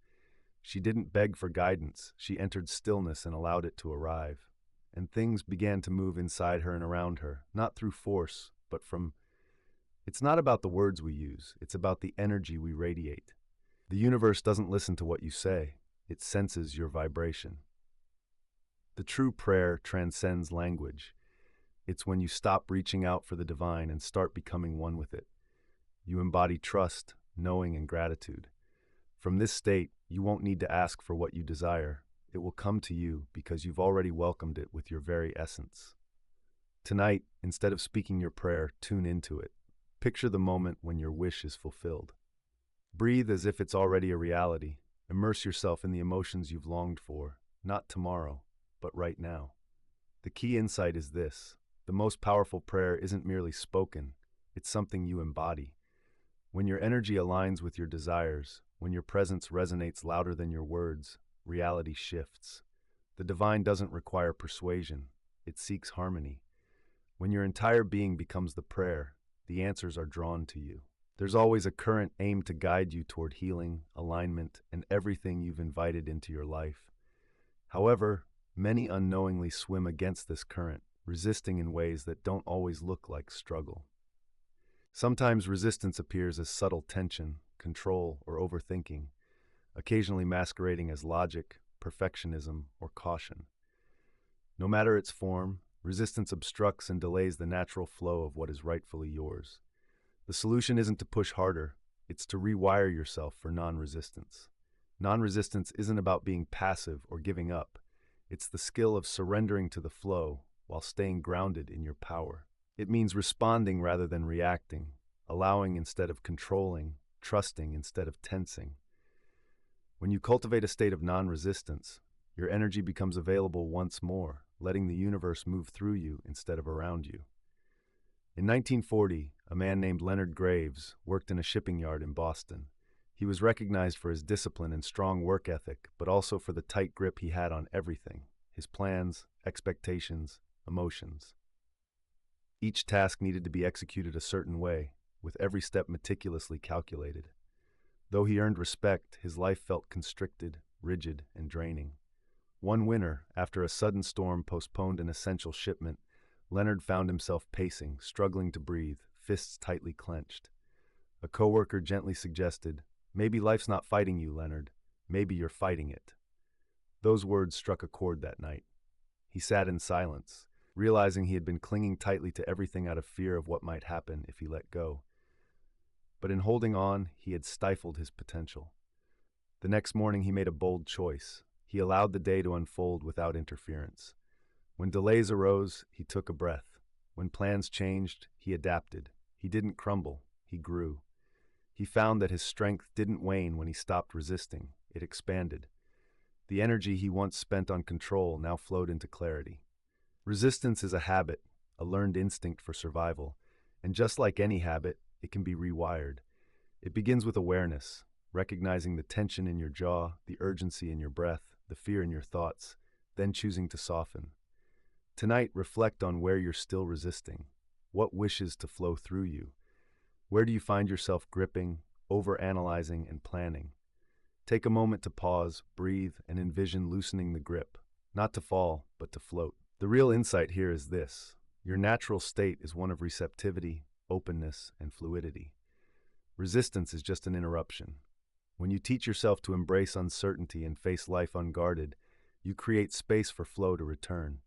She didn't beg for guidance. She entered stillness and allowed it to arrive. And things began to move inside her and around her, not through force, but from... It's not about the words we use, it's about the energy we radiate. The universe doesn't listen to what you say, it senses your vibration. The true prayer transcends language. It's when you stop reaching out for the divine and start becoming one with it. You embody trust, knowing, and gratitude. From this state, you won't need to ask for what you desire. It will come to you because you've already welcomed it with your very essence. Tonight, instead of speaking your prayer, tune into it. Picture the moment when your wish is fulfilled. Breathe as if it's already a reality. Immerse yourself in the emotions you've longed for, not tomorrow, but right now. The key insight is this: the most powerful prayer isn't merely spoken, it's something you embody. When your energy aligns with your desires, when your presence resonates louder than your words, reality shifts. The divine doesn't require persuasion, it seeks harmony. When your entire being becomes the prayer, the answers are drawn to you. There's always a current aimed to guide you toward healing, alignment, and everything you've invited into your life. However, many unknowingly swim against this current, resisting in ways that don't always look like struggle. Sometimes resistance appears as subtle tension, control, or overthinking, occasionally masquerading as logic, perfectionism, or caution. No matter its form, resistance obstructs and delays the natural flow of what is rightfully yours. The solution isn't to push harder, it's to rewire yourself for non-resistance. Non-resistance isn't about being passive or giving up. It's the skill of surrendering to the flow while staying grounded in your power. It means responding rather than reacting, allowing instead of controlling, trusting instead of tensing. When you cultivate a state of non-resistance, your energy becomes available once more, letting the universe move through you instead of around you. In 1940, a man named Leonard Graves worked in a shipping yard in Boston. He was recognized for his discipline and strong work ethic, but also for the tight grip he had on everything: his plans, expectations, emotions. Each task needed to be executed a certain way, with every step meticulously calculated. Though he earned respect, his life felt constricted, rigid, and draining. One winter, after a sudden storm postponed an essential shipment, Leonard found himself pacing, struggling to breathe, fists tightly clenched. A coworker gently suggested, "Maybe life's not fighting you, Leonard. Maybe you're fighting it." Those words struck a chord that night. He sat in silence, realizing he had been clinging tightly to everything out of fear of what might happen if he let go. But in holding on, he had stifled his potential. The next morning he made a bold choice. He allowed the day to unfold without interference. When delays arose, he took a breath. When plans changed, he adapted. He didn't crumble, he grew. He found that his strength didn't wane when he stopped resisting, it expanded. The energy he once spent on control now flowed into clarity. Resistance is a habit, a learned instinct for survival, and just like any habit, it can be rewired. It begins with awareness, recognizing the tension in your jaw, the urgency in your breath, the fear in your thoughts, then choosing to soften. Tonight, reflect on where you're still resisting. What wishes to flow through you? Where do you find yourself gripping, overanalyzing, and planning? Take a moment to pause, breathe, and envision loosening the grip, not to fall, but to float. The real insight here is this: your natural state is one of receptivity, openness, and fluidity. Resistance is just an interruption. When you teach yourself to embrace uncertainty and face life unguarded, you create space for flow to return.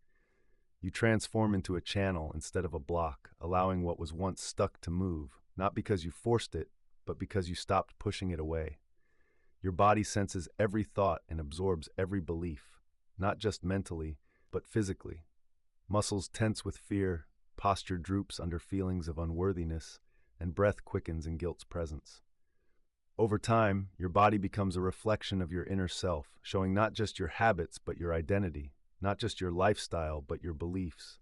You transform into a channel instead of a block, allowing what was once stuck to move, not because you forced it, but because you stopped pushing it away. Your body senses every thought and absorbs every belief, not just mentally, but physically. Muscles tense with fear, posture droops under feelings of unworthiness, and breath quickens in guilt's presence. Over time, your body becomes a reflection of your inner self, showing not just your habits but your identity, not just your lifestyle but your beliefs.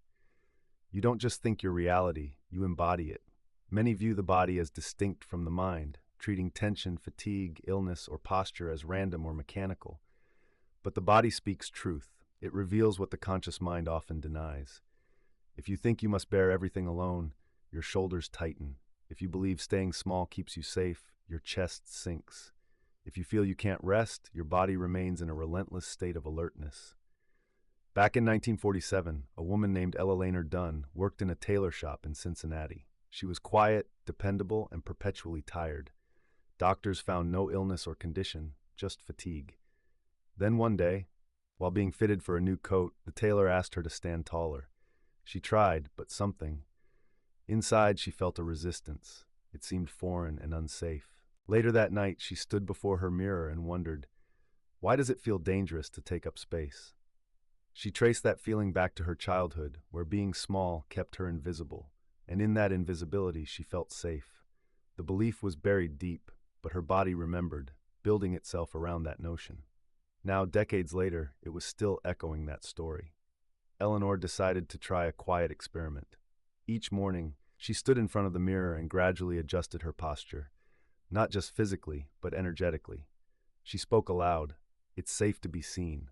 You don't just think your reality, you embody it. Many view the body as distinct from the mind, treating tension, fatigue, illness, or posture as random or mechanical. But the body speaks truth. It reveals what the conscious mind often denies. If you think you must bear everything alone, your shoulders tighten. If you believe staying small keeps you safe, your chest sinks. If you feel you can't rest, your body remains in a relentless state of alertness. Back in 1947, a woman named Ella Laner Dunn worked in a tailor shop in Cincinnati. She was quiet, dependable, and perpetually tired. Doctors found no illness or condition, just fatigue. Then one day, while being fitted for a new coat, the tailor asked her to stand taller. She tried, but something. Inside, she felt a resistance. It seemed foreign and unsafe. Later that night, she stood before her mirror and wondered, why does it feel dangerous to take up space? She traced that feeling back to her childhood, where being small kept her invisible, and in that invisibility she felt safe. The belief was buried deep, but her body remembered, building itself around that notion. Now, decades later, it was still echoing that story. Eleanor decided to try a quiet experiment. Each morning, she stood in front of the mirror and gradually adjusted her posture, not just physically, but energetically. She spoke aloud, "It's safe to be seen."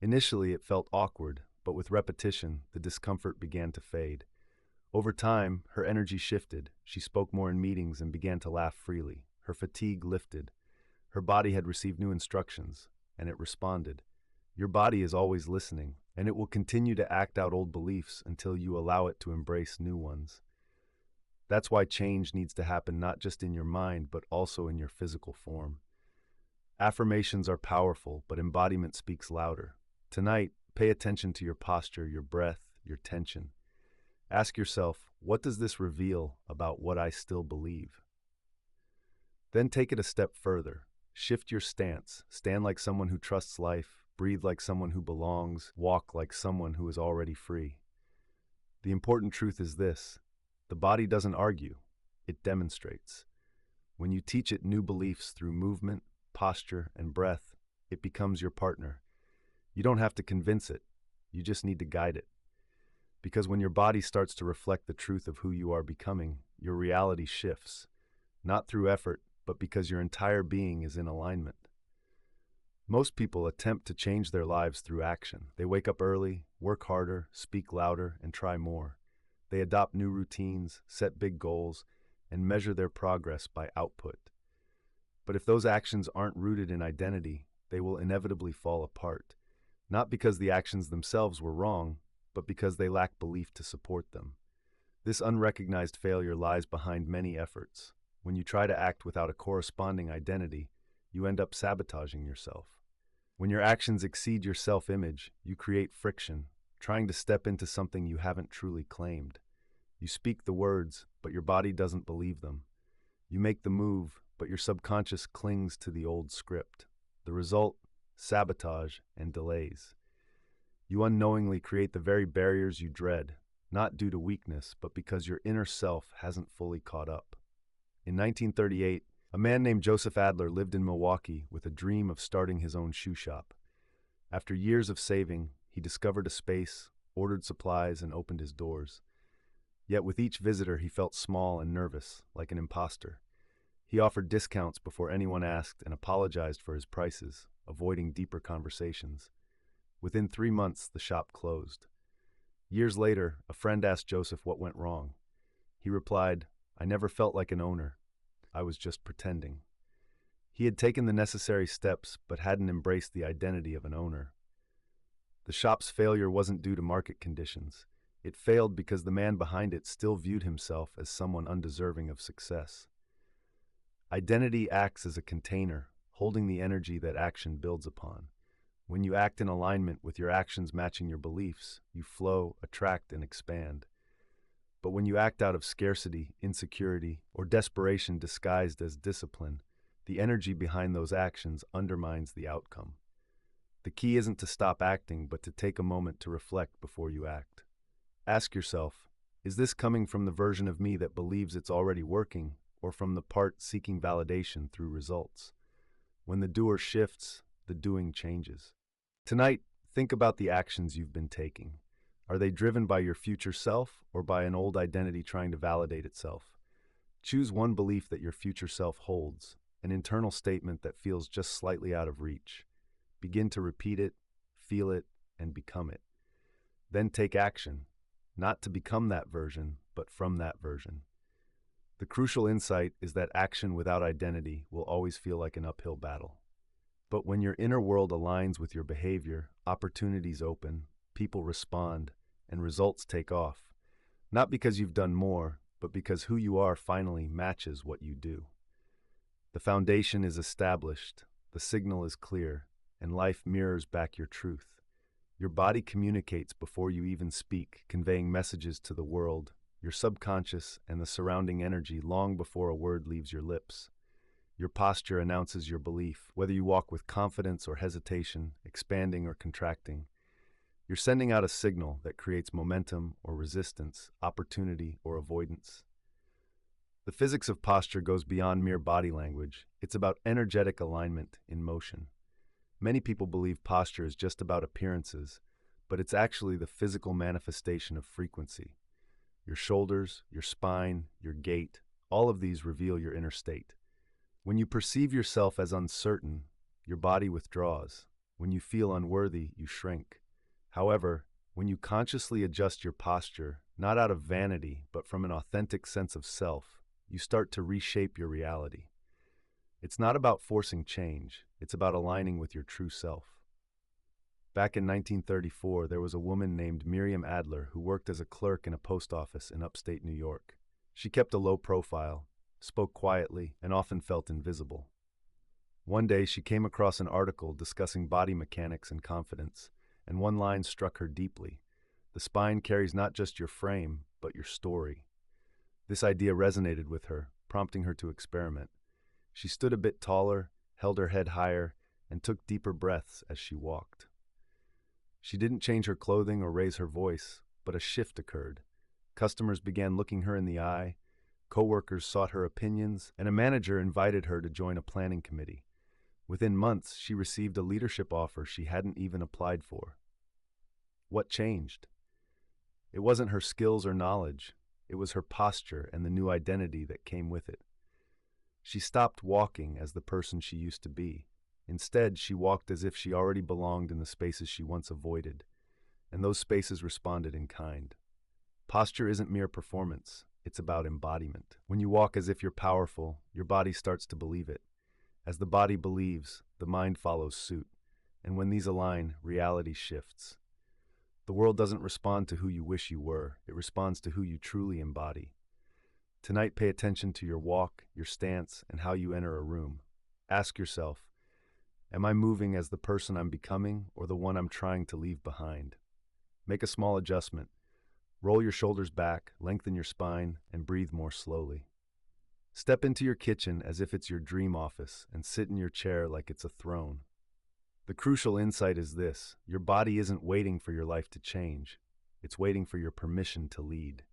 Initially, it felt awkward, but with repetition, the discomfort began to fade. Over time, her energy shifted. She spoke more in meetings and began to laugh freely. Her fatigue lifted. Her body had received new instructions, and it responded. Your body is always listening, and it will continue to act out old beliefs until you allow it to embrace new ones. That's why change needs to happen not just in your mind, but also in your physical form. Affirmations are powerful, but embodiment speaks louder. Tonight, pay attention to your posture, your breath, your tension. Ask yourself, what does this reveal about what I still believe? Then take it a step further. Shift your stance. Stand like someone who trusts life, breathe like someone who belongs, walk like someone who is already free. The important truth is this: the body doesn't argue, it demonstrates. When you teach it new beliefs through movement, posture, and breath, it becomes your partner. You don't have to convince it, you just need to guide it. Because when your body starts to reflect the truth of who you are becoming, your reality shifts, not through effort, but because your entire being is in alignment. Most people attempt to change their lives through action. They wake up early, work harder, speak louder, and try more. They adopt new routines, set big goals, and measure their progress by output. But if those actions aren't rooted in identity, they will inevitably fall apart. Not because the actions themselves were wrong, but because they lack belief to support them. This unrecognized failure lies behind many efforts. When you try to act without a corresponding identity, you end up sabotaging yourself. When your actions exceed your self-image, you create friction, trying to step into something you haven't truly claimed. You speak the words, but your body doesn't believe them. You make the move, but your subconscious clings to the old script. The result: sabotage and delays. You unknowingly create the very barriers you dread, not due to weakness, but because your inner self hasn't fully caught up. In 1938, a man named Joseph Adler lived in Milwaukee with a dream of starting his own shoe shop. After years of saving, he discovered a space, ordered supplies, and opened his doors. Yet with each visitor, he felt small and nervous, like an imposter. He offered discounts before anyone asked and apologized for his prices, avoiding deeper conversations. Within 3 months, the shop closed. Years later, a friend asked Joseph what went wrong. He replied, "I never felt like an owner. I was just pretending." He had taken the necessary steps, but hadn't embraced the identity of an owner. The shop's failure wasn't due to market conditions. It failed because the man behind it still viewed himself as someone undeserving of success. Identity acts as a container, holding the energy that action builds upon. When you act in alignment with your actions matching your beliefs, you flow, attract, and expand. But when you act out of scarcity, insecurity, or desperation disguised as discipline, the energy behind those actions undermines the outcome. The key isn't to stop acting, but to take a moment to reflect before you act. Ask yourself, is this coming from the version of me that believes it's already working, or from the part seeking validation through results? When the doer shifts, the doing changes. Tonight, think about the actions you've been taking. Are they driven by your future self or by an old identity trying to validate itself? Choose one belief that your future self holds, an internal statement that feels just slightly out of reach. Begin to repeat it, feel it, and become it. Then take action, not to become that version, but from that version. The crucial insight is that action without identity will always feel like an uphill battle. But when your inner world aligns with your behavior, opportunities open, people respond, and results take off. Not because you've done more, but because who you are finally matches what you do. The foundation is established, the signal is clear, and life mirrors back your truth. Your body communicates before you even speak, conveying messages to the world, your subconscious, and the surrounding energy long before a word leaves your lips. Your posture announces your belief, whether you walk with confidence or hesitation, expanding or contracting. You're sending out a signal that creates momentum or resistance, opportunity or avoidance. The physics of posture goes beyond mere body language. It's about energetic alignment in motion. Many people believe posture is just about appearances, but it's actually the physical manifestation of frequency. Your shoulders, your spine, your gait, all of these reveal your inner state. When you perceive yourself as uncertain, your body withdraws. When you feel unworthy, you shrink. However, when you consciously adjust your posture, not out of vanity, but from an authentic sense of self, you start to reshape your reality. It's not about forcing change, it's about aligning with your true self. Back in 1934, there was a woman named Miriam Adler who worked as a clerk in a post office in upstate New York. She kept a low profile, spoke quietly, and often felt invisible. One day, she came across an article discussing body mechanics and confidence, and one line struck her deeply. The spine carries not just your frame, but your story. This idea resonated with her, prompting her to experiment. She stood a bit taller, held her head higher, and took deeper breaths as she walked. She didn't change her clothing or raise her voice, but a shift occurred. Customers began looking her in the eye, coworkers sought her opinions, and a manager invited her to join a planning committee. Within months, she received a leadership offer she hadn't even applied for. What changed? It wasn't her skills or knowledge, it was her posture and the new identity that came with it. She stopped walking as the person she used to be. Instead, she walked as if she already belonged in the spaces she once avoided, and those spaces responded in kind. Posture isn't mere performance, it's about embodiment. When you walk as if you're powerful, your body starts to believe it. As the body believes, the mind follows suit, and when these align, reality shifts. The world doesn't respond to who you wish you were, it responds to who you truly embody. Tonight, pay attention to your walk, your stance, and how you enter a room. Ask yourself, am I moving as the person I'm becoming or the one I'm trying to leave behind? Make a small adjustment. Roll your shoulders back, lengthen your spine, and breathe more slowly. Step into your kitchen as if it's your dream office and sit in your chair like it's a throne. The crucial insight is this: your body isn't waiting for your life to change. It's waiting for your permission to lead.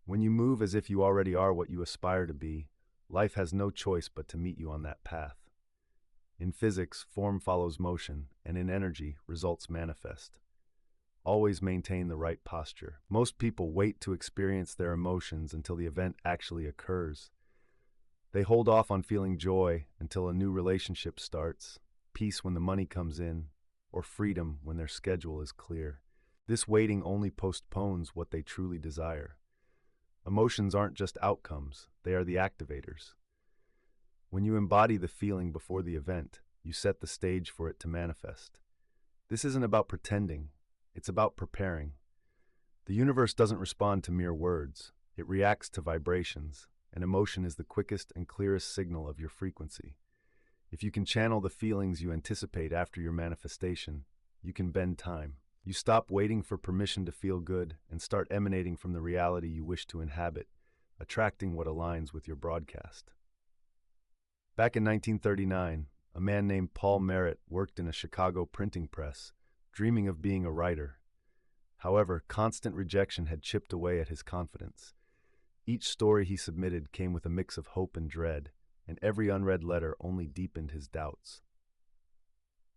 When you move as if you already are what you aspire to be, life has no choice but to meet you on that path. In physics, form follows motion, and in energy, results manifest. Always maintain the right posture. Most people wait to experience their emotions until the event actually occurs. They hold off on feeling joy until a new relationship starts, peace when the money comes in, or freedom when their schedule is clear. This waiting only postpones what they truly desire. Emotions aren't just outcomes, they are the activators. When you embody the feeling before the event, you set the stage for it to manifest. This isn't about pretending, it's about preparing. The universe doesn't respond to mere words, it reacts to vibrations, and emotion is the quickest and clearest signal of your frequency. If you can channel the feelings you anticipate after your manifestation, you can bend time. You stop waiting for permission to feel good and start emanating from the reality you wish to inhabit, attracting what aligns with your broadcast. Back in 1939, A man named Paul Merritt worked in a Chicago printing press, dreaming of being a writer. However, constant rejection had chipped away at his confidence. Each story he submitted came with a mix of hope and dread, and every unread letter only deepened his doubts.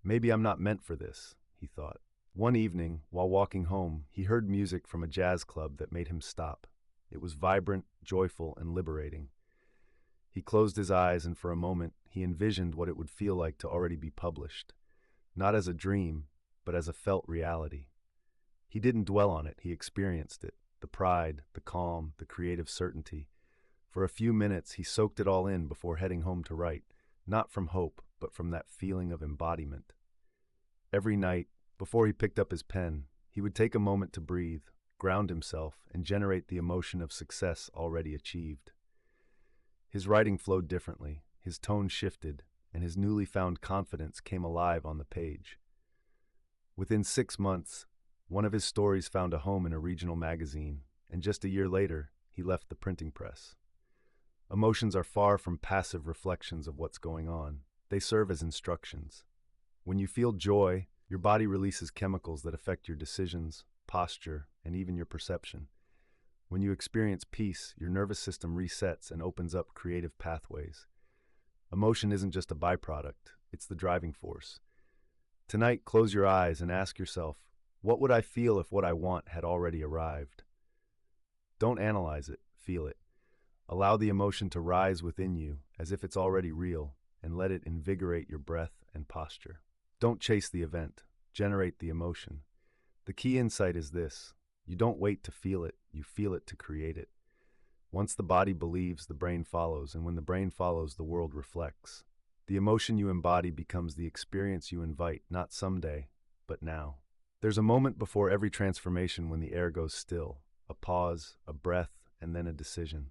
Maybe I'm not meant for this, he thought. One evening, while walking home, he heard music from a jazz club that made him stop. It was vibrant, joyful, and liberating. He closed his eyes, and for a moment, he envisioned what it would feel like to already be published, not as a dream, but as a felt reality. He didn't dwell on it, he experienced it, the pride, the calm, the creative certainty. For a few minutes, he soaked it all in before heading home to write, not from hope, but from that feeling of embodiment. Every night, before he picked up his pen, he would take a moment to breathe, ground himself, and generate the emotion of success already achieved. His writing flowed differently, his tone shifted, and his newly found confidence came alive on the page. Within 6 months, one of his stories found a home in a regional magazine, and just a year later, he left the printing press. Emotions are far from passive reflections of what's going on. They serve as instructions. When you feel joy, your body releases chemicals that affect your decisions, posture, and even your perception. When you experience peace, your nervous system resets and opens up creative pathways. Emotion isn't just a byproduct, it's the driving force. Tonight, close your eyes and ask yourself, what would I feel if what I want had already arrived? Don't analyze it, feel it. Allow the emotion to rise within you as if it's already real, and let it invigorate your breath and posture. Don't chase the event, generate the emotion. The key insight is this: you don't wait to feel it, you feel it to create it. Once the body believes, the brain follows, and when the brain follows, the world reflects. The emotion you embody becomes the experience you invite, not someday, but now. There's a moment before every transformation when the air goes still, a pause, a breath, and then a decision.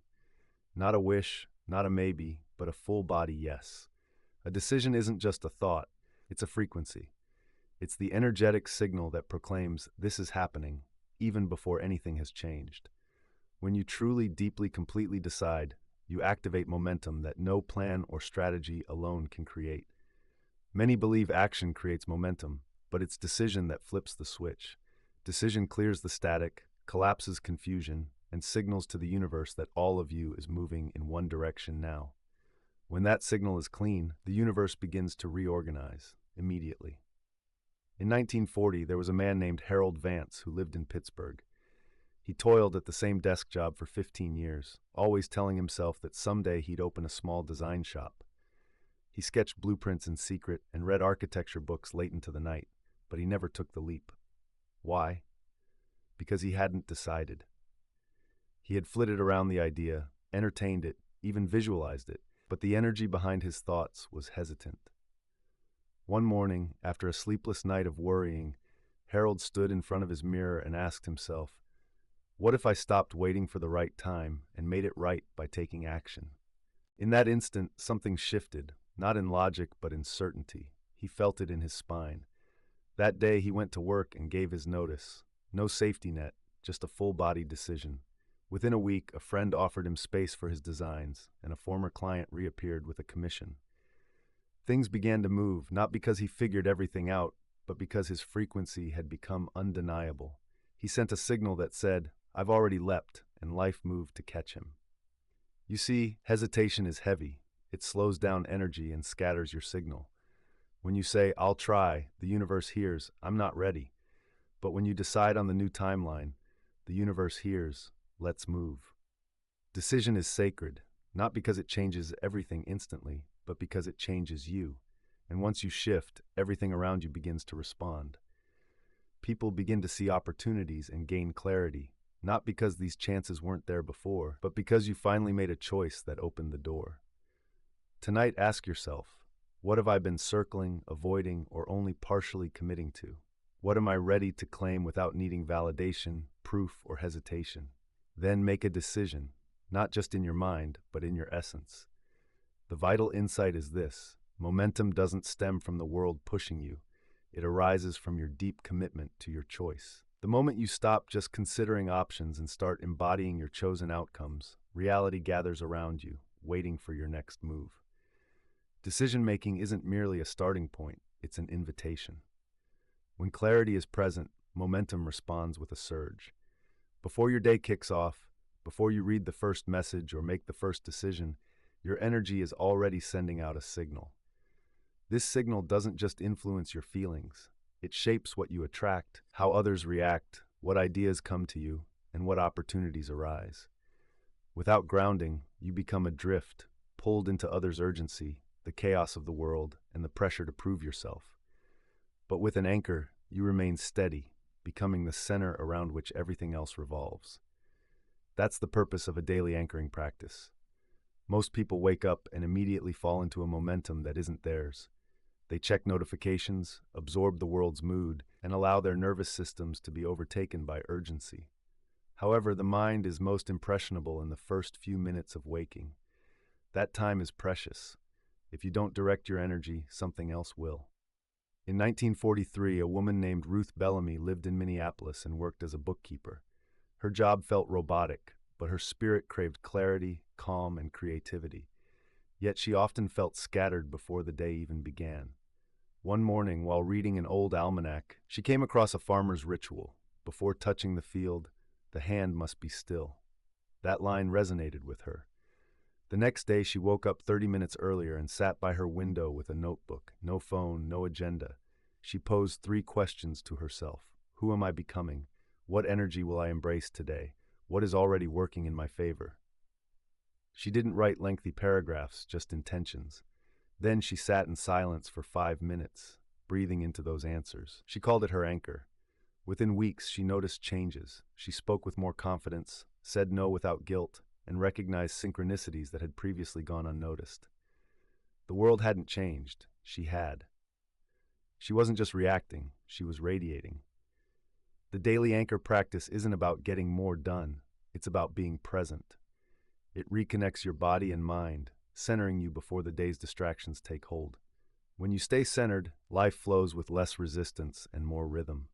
Not a wish, not a maybe, but a full-body yes. A decision isn't just a thought, it's a frequency. It's the energetic signal that proclaims this is happening, even before anything has changed. When you truly, deeply, completely decide, you activate momentum that no plan or strategy alone can create. Many believe action creates momentum, but it's decision that flips the switch. Decision clears the static, collapses confusion, and signals to the universe that all of you is moving in one direction now. When that signal is clean, the universe begins to reorganize immediately. In 1940, there was a man named Harold Vance who lived in Pittsburgh. He toiled at the same desk job for 15 years, always telling himself that someday he'd open a small design shop. He sketched blueprints in secret and read architecture books late into the night, but he never took the leap. Why? Because he hadn't decided. He had flitted around the idea, entertained it, even visualized it, but the energy behind his thoughts was hesitant. One morning, after a sleepless night of worrying, Harold stood in front of his mirror and asked himself, what if I stopped waiting for the right time and made it right by taking action? In that instant, something shifted, not in logic but in certainty. He felt it in his spine. That day he went to work and gave his notice. No safety net, just a full-body decision. Within a week, a friend offered him space for his designs, and a former client reappeared with a commission. Things began to move, not because he figured everything out, but because his frequency had become undeniable. He sent a signal that said, I've already leapt, and life moved to catch him. You see, hesitation is heavy. It slows down energy and scatters your signal. When you say, I'll try, the universe hears, I'm not ready. But when you decide on the new timeline, the universe hears, let's move. Decision is sacred, not because it changes everything instantly, but because it changes you. And once you shift, everything around you begins to respond. People begin to see opportunities and gain clarity, not because these chances weren't there before, but because you finally made a choice that opened the door. Tonight, ask yourself, what have I been circling, avoiding, or only partially committing to? What am I ready to claim without needing validation, proof, or hesitation? Then make a decision, not just in your mind, but in your essence. The vital insight is this: momentum doesn't stem from the world pushing you. It arises from your deep commitment to your choice. The moment you stop just considering options and start embodying your chosen outcomes, reality gathers around you, waiting for your next move. Decision-making isn't merely a starting point, it's an invitation. When clarity is present, momentum responds with a surge. Before your day kicks off, before you read the first message or make the first decision, your energy is already sending out a signal. This signal doesn't just influence your feelings, it shapes what you attract, how others react, what ideas come to you, and what opportunities arise. Without grounding, you become adrift, pulled into others' urgency, the chaos of the world, and the pressure to prove yourself. But with an anchor, you remain steady, becoming the center around which everything else revolves. That's the purpose of a daily anchoring practice. Most people wake up and immediately fall into a momentum that isn't theirs. They check notifications, absorb the world's mood, and allow their nervous systems to be overtaken by urgency. However, the mind is most impressionable in the first few minutes of waking. That time is precious. If you don't direct your energy, something else will. In 1943, a woman named Ruth Bellamy lived in Minneapolis and worked as a bookkeeper. Her job felt robotic, but her spirit craved clarity, calm, and creativity. Yet she often felt scattered before the day even began. One morning, while reading an old almanac, she came across a farmer's ritual. Before touching the field, the hand must be still. That line resonated with her. The next day, she woke up 30 minutes earlier and sat by her window with a notebook. No phone, no agenda. She posed 3 questions to herself. Who am I becoming? What energy will I embrace today? What is already working in my favor? She didn't write lengthy paragraphs, just intentions. Then she sat in silence for 5 minutes, breathing into those answers. She called it her anchor. Within weeks, she noticed changes. She spoke with more confidence, said no without guilt, and recognized synchronicities that had previously gone unnoticed. The world hadn't changed. She had. She wasn't just reacting, she was radiating. The daily anchor practice isn't about getting more done. It's about being present. It reconnects your body and mind, centering you before the day's distractions take hold. When you stay centered, life flows with less resistance and more rhythm.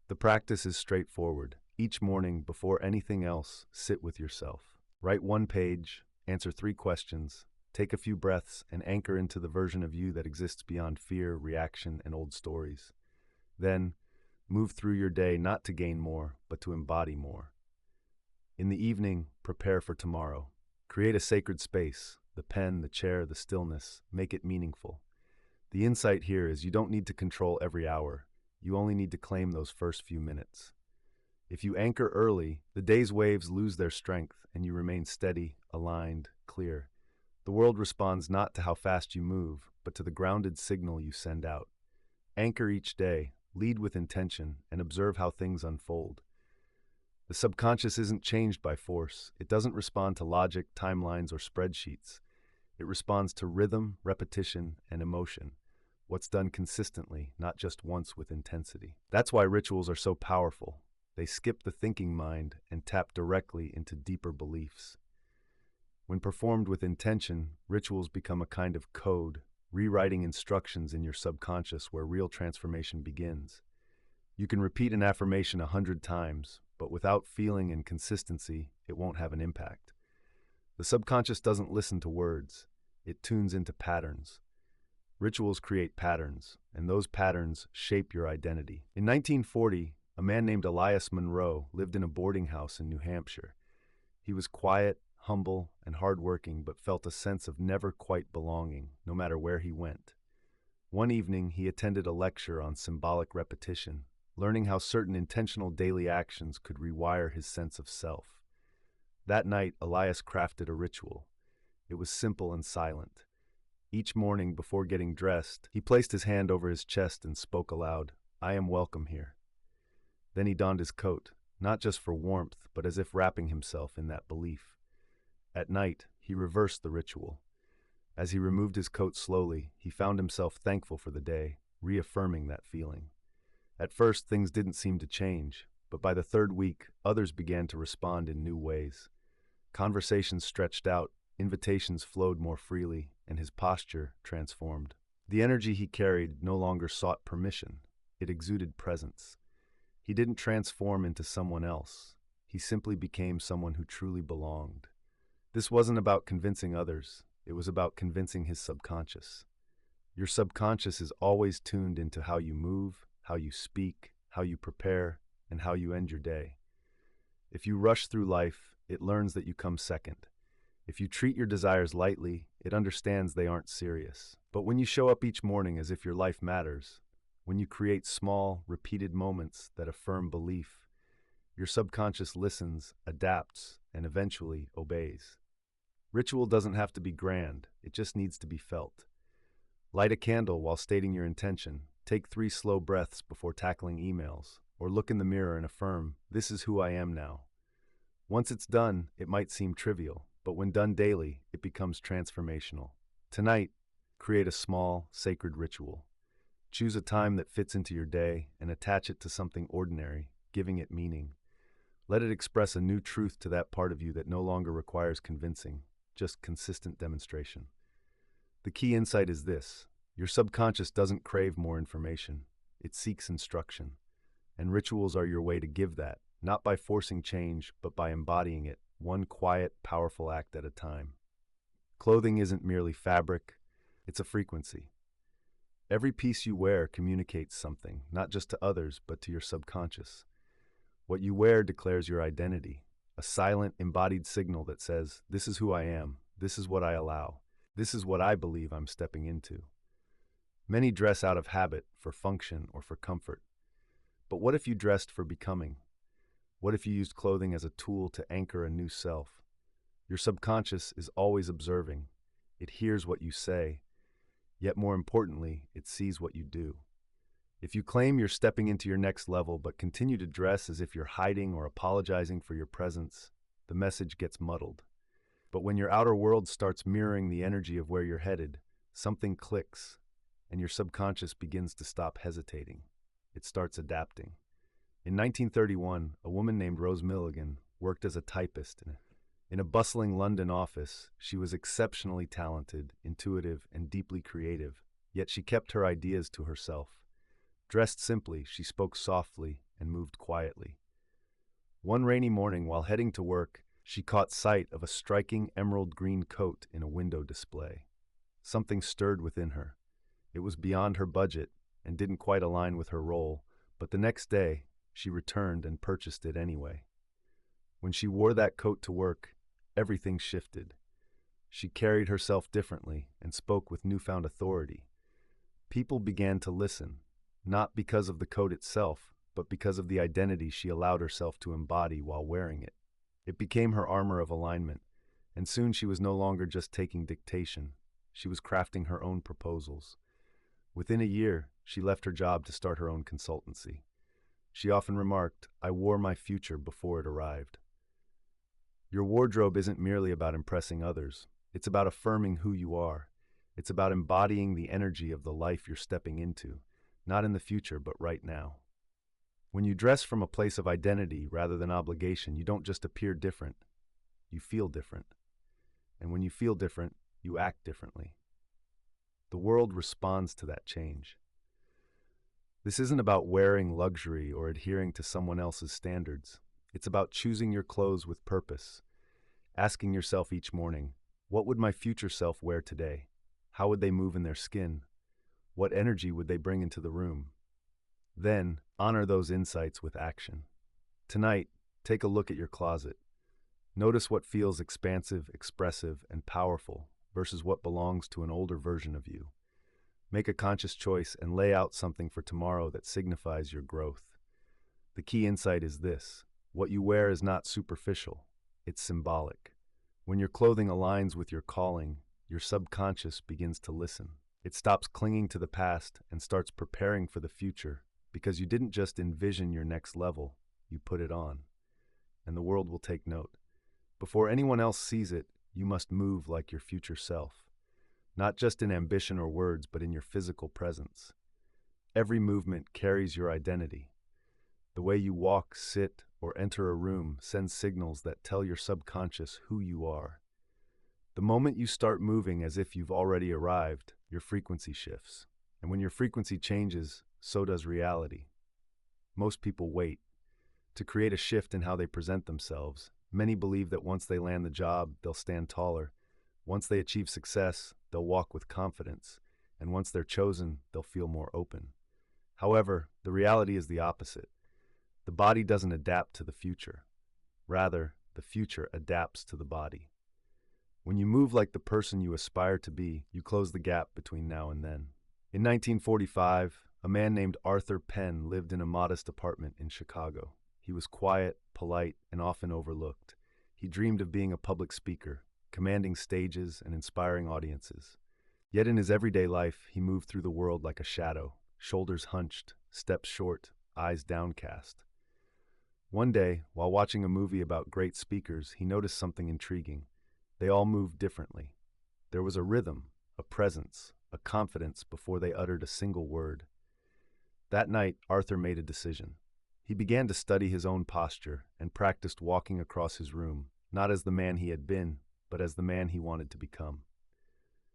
The practice is straightforward. Each morning, before anything else, sit with yourself. Write 1 page, answer 3 questions, take a few breaths, and anchor into the version of you that exists beyond fear, reaction, and old stories. Then, move through your day not to gain more, but to embody more. In the evening, prepare for tomorrow. Create a sacred space, the pen, the chair, the stillness. Make it meaningful. The insight here is you don't need to control every hour. You only need to claim those first few minutes. If you anchor early, the day's waves lose their strength and you remain steady, aligned, clear. The world responds not to how fast you move, but to the grounded signal you send out. Anchor each day, lead with intention, and observe how things unfold. The subconscious isn't changed by force. It doesn't respond to logic, timelines, or spreadsheets. It responds to rhythm, repetition, and emotion. What's done consistently, not just once with intensity. That's why rituals are so powerful. They skip the thinking mind and tap directly into deeper beliefs. When performed with intention, rituals become a kind of code, rewriting instructions in your subconscious where real transformation begins. You can repeat an affirmation 100 times, but without feeling and consistency, it won't have an impact. The subconscious doesn't listen to words. It tunes into patterns. Rituals create patterns, and those patterns shape your identity. In 1940, a man named Elias Monroe lived in a boarding house in New Hampshire. He was quiet, humble, and hardworking, but felt a sense of never quite belonging, no matter where he went. One evening, he attended a lecture on symbolic repetition, learning how certain intentional daily actions could rewire his sense of self. That night, Elias crafted a ritual. It was simple and silent. Each morning, before getting dressed, he placed his hand over his chest and spoke aloud, "I am welcome here." Then he donned his coat, not just for warmth, but as if wrapping himself in that belief. At night, he reversed the ritual. As he removed his coat slowly, he found himself thankful for the day, reaffirming that feeling. At first, things didn't seem to change, but by the 3rd week, others began to respond in new ways. Conversations stretched out, invitations flowed more freely, and his posture transformed. The energy he carried no longer sought permission. It exuded presence. He didn't transform into someone else. He simply became someone who truly belonged. This wasn't about convincing others. It was about convincing his subconscious. Your subconscious is always tuned into how you move, how you speak, how you prepare, and how you end your day. If you rush through life, it learns that you come second. If you treat your desires lightly, it understands they aren't serious. But when you show up each morning as if your life matters, when you create small, repeated moments that affirm belief, your subconscious listens, adapts, and eventually obeys. Ritual doesn't have to be grand, it just needs to be felt. Light a candle while stating your intention, take 3 slow breaths before tackling emails, or look in the mirror and affirm, "This is who I am now." Once it's done, it might seem trivial, but when done daily, it becomes transformational. Tonight, create a small, sacred ritual. Choose a time that fits into your day and attach it to something ordinary, giving it meaning. Let it express a new truth to that part of you that no longer requires convincing, just consistent demonstration. The key insight is this: your subconscious doesn't crave more information, it seeks instruction. And rituals are your way to give that, not by forcing change, but by embodying it, one quiet, powerful act at a time. Clothing isn't merely fabric, it's a frequency. Every piece you wear communicates something, not just to others, but to your subconscious. What you wear declares your identity, a silent, embodied signal that says, "This is who I am, this is what I allow, this is what I believe I'm stepping into." Many dress out of habit, for function, or for comfort. But what if you dressed for becoming? What if you used clothing as a tool to anchor a new self? Your subconscious is always observing. It hears what you say, yet more importantly, it sees what you do. If you claim you're stepping into your next level but continue to dress as if you're hiding or apologizing for your presence, the message gets muddled. But when your outer world starts mirroring the energy of where you're headed, something clicks, and your subconscious begins to stop hesitating. It starts adapting. In 1931, a woman named Rose Milligan worked as a typist in a bustling London office. She was exceptionally talented, intuitive, and deeply creative, yet she kept her ideas to herself. Dressed simply, she spoke softly and moved quietly. One rainy morning, while heading to work, she caught sight of a striking emerald green coat in a window display. Something stirred within her. It was beyond her budget and didn't quite align with her role, but the next day, she returned and purchased it anyway. When she wore that coat to work, everything shifted. She carried herself differently and spoke with newfound authority. People began to listen, not because of the coat itself, but because of the identity she allowed herself to embody while wearing it. It became her armor of alignment, and soon she was no longer just taking dictation. She was crafting her own proposals. Within a year, she left her job to start her own consultancy. She often remarked, "I wore my future before it arrived." Your wardrobe isn't merely about impressing others. It's about affirming who you are. It's about embodying the energy of the life you're stepping into, not in the future, but right now. When you dress from a place of identity rather than obligation, you don't just appear different, you feel different. And when you feel different, you act differently. The world responds to that change. This isn't about wearing luxury or adhering to someone else's standards. It's about choosing your clothes with purpose, asking yourself each morning, what would my future self wear today? How would they move in their skin? What energy would they bring into the room? Then, honor those insights with action. Tonight, take a look at your closet. Notice what feels expansive, expressive, and powerful versus what belongs to an older version of you. Make a conscious choice and lay out something for tomorrow that signifies your growth. The key insight is this: what you wear is not superficial, it's symbolic. When your clothing aligns with your calling, your subconscious begins to listen. It stops clinging to the past and starts preparing for the future, because you didn't just envision your next level, you put it on. And the world will take note. Before anyone else sees it, you must move like your future self. Not just in ambition or words, but in your physical presence. Every movement carries your identity. The way you walk, sit, or enter a room sends signals that tell your subconscious who you are. The moment you start moving as if you've already arrived, your frequency shifts. And when your frequency changes, so does reality. Most people wait. To create a shift in how they present themselves, many believe that once they land the job, they'll stand taller. Once they achieve success, they'll walk with confidence, and once they're chosen, they'll feel more open. However, the reality is the opposite. The body doesn't adapt to the future. Rather, the future adapts to the body. When you move like the person you aspire to be, you close the gap between now and then. In 1945, a man named Arthur Penn lived in a modest apartment in Chicago. He was quiet, polite, and often overlooked. He dreamed of being a public speaker, commanding stages and inspiring audiences. Yet in his everyday life, he moved through the world like a shadow, shoulders hunched, steps short, eyes downcast. One day, while watching a movie about great speakers, he noticed something intriguing. They all moved differently. There was a rhythm, a presence, a confidence before they uttered a single word. That night, Arthur made a decision. He began to study his own posture and practiced walking across his room, not as the man he had been, but as the man he wanted to become.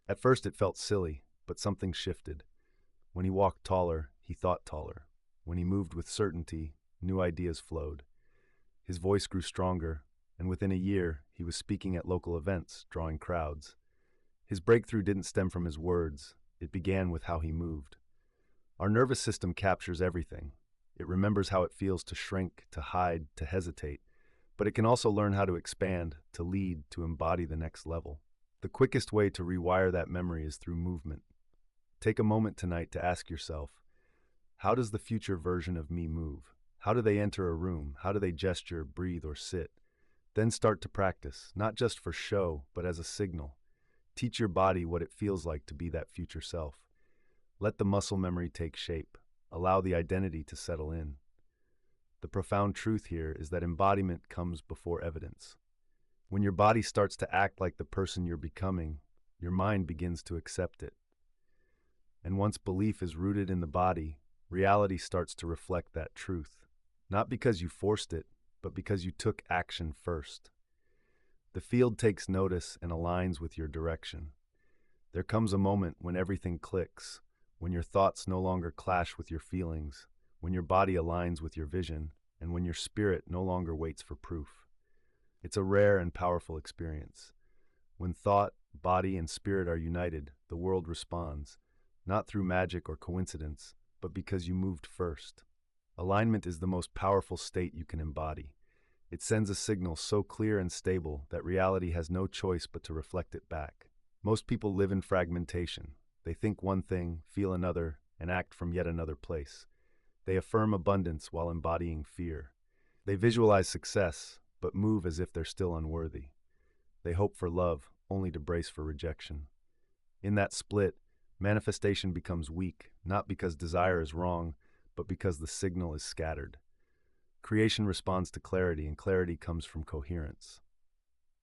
At first it felt silly, but something shifted. When he walked taller, he thought taller. When he moved with certainty, new ideas flowed. His voice grew stronger, and within a year, he was speaking at local events, drawing crowds. His breakthrough didn't stem from his words. It began with how he moved. Our nervous system captures everything. It remembers how it feels to shrink, to hide, to hesitate, but it can also learn how to expand, to lead, to embody the next level. The quickest way to rewire that memory is through movement. Take a moment tonight to ask yourself, how does the future version of me move? How do they enter a room? How do they gesture, breathe, or sit? Then start to practice, not just for show, but as a signal. Teach your body what it feels like to be that future self. Let the muscle memory take shape. Allow the identity to settle in. The profound truth here is that embodiment comes before evidence. When your body starts to act like the person you're becoming, your mind begins to accept it. And once belief is rooted in the body, reality starts to reflect that truth. Not because you forced it, but because you took action first. The field takes notice and aligns with your direction. There comes a moment when everything clicks, when your thoughts no longer clash with your feelings, when your body aligns with your vision, and when your spirit no longer waits for proof. It's a rare and powerful experience. When thought, body, and spirit are united, the world responds, not through magic or coincidence, but because you moved first. Alignment is the most powerful state you can embody. It sends a signal so clear and stable that reality has no choice but to reflect it back. Most people live in fragmentation. They think one thing, feel another, and act from yet another place. They affirm abundance while embodying fear. They visualize success, but move as if they're still unworthy. They hope for love, only to brace for rejection. In that split, manifestation becomes weak, not because desire is wrong, but because the signal is scattered. Creation responds to clarity, and clarity comes from coherence.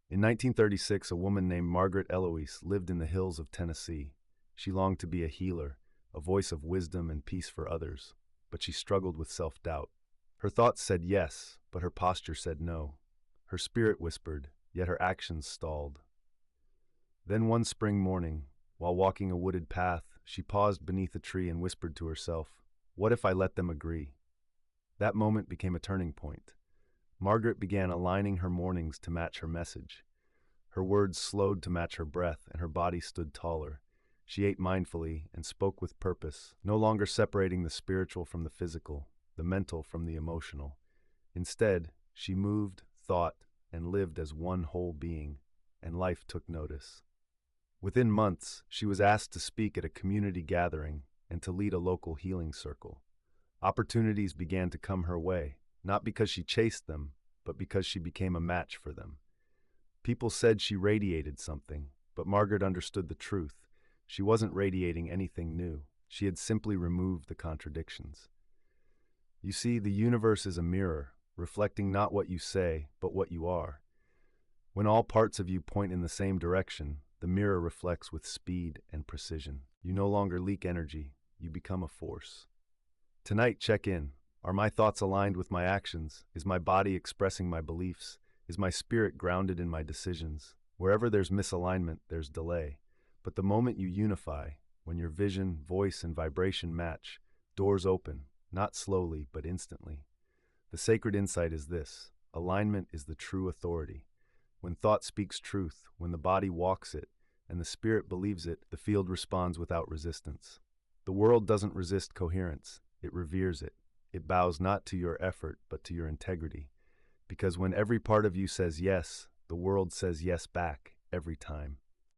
In 1936, a woman named Margaret Eloise lived in the hills of Tennessee. She longed to be a healer, a voice of wisdom and peace for others, but she struggled with self-doubt. Her thoughts said yes, but her posture said no. Her spirit whispered, yet her actions stalled. Then one spring morning, while walking a wooded path, she paused beneath a tree and whispered to herself, "What if I let them agree?" That moment became a turning point. Margaret began aligning her mornings to match her message. Her words slowed to match her breath, and her body stood taller. She ate mindfully and spoke with purpose, no longer separating the spiritual from the physical, the mental from the emotional. Instead, she moved, thought, and lived as one whole being, and life took notice. Within months, she was asked to speak at a community gathering and to lead a local healing circle. Opportunities began to come her way, not because she chased them, but because she became a match for them. People said she radiated something, but Margaret understood the truth. She wasn't radiating anything new. She had simply removed the contradictions. You see, the universe is a mirror, reflecting not what you say, but what you are. When all parts of you point in the same direction, the mirror reflects with speed and precision. You no longer leak energy, you become a force. Tonight, check in. Are my thoughts aligned with my actions? Is my body expressing my beliefs? Is my spirit grounded in my decisions? Wherever there's misalignment, there's delay. But the moment you unify, when your vision, voice, and vibration match, doors open, not slowly, but instantly. The sacred insight is this: alignment is the true authority. When thought speaks truth, when the body walks it, and the spirit believes it, the field responds without resistance. The world doesn't resist coherence, it reveres it. It bows not to your effort, but to your integrity. Because when every part of you says yes, the world says yes back every time.